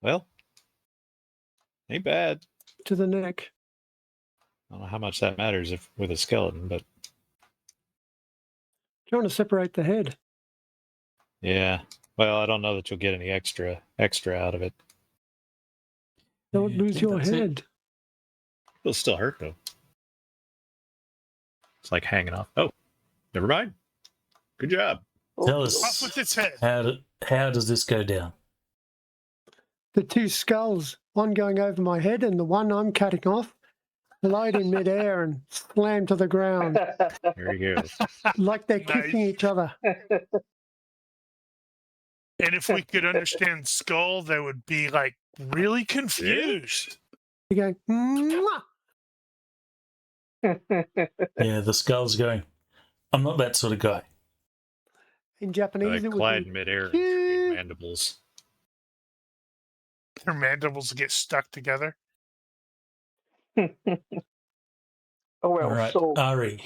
Well, ain't bad. To the neck. I don't know how much that matters if with a skeleton, but Trying to separate the head. yeah. Well, I don't know that you'll get any extra out of it. Don't Yeah, I lose think your that's it. head. It'll still hurt though. It's like hanging off. Oh, never mind. Good job. Tell Okay. Off us, with its head. how does this go down? The two skulls, one going over my head and the one I'm cutting off, collide in midair and slam to the ground There you go. like they're Nice. kissing each other. And if we could understand skull, they would be like really confused. You go, "Mwah!" Yeah, the skull's going, I'm not that sort of guy. In Japanese, They it would collide be midair and create "Cute." mandibles. Their mandibles get stuck together. Oh well, All right, so Ari.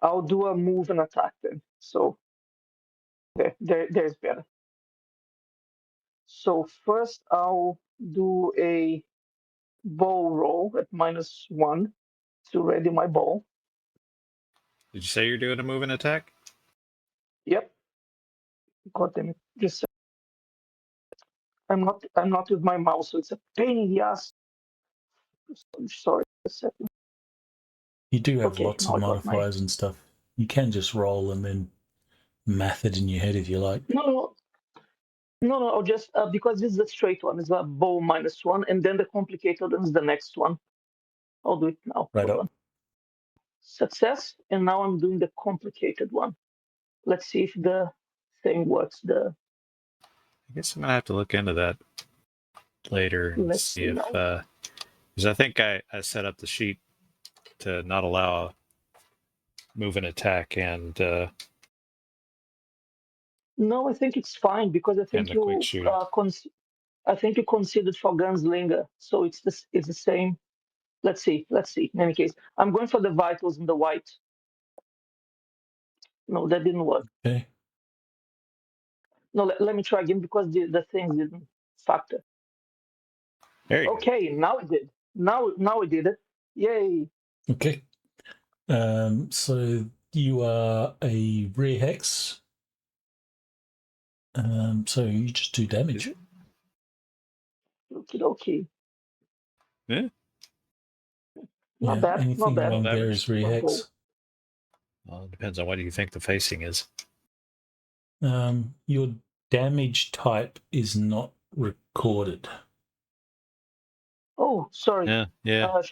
I'll do a move and attack then. So There's better. So first I'll do a bow roll at -1 to ready my bow. Did you say you're doing a moving attack? Yep. God damn it. Just I'm not with my mouse, so it's a pain in the ass. I'm sorry. A second. You do have Okay, lots now of I got my. modifiers and stuff. You can just roll and then math it in your head if you like. No. I'll just because this is a straight one. It's a bow -1, and then the complicated one is the next one. I'll do it now. Right Hold up. on. Success, and now I'm doing the complicated one. Let's see if the thing works. I guess I'm gonna have to look into that later and Let's see see if now. because I think I set up the sheet to not allow a move and attack and No, I think it's fine because I think the quick you shooting. I think you considered for gunslinger, so it's the same. Let's see. In any case, I'm going for the vitals in the white. No, that didn't work. Okay. No, let me try again because the things didn't factor. There you Okay, now it did. Now it did it. Yay! Okay. So you are a rare hex. So you just do go. damage. Is it? Okay. Yeah. Not Yeah, bad. anything Not bad. along there Damage. is rare Not hex. Well, it depends on what you think the facing is. Your damage type is not recorded. Oh, sorry. Yeah.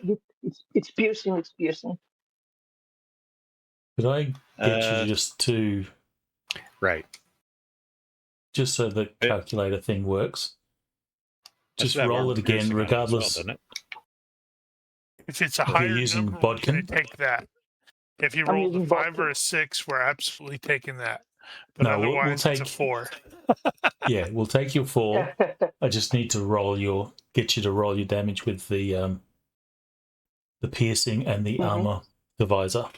It's piercing. It's piercing. Could I get you just to Right. just so the calculator thing works? Just That roll armor it again, piercing on it as regardless. well, doesn't it? If it's a If you're higher using number, we're going bodkin? to take that. If you I'm rolled a using 5 bodkin. or a 6, we're absolutely taking that. But No, otherwise, it's a 4. Yeah, we'll take your 4. I just need to get you to roll your damage with the piercing and the armor divisor.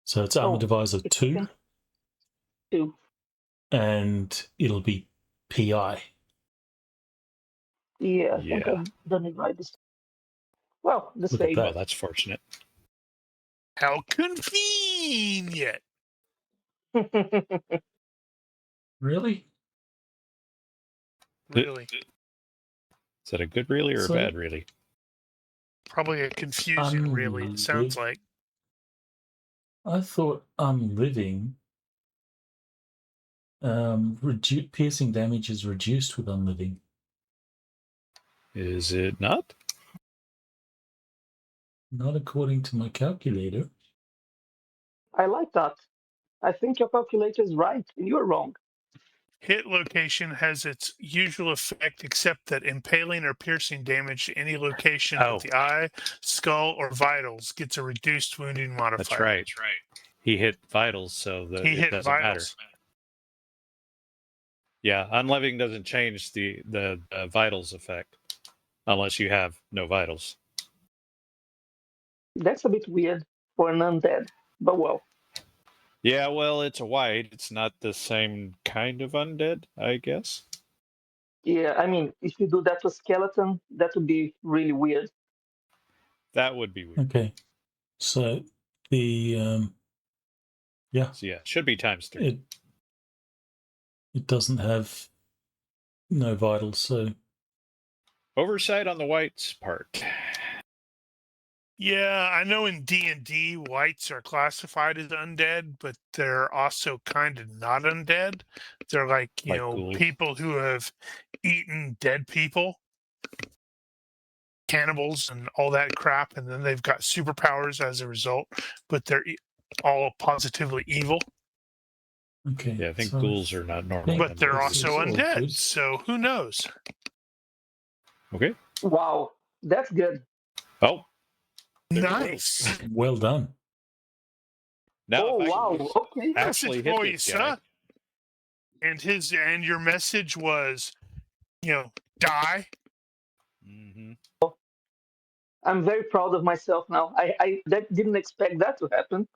So it's armor divisor 2, 2. and it'll be PI. Yeah, I think I've done it right this time. Well, the Look at same. that. Well, that's fortunate. How convenient! Really? Really. Is that a good really or a bad really? Probably a confusing really, it sounds like. I thought unliving, piercing damage is reduced with unliving. Is it not? Not according to my calculator. I like that. I think your calculator is right, and you're wrong. Hit location has its usual effect, except that impaling or piercing damage to any location of the eye, skull, or vitals gets a reduced wounding modifier. That's right. He hit vitals, so it doesn't matter. Yeah, unliving doesn't change the vitals effect unless you have no vitals. That's a bit weird for an undead, but well. Yeah, well, it's a white. It's not the same kind of undead, I guess. Yeah, I mean, if you do that to a skeleton, that would be really weird. That would be weird. Okay. So the So yeah, it should be ×3. It doesn't have no vitals, so Oversight on the white's part. Yeah, I know in D&D, whites are classified as undead, but they're also kind of not undead. They're like, you know, ghouls. people who have eaten dead people, cannibals and all that crap, and then they've got superpowers as a result, but they're all positively evil. okay. Yeah, I think ghouls are not normal. But they're this also is all undead, good. so who knows? Okay. Wow, that's good. Oh, Nice. Well done. now Oh, if I wow. can Okay. actually Message hit for you, this guy. sir. And your message was, you know, die. Mm-hmm. I'm very proud of myself now. I didn't expect that to happen.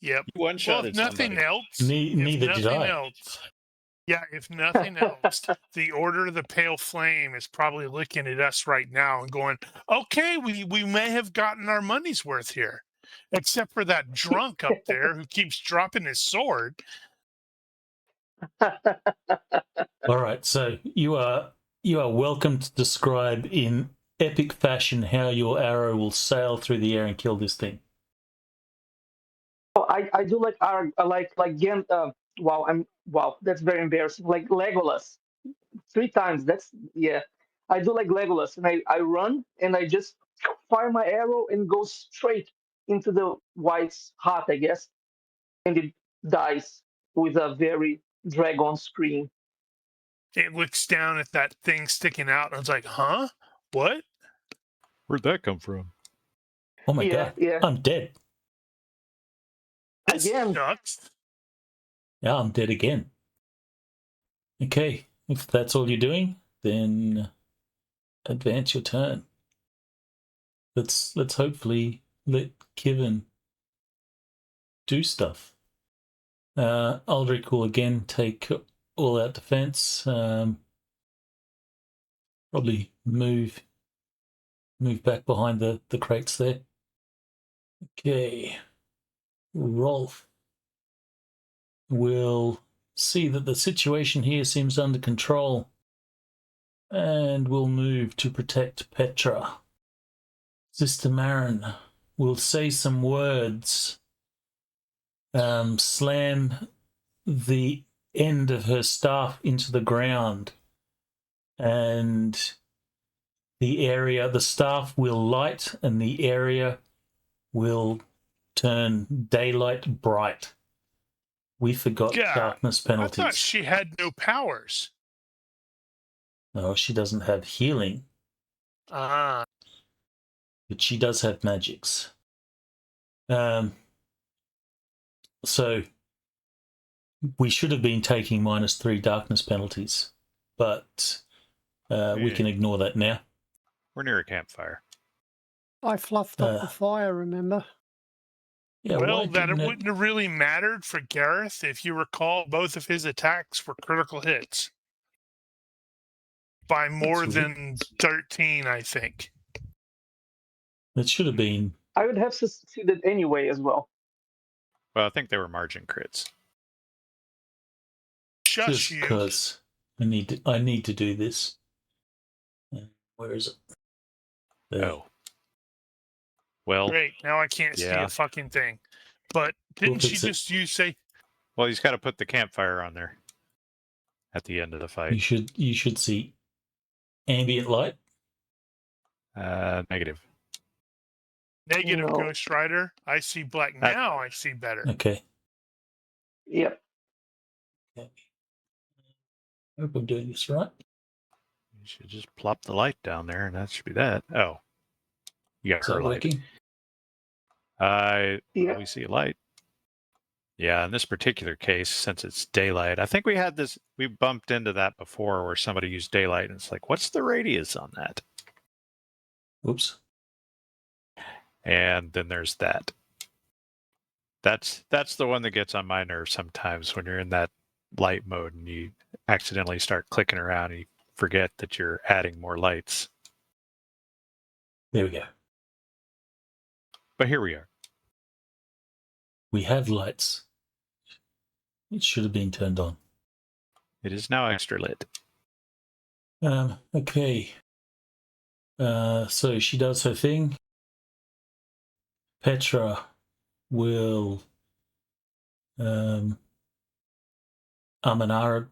Yep. You one-shotted If nothing somebody. else, Neither did I. If nothing else, the Order of the Pale Flame is probably looking at us right now and going, "Okay, we may have gotten our money's worth here," except for that drunk up there who keeps dropping his sword. All right, so you are welcome to describe in epic fashion how your arrow will sail through the air and kill this thing. Oh, I do like our like Gen. Wow, that's very embarrassing. Like Legolas, 3 times. That's yeah. I do like Legolas, and I run and I just fire my arrow and go straight into the white's heart, I guess, and it dies with a very dragon scream. It looks down at that thing sticking out and it's like, "Huh? What?" Where'd that come from? Oh my Yeah, god, yeah. I'm dead. This Again. sucks. Yeah, I'm dead again. Okay, if that's all you're doing, then advance your turn. Let's hopefully let Kevin do stuff. Aldrich will again take all out defense. Probably move back behind the crates there. Okay. Rolf will see that the situation here seems under control and will move to protect Petra. Sister Marin will say some words, slam the end of her staff into the ground, and the staff will light and the area will turn daylight bright. We forgot Yeah, darkness I penalties. thought she had no powers. No, she doesn't have healing, Ah, but she does have magics. So we should have been taking -3 darkness penalties, but we can ignore that now. We're near a campfire. I fluffed up the fire, remember? Yeah, well, why that it didn't wouldn't have really mattered for Gareth. If you recall, both of his attacks were critical hits by more That's than 13, I think. It should have been I would have succeeded anyway as well. Well, I think they were margin crits. Shush just you. because I need to do this. Where is it? There. Oh. Well, Great. Now I can't see yeah. a fucking thing. But didn't she fix it. just say? Well, he's got to put the campfire on there at the end of the fight. You should see ambient light. Negative. Negative, No. Ghost Rider. I see black now. I see better. Okay. Yep. I hope I'm doing this right. You should just plop the light down there, and that should be that. Oh, you got Is her that light. working? Yeah. We see a light. Yeah, in this particular case, since it's daylight, I think we bumped into that before where somebody used daylight, and it's like, what's the radius on that? Oops. And then there's that. That's the one that gets on my nerves sometimes when you're in that light mode and you accidentally start clicking around and you forget that you're adding more lights. There we go. But here we are. We have lights. It should have been turned on. It is now extra lit. Okay. So she does her thing. Petra will Amanara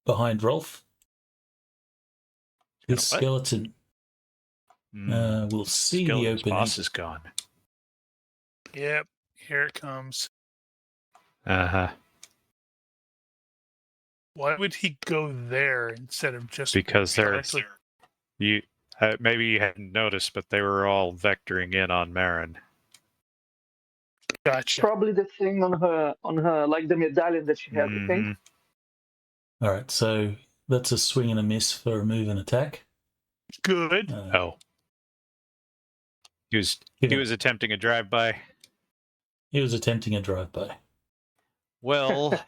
behind Rolf. This skeleton will see the Skeleton's opening. boss is gone. Yep. Here it comes. Uh-huh. Why would he go there instead of just Because they're directly? maybe you hadn't noticed, but they were all vectoring in on Marin. Gotcha. Probably the thing on her like the medallion that she had, I think. All right, so that's a swing and a miss for a move and attack. Good. Oh. He was attempting a drive-by. He was attempting a drive-by. Well,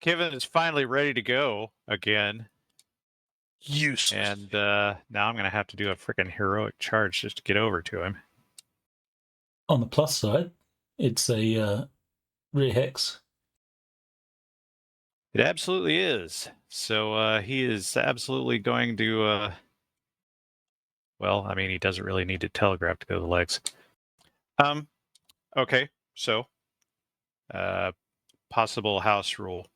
Kevin is finally ready to go again. Useless. And now I'm going to have to do a freaking heroic charge just to get over to him. On the plus side, it's a rear hex. It absolutely is. So he is absolutely going to... well, I mean, he doesn't really need to telegraph to go to the legs. Okay, so possible house rule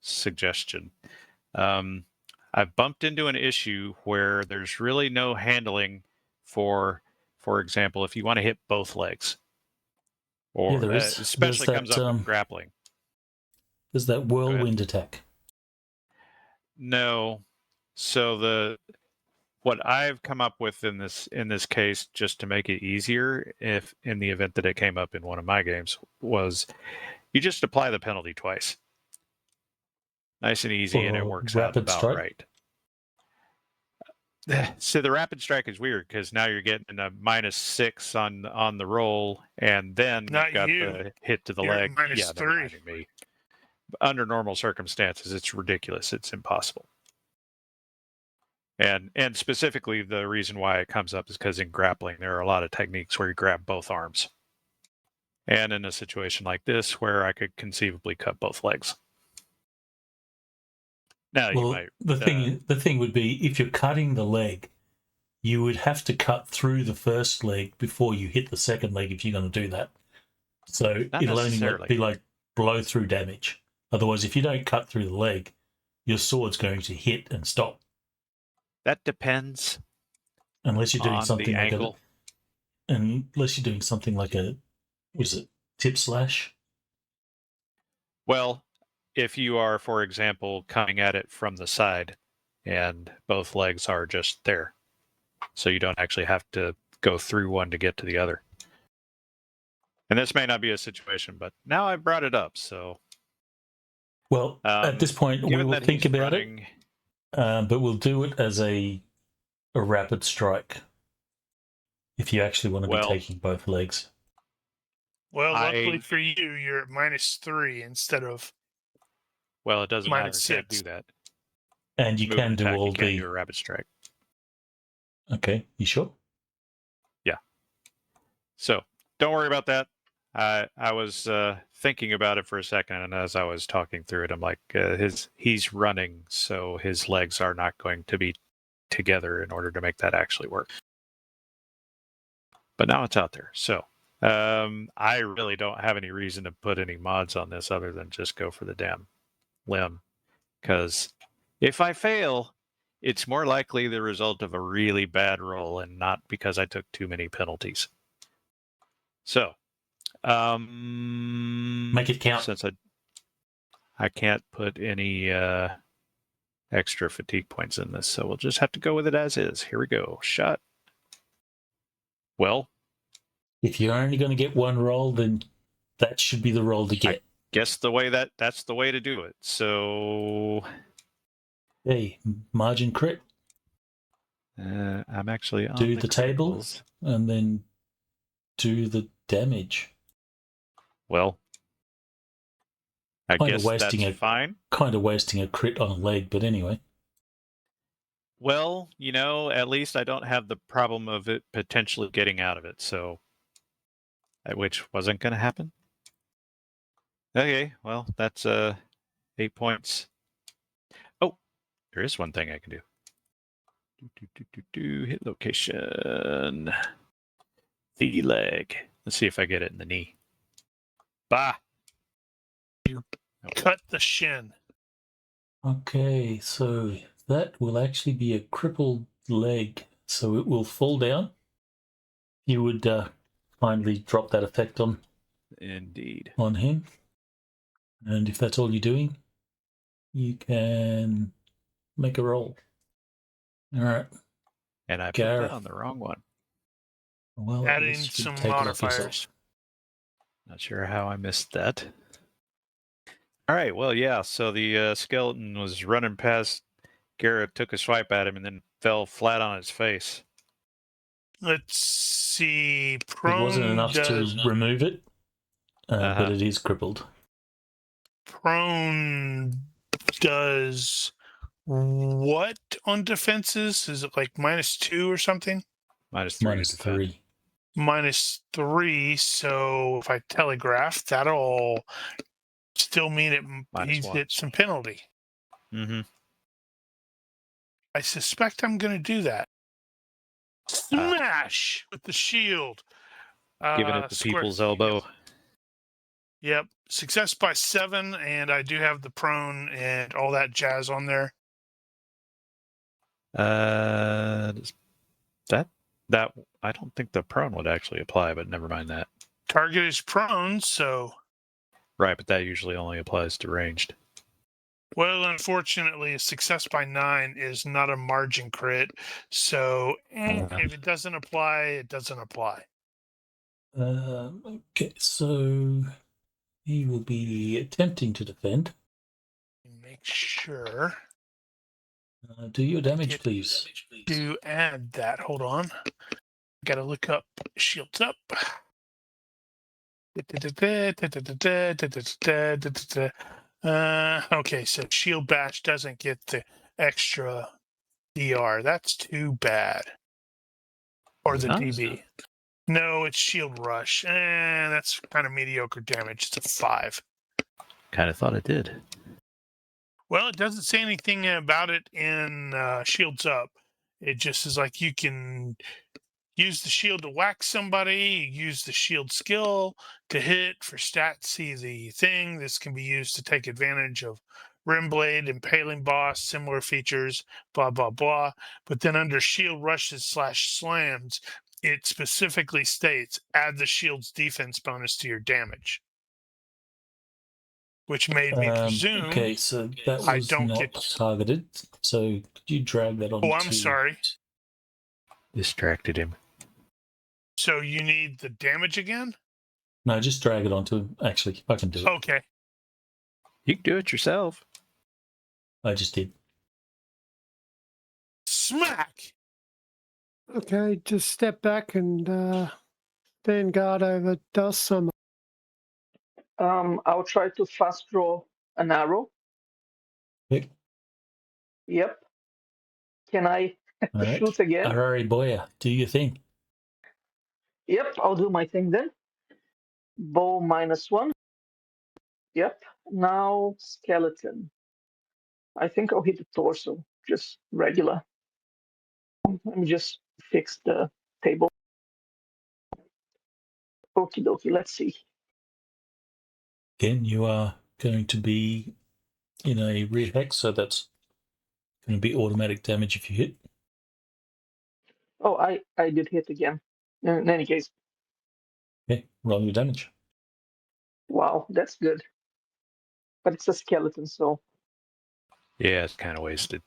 suggestion. I've bumped into an issue where there's really no handling for example, if you want to hit both legs. Or there is. especially There's comes up with grappling. There's that whirlwind attack. No. So what I've come up with in this case, just to make it easier, if in the event that it came up in one of my games, was you just apply the penalty twice. Nice and easy, and it works out about strike. right. So the rapid strike is weird because now you're getting a -6 on the roll, and then Not you've got you. the hit to the You're leg. at Yeah, -3. never mind me. Under normal circumstances, it's ridiculous. It's impossible. And specifically, the reason why it comes up is because in grappling, there are a lot of techniques where you grab both arms. And in a situation like this, where I could conceivably cut both legs. Now you might. The thing would be, if you're cutting the leg, you would have to cut through the first leg before you hit the second leg if you're going to do that. So it'll only be like blow through damage. Otherwise, if you don't cut through the leg, your sword's going to hit and stop. That depends. Unless you're doing something like angle. unless you're doing something like a, was it tip slash? Well, if you are, for example, coming at it from the side and both legs are just there, so you don't actually have to go through one to get to the other. And this may not be a situation, but now I brought it up, so... Well, at this point, we will think about it, but we'll do it as a rapid strike if you actually want to be taking both legs. Well, luckily for you, you're at -3 instead of... Well, it doesn't matter. -6. You can't do that. And you can do all you can't do a rapid strike. Okay, you sure? Yeah. So, don't worry about that. I was thinking about it for a second, and as I was talking through it, I'm like, he's running, so his legs are not going to be together in order to make that actually work. But now it's out there. So, I really don't have any reason to put any mods on this other than just go for the damn limb. Because if I fail, it's more likely the result of a really bad roll and not because I took too many penalties. So, make it count. Since I can't put any extra fatigue points in this, so we'll just have to go with it as is. Here we go. Shot. Well, if you're only going to get one roll, then that should be the roll to get. I guess that's the way to do it. So, hey, margin crit. I'm actually on do the tables and then do the damage. Well, I guess that's fine. Kind of wasting a crit on a leg, but anyway. Well, at least I don't have the problem of it potentially getting out of it, so... Which wasn't going to happen. Okay, well, that's 8 points. Oh, there is one thing I can do. Hit location. The leg. Let's see if I get it in the knee. Bah! You cut the shin. Okay, so that will actually be a crippled leg, so it will fall down. You would kindly drop that effect on. Indeed. On him. And if that's all you're doing, you can make a roll. All right. And I put that on the wrong one. Well, adding some modifiers. Not sure how I missed that. All right, well, yeah, so the skeleton was running past Garrett, took a swipe at him, and then fell flat on his face. let's see. It Prone wasn't enough does, to remove it, but it is crippled. prone does what on defenses? Is it like -2 or something? -3 to defend. -3. So if I telegraph, that'll still mean it he's -1. hit some penalty. Mm-hmm. I suspect I'm going to do that. Smash with the shield. Giving it the people's elbow. Yep. Success by 7, and I do have the prone and all that jazz on there. That I don't think the prone would actually apply, but never mind that. Target is prone, so... Right, but that usually only applies to ranged. Well, unfortunately, a success by 9 is not a margin crit, so if it doesn't apply, it doesn't apply. Okay, so he will be attempting to defend. Make sure Do your damage, please. to add that. Hold on. Got to look up shields up. Okay, so shield bash doesn't get the extra DR. That's too bad. Or the DB. No, it's shield rush. That's kind of mediocre damage. It's a 5. Kind of thought it did. Well, it doesn't say anything about it in shields up. It just is like you can use the shield to whack somebody, use the shield skill to hit for stats. See the thing. This can be used to take advantage of rim blade, impaling boss, similar features, blah, blah, blah. But then under shield rushes / slams, it specifically states add the shield's defense bonus to your damage. Which made me presume. Okay, so that was I don't not get targeted. So could you drag that on? Oh, I'm sorry. Distracted him. So you need the damage again? No, just drag it onto him. Actually, I can do it. Okay. You can do it yourself. I just did. Smack! Okay, just step back and stand guard over Dulcimer. I'll try to fast draw an arrow. Okay. Yep. Can I All right. shoot again? Arari Boya, do your thing. Yep, I'll do my thing then. Bow -1. Yep. Now skeleton. I think I'll hit the torso, just regular. Let me just fix the table. Okie dokie, let's see. Again, you are going to be in a rear hex, so that's going to be automatic damage if you hit. Oh, I did hit again. In any case. Okay, roll your damage. Wow, that's good. But it's a skeleton, so Yeah, it's kind of wasted.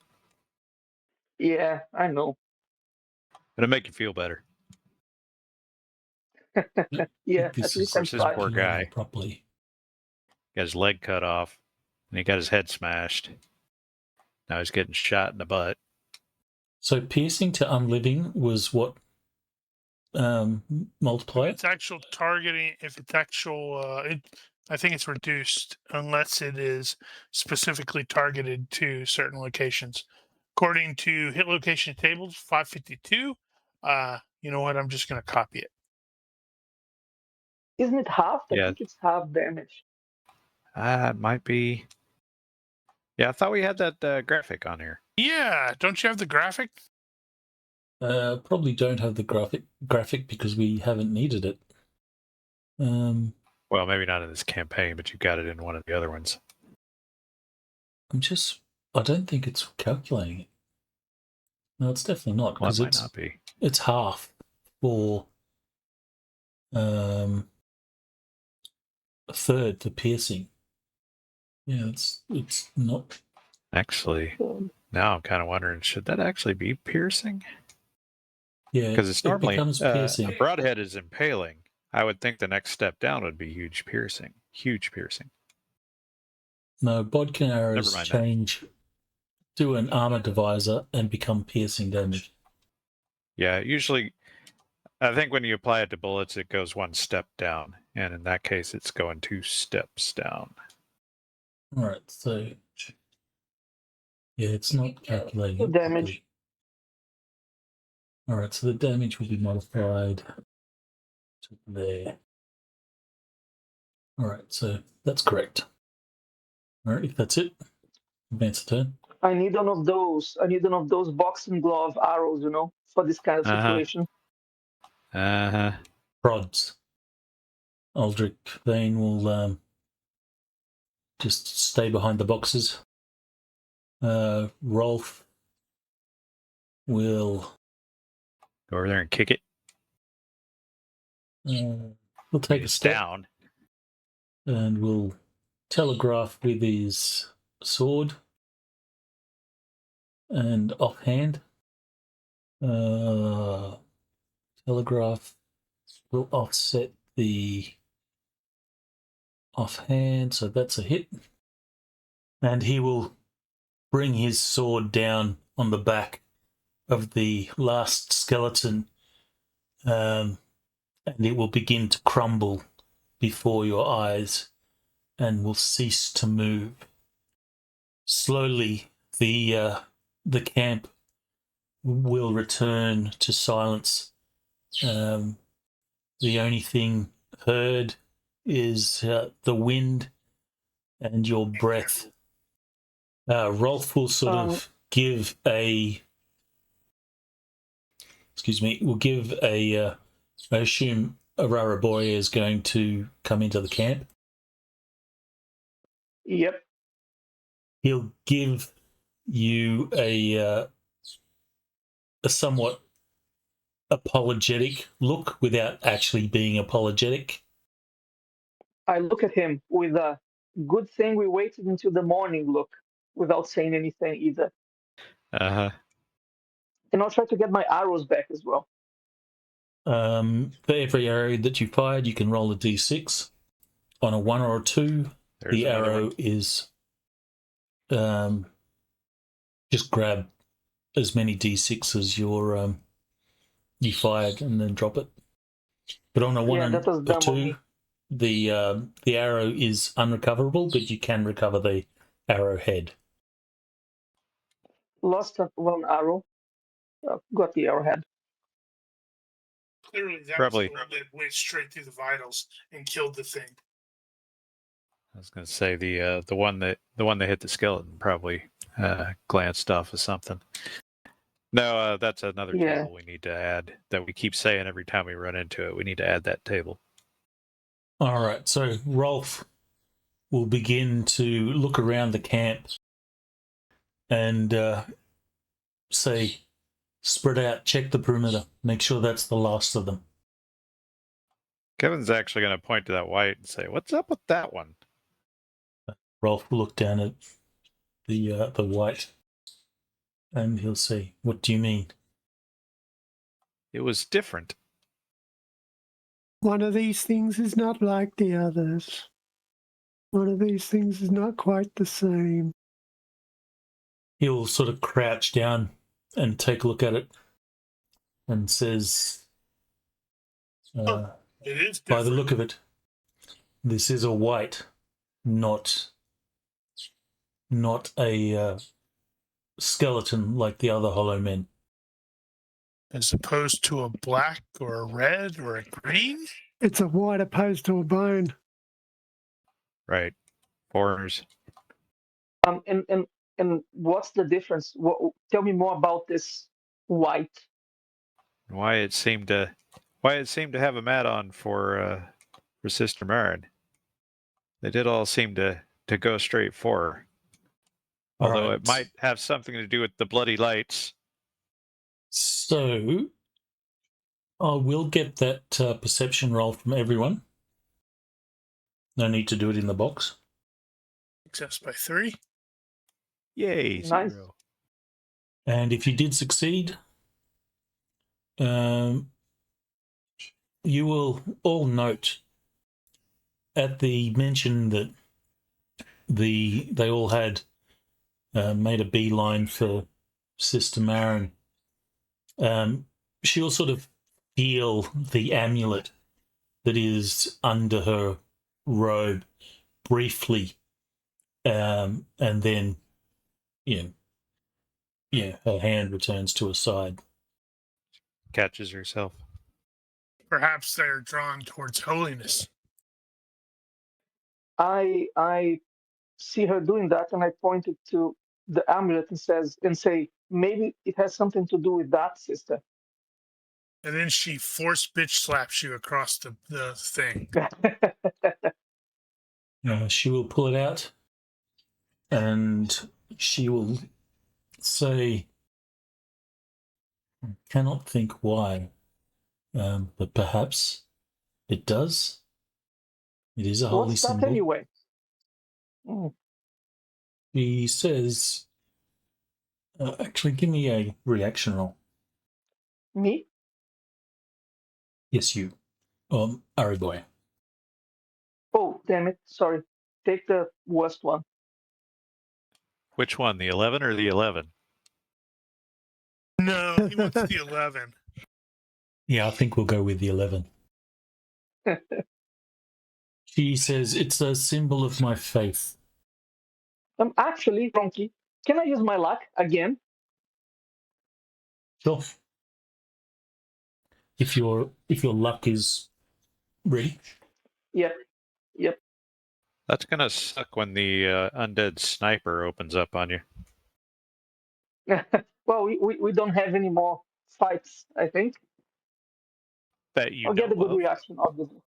yeah, I know. It'll make you feel better. Yeah, This at least is I'm this fine. poor guy. Properly. Got his leg cut off, and he got his head smashed. Now he's getting shot in the butt. So piercing to unliving was what multiplier? It's actual targeting. If it's actual, I think it's reduced unless it is specifically targeted to certain locations. According to hit location tables 552, you know what? I'm just going to copy it. Isn't it half? I Yeah. think it's half damage. It might be. Yeah, I thought we had that graphic on here. Yeah, don't you have the graphic? Probably don't have the graphic because we haven't needed it. Well, maybe not in this campaign, but you got it in one of the other ones. I don't think it's calculating it. No, it's definitely not, Well, because it might not be. it's half for a third for piercing. Yeah, it's not. Actually, now I'm kind of wondering, should that actually be piercing? Yeah, Because it's it normally becomes a piercing. broadhead is impaling. I would think the next step down would be huge piercing. Huge piercing. No, bodkin arrows mind that. change to an armor divisor and become piercing damage. Yeah, usually I think when you apply it to bullets, it goes one step down. And in that case, it's going 2 steps down. All right, so yeah, it's not calculating The it damage. properly. All right, so the damage will be modified to there. All right, so that's correct. All right, if that's it, advance the turn. I need one of those. I need one of those boxing glove arrows, for this kind of situation. Prods. Aldrich Vane will just stay behind the boxes. Rolf will Go over there and kick it. will take a It's step down. and will telegraph with his sword and offhand. Telegraph will offset the offhand, so that's a hit. And he will bring his sword down on the back of the last skeleton, and it will begin to crumble before your eyes and will cease to move. Slowly, the camp will return to silence. The only thing heard is the wind and your breath. Rolf will sort of give a. Excuse me. Will give a. I assume Aurora Boy is going to come into the camp. Yep. He'll give you a somewhat apologetic look without actually being apologetic. I look at him with a good thing we waited until the morning look without saying anything either. Uh-huh. And I'll try to get my arrows back as well. For every arrow that you fired, you can roll a d6. On a 1 or a 2, There's the another arrow one. is just grab as many d6 as you fired and then drop it. But on a 1 Yeah, and that was a dumb of 2, me. the arrow is unrecoverable, but you can recover the arrowhead. Lost one arrow. Got the arrowhead. Clearly, that Probably. was the one that went straight through the vitals and killed the thing. I was going to say the one that hit the skeleton probably glanced off of something. No, that's another Yeah. table we need to add that we keep saying every time we run into it. We need to add that table. All right, so Rolf will begin to look around the camp and say, spread out, check the perimeter, make sure that's the last of them. Kevin's actually going to point to that white and say, "What's up with that one?" Rolf will look down at the white and he'll say, what do you mean? It was different. One of these things is not like the others. One of these things is not quite the same. He'll sort of crouch down and take a look at it and says, It is by the different. look of it, this is a white, not a skeleton like the other Hollowmen. As opposed to a black or a red or a green? It's a white opposed to a bone. Right. Foreigners. And what's the difference? Tell me more about this white. Why it seemed to have a mat on for Sister Marin. They did all seem to go straight for her. Although right. It might have something to do with the bloody lights. So I will get that perception roll from everyone. No need to do it in the box. Success by 3. Yay, Nice. 0. And if you did succeed, you will all note at the mention that they all had made a beeline for Sister Marin. She'll sort of feel the amulet that is under her robe briefly, and then, her hand returns to her side. Catches herself. Perhaps they're drawn towards holiness. I see her doing that, and I pointed to the amulet and say, maybe it has something to do with that, sister. And then she force bitch slaps you across the thing. She will pull it out, and she will say, I cannot think why, but perhaps it does. It is a holy What's that symbol. anyway? Mm. He says, actually, give me a reaction roll. Me? Yes, you. Ari boy. Oh, damn it. Sorry. Take the worst one. Which one, the 11 or the 11? No, he wants the 11. Yeah, I think we'll go with the 11. She says, it's a symbol of my faith. Actually, Ronnke, can I use my luck again? Sure. If your luck is ready. Yep. That's going to suck when the undead sniper opens up on you. Well, we don't have any more fights, I think. That you I'll get a know good of. reaction, obviously.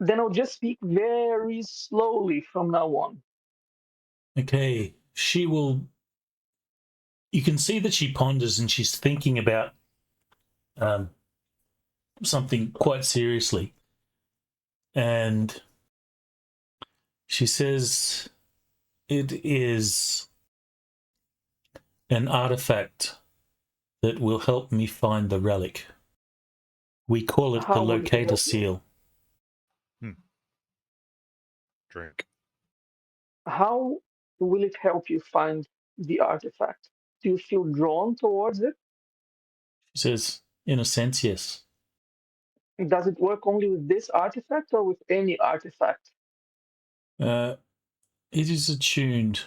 Then I'll just speak very slowly from now on. Okay. She will... You can see that she ponders and she's thinking about something quite seriously. And she says it is an artifact that will help me find the relic. We call it How the will it locator help you? seal. Drink. How will it help you find the artifact? Do you feel drawn towards it? She says, in a sense, yes. Does it work only with this artifact or with any artifact? It is attuned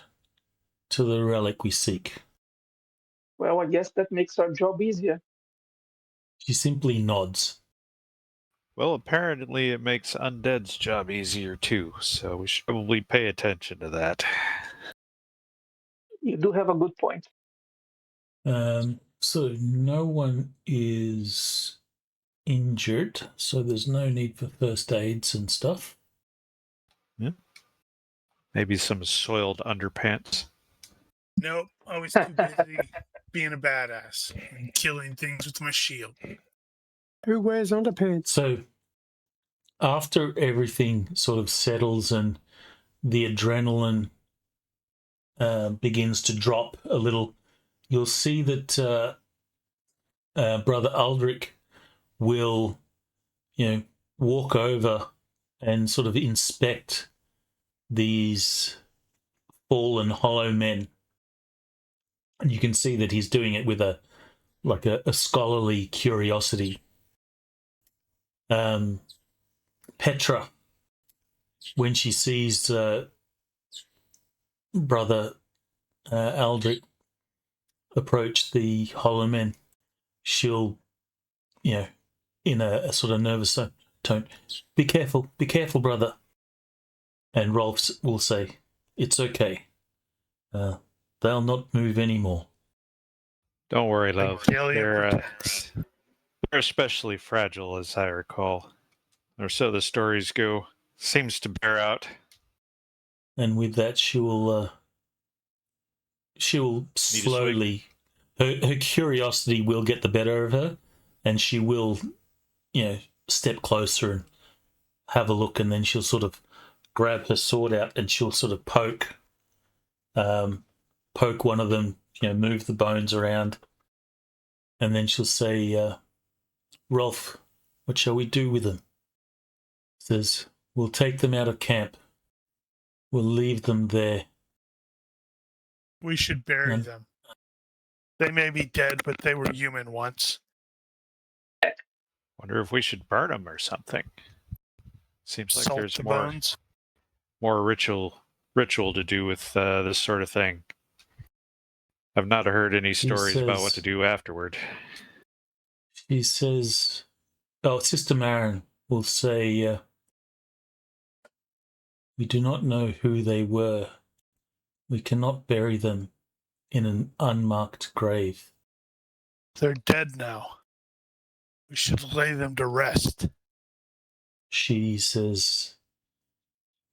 to the relic we seek. Well, I guess that makes our job easier. She simply nods. Well, apparently it makes undead's job easier too, so we should probably pay attention to that. You do have a good point. So no one is injured, so there's no need for first aids and stuff. Maybe some soiled underpants. Nope, always too busy being a badass and killing things with my shield. Who wears underpants? So after everything sort of settles and the adrenaline begins to drop a little, you'll see that Brother Aldrich will, walk over and sort of inspect these fallen Hollowmen. And you can see that he's doing it with a scholarly curiosity. Petra, when she sees Brother Aldrich approach the Hollowmen, she'll, in a sort of nervous tone, be careful, brother. And Rolf will say, it's okay. They'll not move anymore. Don't worry, love. Regalia They're especially fragile, as I recall. Or so the stories go. Seems to bear out. And with that, she will slowly, her curiosity will get the better of her, and she will, step closer and have a look, and then she'll sort of grab her sword out and she'll sort of poke one of them, move the bones around, and then she'll say, Rolf, what shall we do with them? Says, we'll take them out of camp. We'll leave them there. We should bury them. They may be dead, but they were human once. Wonder if we should burn them or something. Seems like Salt there's the more bones. ritual to do with this sort of thing. I've not heard any stories about what to do afterward. She says, "Oh, Sister Marin will say, we do not know who they were. We cannot bury them in an unmarked grave." They're dead now. We should lay them to rest. She says,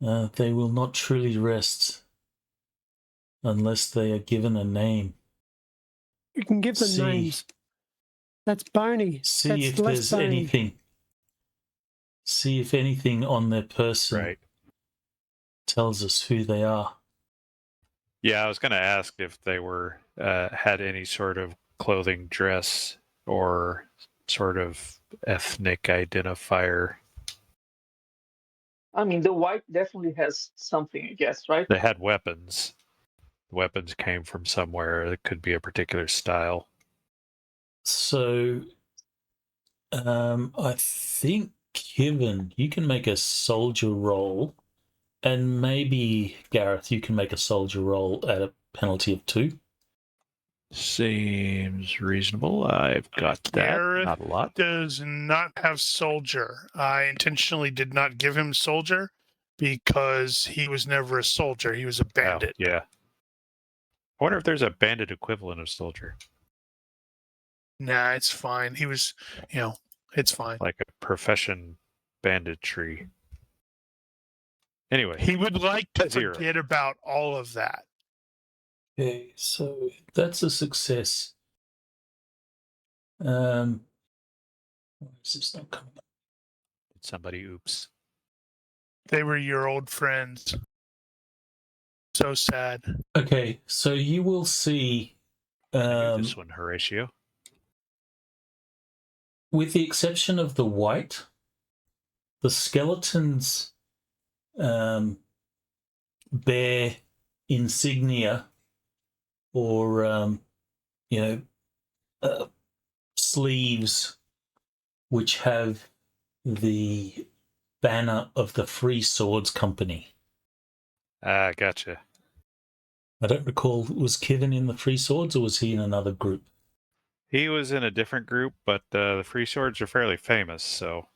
"They will not truly rest unless they are given a name. You can give them See. names. That's bony. See That's if less there's bony. anything. See if anything on their person Right. tells us who they are." Yeah, I was going to ask if they were had any sort of clothing, dress, or sort of ethnic identifier. I mean, the white definitely has something, I guess, right? They had weapons. The weapons came from somewhere. It could be a particular style. So, I think, Kevin, you can make a soldier roll, and maybe, Gareth, you can make a soldier roll at a penalty of 2. Seems reasonable. I've got that. Gareth Not a lot. does not have soldier. I intentionally did not give him soldier because he was never a soldier. He was a bandit. Oh, yeah. I wonder if there's a bandit equivalent of soldier, Nah, it's fine. He was, it's fine. like a profession banditry. Anyway, He would like to 0. forget about all of that. Okay, so that's a success. Why is this not coming up? Did somebody oops? They were your old friends. So sad. Okay, so you will see, I knew this one, Horatio. with the exception of the white, the skeletons bear insignia or sleeves which have the banner of the Free Swords Company. Ah, gotcha. I don't recall, was Kevin in the Free Swords or was he in another group? He was in a different group, but the Free Swords are fairly famous, so...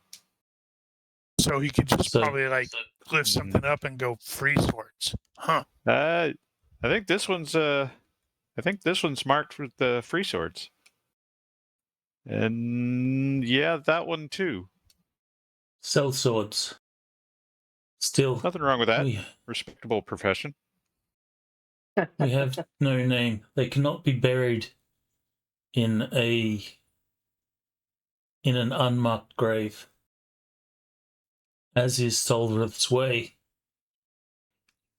So he could just probably lift something up and go free swords. Huh. I think this one's marked with the Free Swords. And yeah, that one too. Sell swords. Still, Nothing wrong with that. we Respectable profession. have no name. They cannot be buried in an unmarked grave, as is Solrith's way.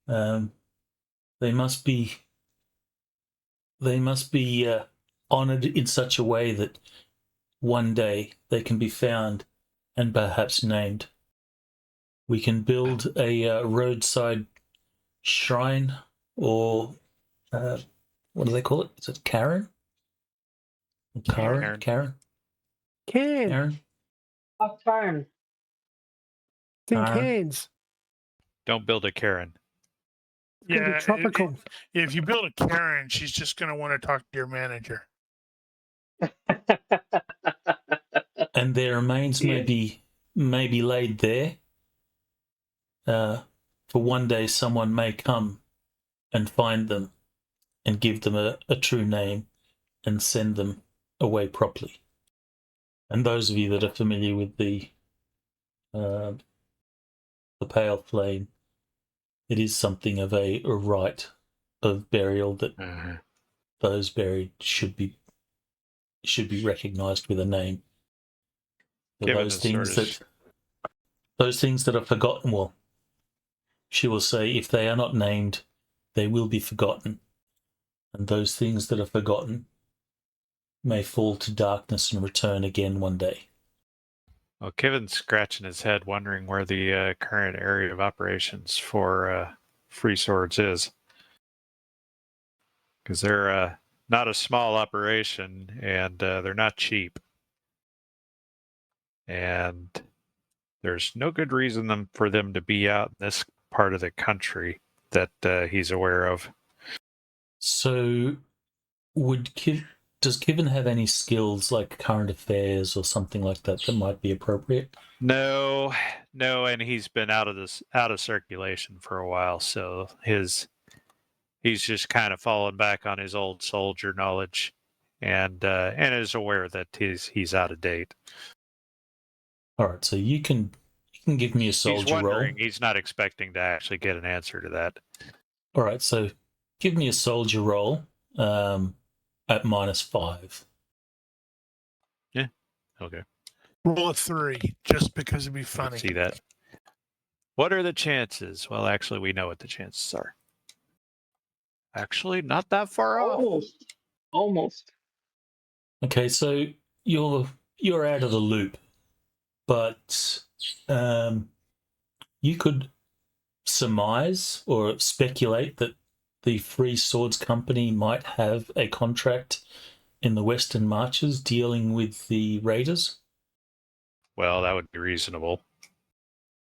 They must be honoured in such a way that one day they can be found and perhaps named. We can build a roadside shrine, or what do they call it? Is it Karen? Karen? Can. Karen? A turn. Think Karen. hands. Don't build a Karen. It's gonna be tropical. If you build a Karen, she's just going to want to talk to your manager. And their remains may be laid there. For one day, someone may come and find them and give them a true name and send them away properly. And those of you that are familiar with the pale flame, it is something of a rite of burial that those buried should be recognised with a name. So those things that are forgotten, well, she will say, if they are not named, they will be forgotten. And those things that are forgotten may fall to darkness and return again one day. Well, Kevin's scratching his head, wondering where the current area of operations for Free Swords is. Because they're not a small operation, and they're not cheap. and there's no good reason for them to be out in this part of the country that he's aware of. So, does Kivin have any skills like current affairs or something like that that might be appropriate? No, and he's been out of circulation for a while, so he's just kind of fallen back on his old soldier knowledge, and is aware that he's out of date. All right, so you can give me a He's soldier roll. wondering. He's not expecting to actually get an answer to that. All right, so give me a soldier roll at -5. Yeah. Okay. Roll a 3, just because it'd be I can funny. see that. What are the chances? Well, actually, we know what the chances are. Actually, not that far off. Almost. Okay, so you're out of the loop, but you could surmise or speculate that the Free Swords Company might have a contract in the Western Marches dealing with the raiders. Well, that would be reasonable.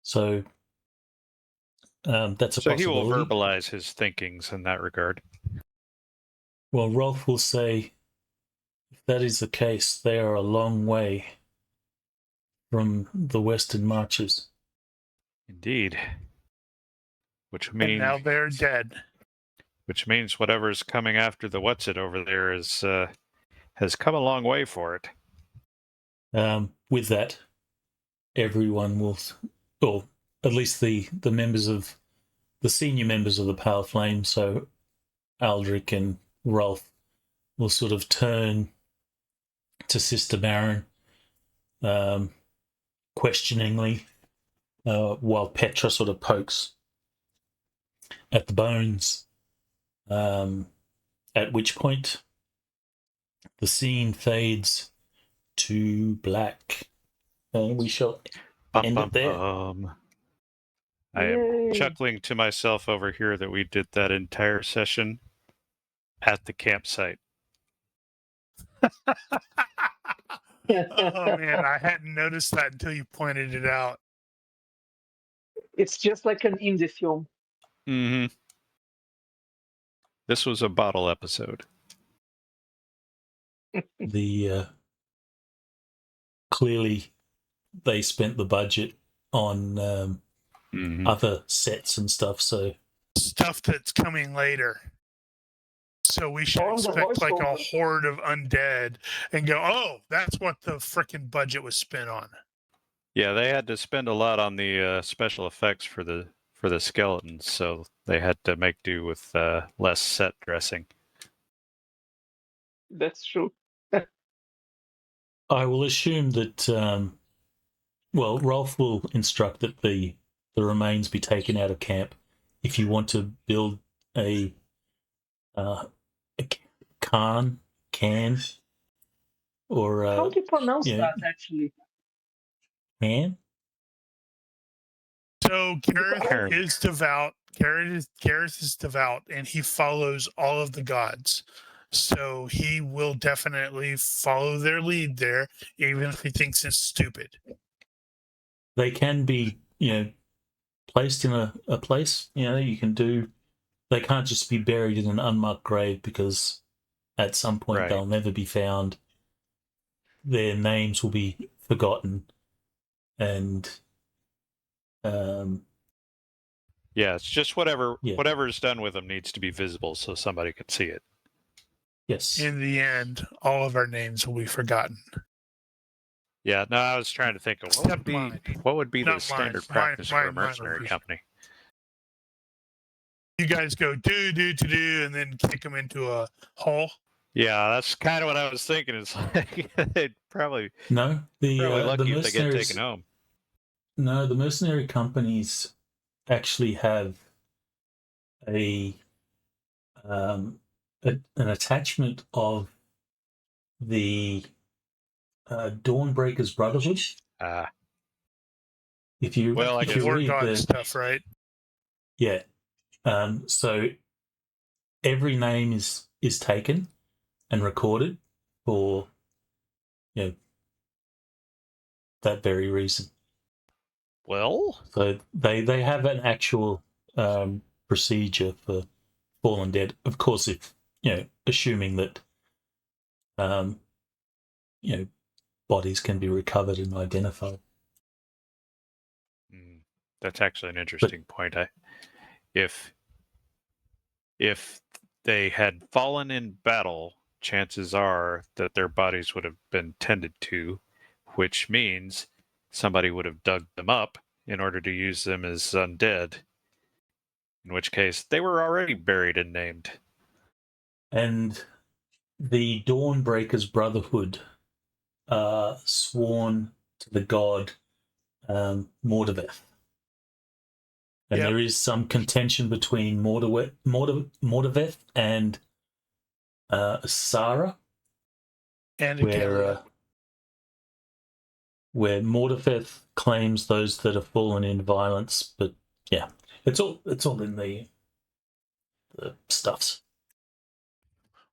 So that's a So possibility. he will verbalize his thinkings in that regard. Well, Rolf will say, if that is the case, they are a long way from the Western Marches. Indeed. Which And means now they're dead. Which means whatever's coming after the what's-it over there has come a long way for it. With that, everyone will, or at least the members of the senior members of the Pale Flame, so Aldrich and Rolf, will sort of turn to Sister Baron questioningly, while Petra sort of pokes at the bones. At which point the scene fades to black, and we shall end it there. I am Yay. chuckling to myself over here that we did that entire session at the campsite. Oh man, I hadn't noticed that until you pointed it out. It's just like an indie film. Mm-hmm. This was a bottle episode. The clearly they spent the budget on other sets and stuff, so Stuff that's coming later. So we should Oh, the expect like a voiceover. horde of undead and go, oh, that's what the frickin' budget was spent on. Yeah, they had to spend a lot on the special effects for the skeletons, so they had to make do with less set dressing. That's true. I will assume that Rolf will instruct that the remains be taken out of camp. If you want to build a can, or How do you pronounce that, actually? can. So Gareth Karen. is devout. Gareth is devout, and he follows all of the gods. So he will definitely follow their lead there, even if he thinks it's stupid. They can be, placed in a place. You can do. They can't just be buried in an unmarked grave, because at some point Right. they'll never be found. Their names will be forgotten, and Yeah, it's just whatever's done with them needs to be visible so somebody can see it. yes, In the end, all of our names will be forgotten. Yeah, no, I was trying to think of Except mine. what would be the Not standard mine. practice for a Mine mercenary was- company. You guys go do, and then kick them into a hole. Yeah, that's kind of what I was thinking. It's like they'd probably no. The lucky if they get mercenaries. taken home. No, the mercenary companies actually have an attachment of the Dawnbreakers Brotherhood. If you Well, I if guess- you War read god the stuff, right? yeah, so every name is taken and recorded for that very reason. Well, So they have an actual procedure for fallen dead. Of course, if assuming that bodies can be recovered and identified. that's actually an interesting point. If they had fallen in battle, chances are that their bodies would have been tended to, which means somebody would have dug them up in order to use them as undead, in which case they were already buried and named. And the Dawnbreakers Brotherhood are sworn to the god Mordoveth. And Yep. there is some contention between Mordoveth and Asara, And Agalia. where Mordoveth claims those that have fallen in violence, but yeah, it's all in the stuffs.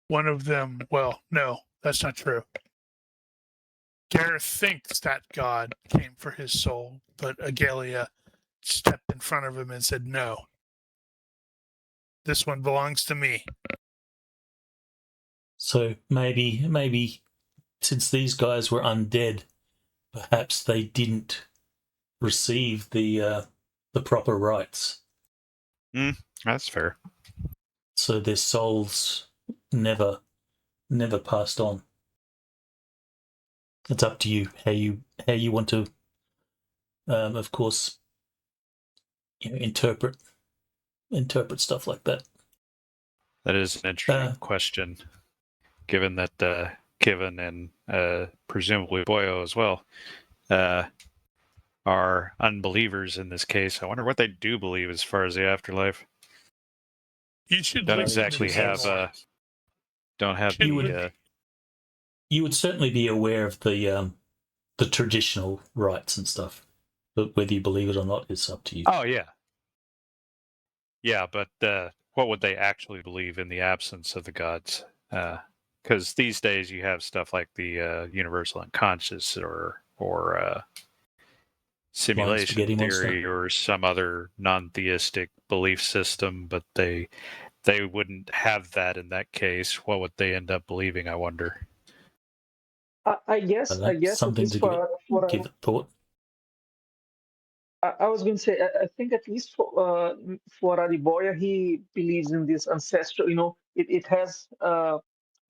One of them, well, no, that's not true. Gareth thinks that God came for his soul, but Agalia stepped in front of him and said, no, this one belongs to me. So maybe since these guys were undead, perhaps they didn't receive the proper rites. That's fair. So their souls never passed on. It's up to you how you want to, of course, interpret stuff like that. That is an interesting question, given that Kevin and presumably Boyo as well are unbelievers in this case. I wonder what they do believe as far as the afterlife. You should Don't listen exactly to have this. don't have You would certainly be aware of the traditional rites and stuff, but whether you believe it or not is up to you. Oh yeah, but what would they actually believe in the absence of the gods? Because these days you have stuff like the universal unconscious or simulation theory or some other non-theistic belief system, but they wouldn't have that in that case. What would they end up believing, I wonder? I guess something at least to give it thought. I was going to say, I think at least for Ariboya, he believes in this ancestral, it has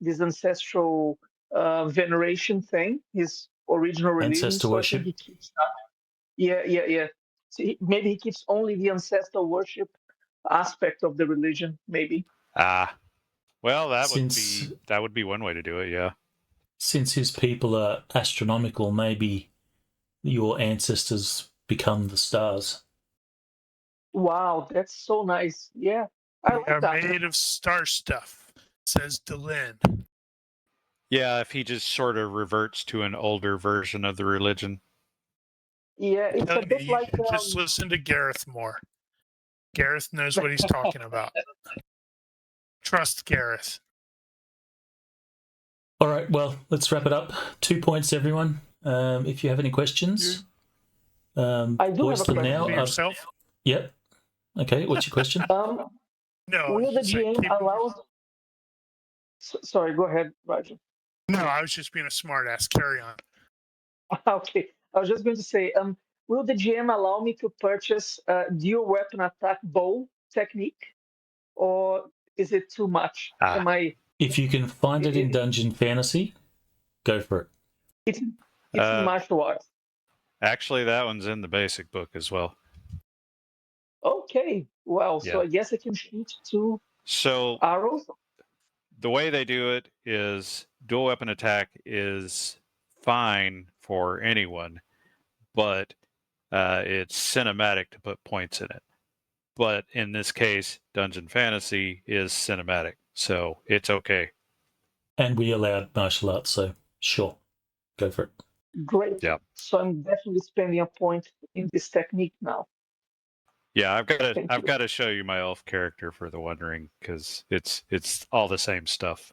this ancestral veneration thing, his original religion. Ancestor So worship. I think he keeps that. Yeah. So maybe he keeps only the ancestor worship aspect of the religion, maybe. Well, that would be one way to do it, yeah. Since his people are astronomical, maybe your ancestors become the stars. Wow, that's so nice. Yeah, I like They are that. made of star stuff, says Delin. Yeah, if he just sort of reverts to an older version of the religion. Yeah, it's a bit You like should just listen to Gareth more. Gareth knows what he's talking about. Trust Gareth. All right, well, let's wrap it up. 2 points, everyone. If you have any questions, I do voice have a them question now. For yourself? Yep. Okay, what's your question? No. Will the GM allow? Sorry, go ahead, Roger. No, I was just being a smartass. Carry on. Okay, I was just going to say, will the GM allow me to purchase dual weapon attack bow technique, or is it too much? Am I? If you can find it in Dungeon Fantasy, go for it. It's in martial arts. Actually, that one's in the basic book as well. Okay, well, so Yeah. I guess I can shoot 2 So arrows. the way they do it is dual weapon attack is fine for anyone, but it's cinematic to put points in it. But in this case, Dungeon Fantasy is cinematic, so it's okay. And we allowed martial arts, so sure, go for it. Great. Yeah. So I'm definitely spending a point in this technique now. Yeah, I've Thank got to show you my elf character for the wondering, because it's all the same stuff.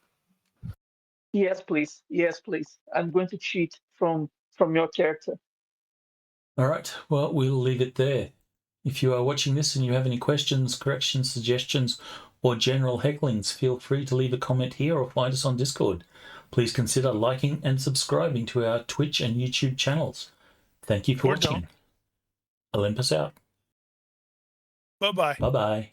Yes, please. Yes, please. I'm going to cheat from your character. All right, well, we'll leave it there. If you are watching this and you have any questions, corrections, suggestions, or general hecklings, feel free to leave a comment here or find us on Discord. Please consider liking and subscribing to our Twitch and YouTube channels. Thank you for Or watching. don't. Olympus out. Bye-bye. Bye-bye.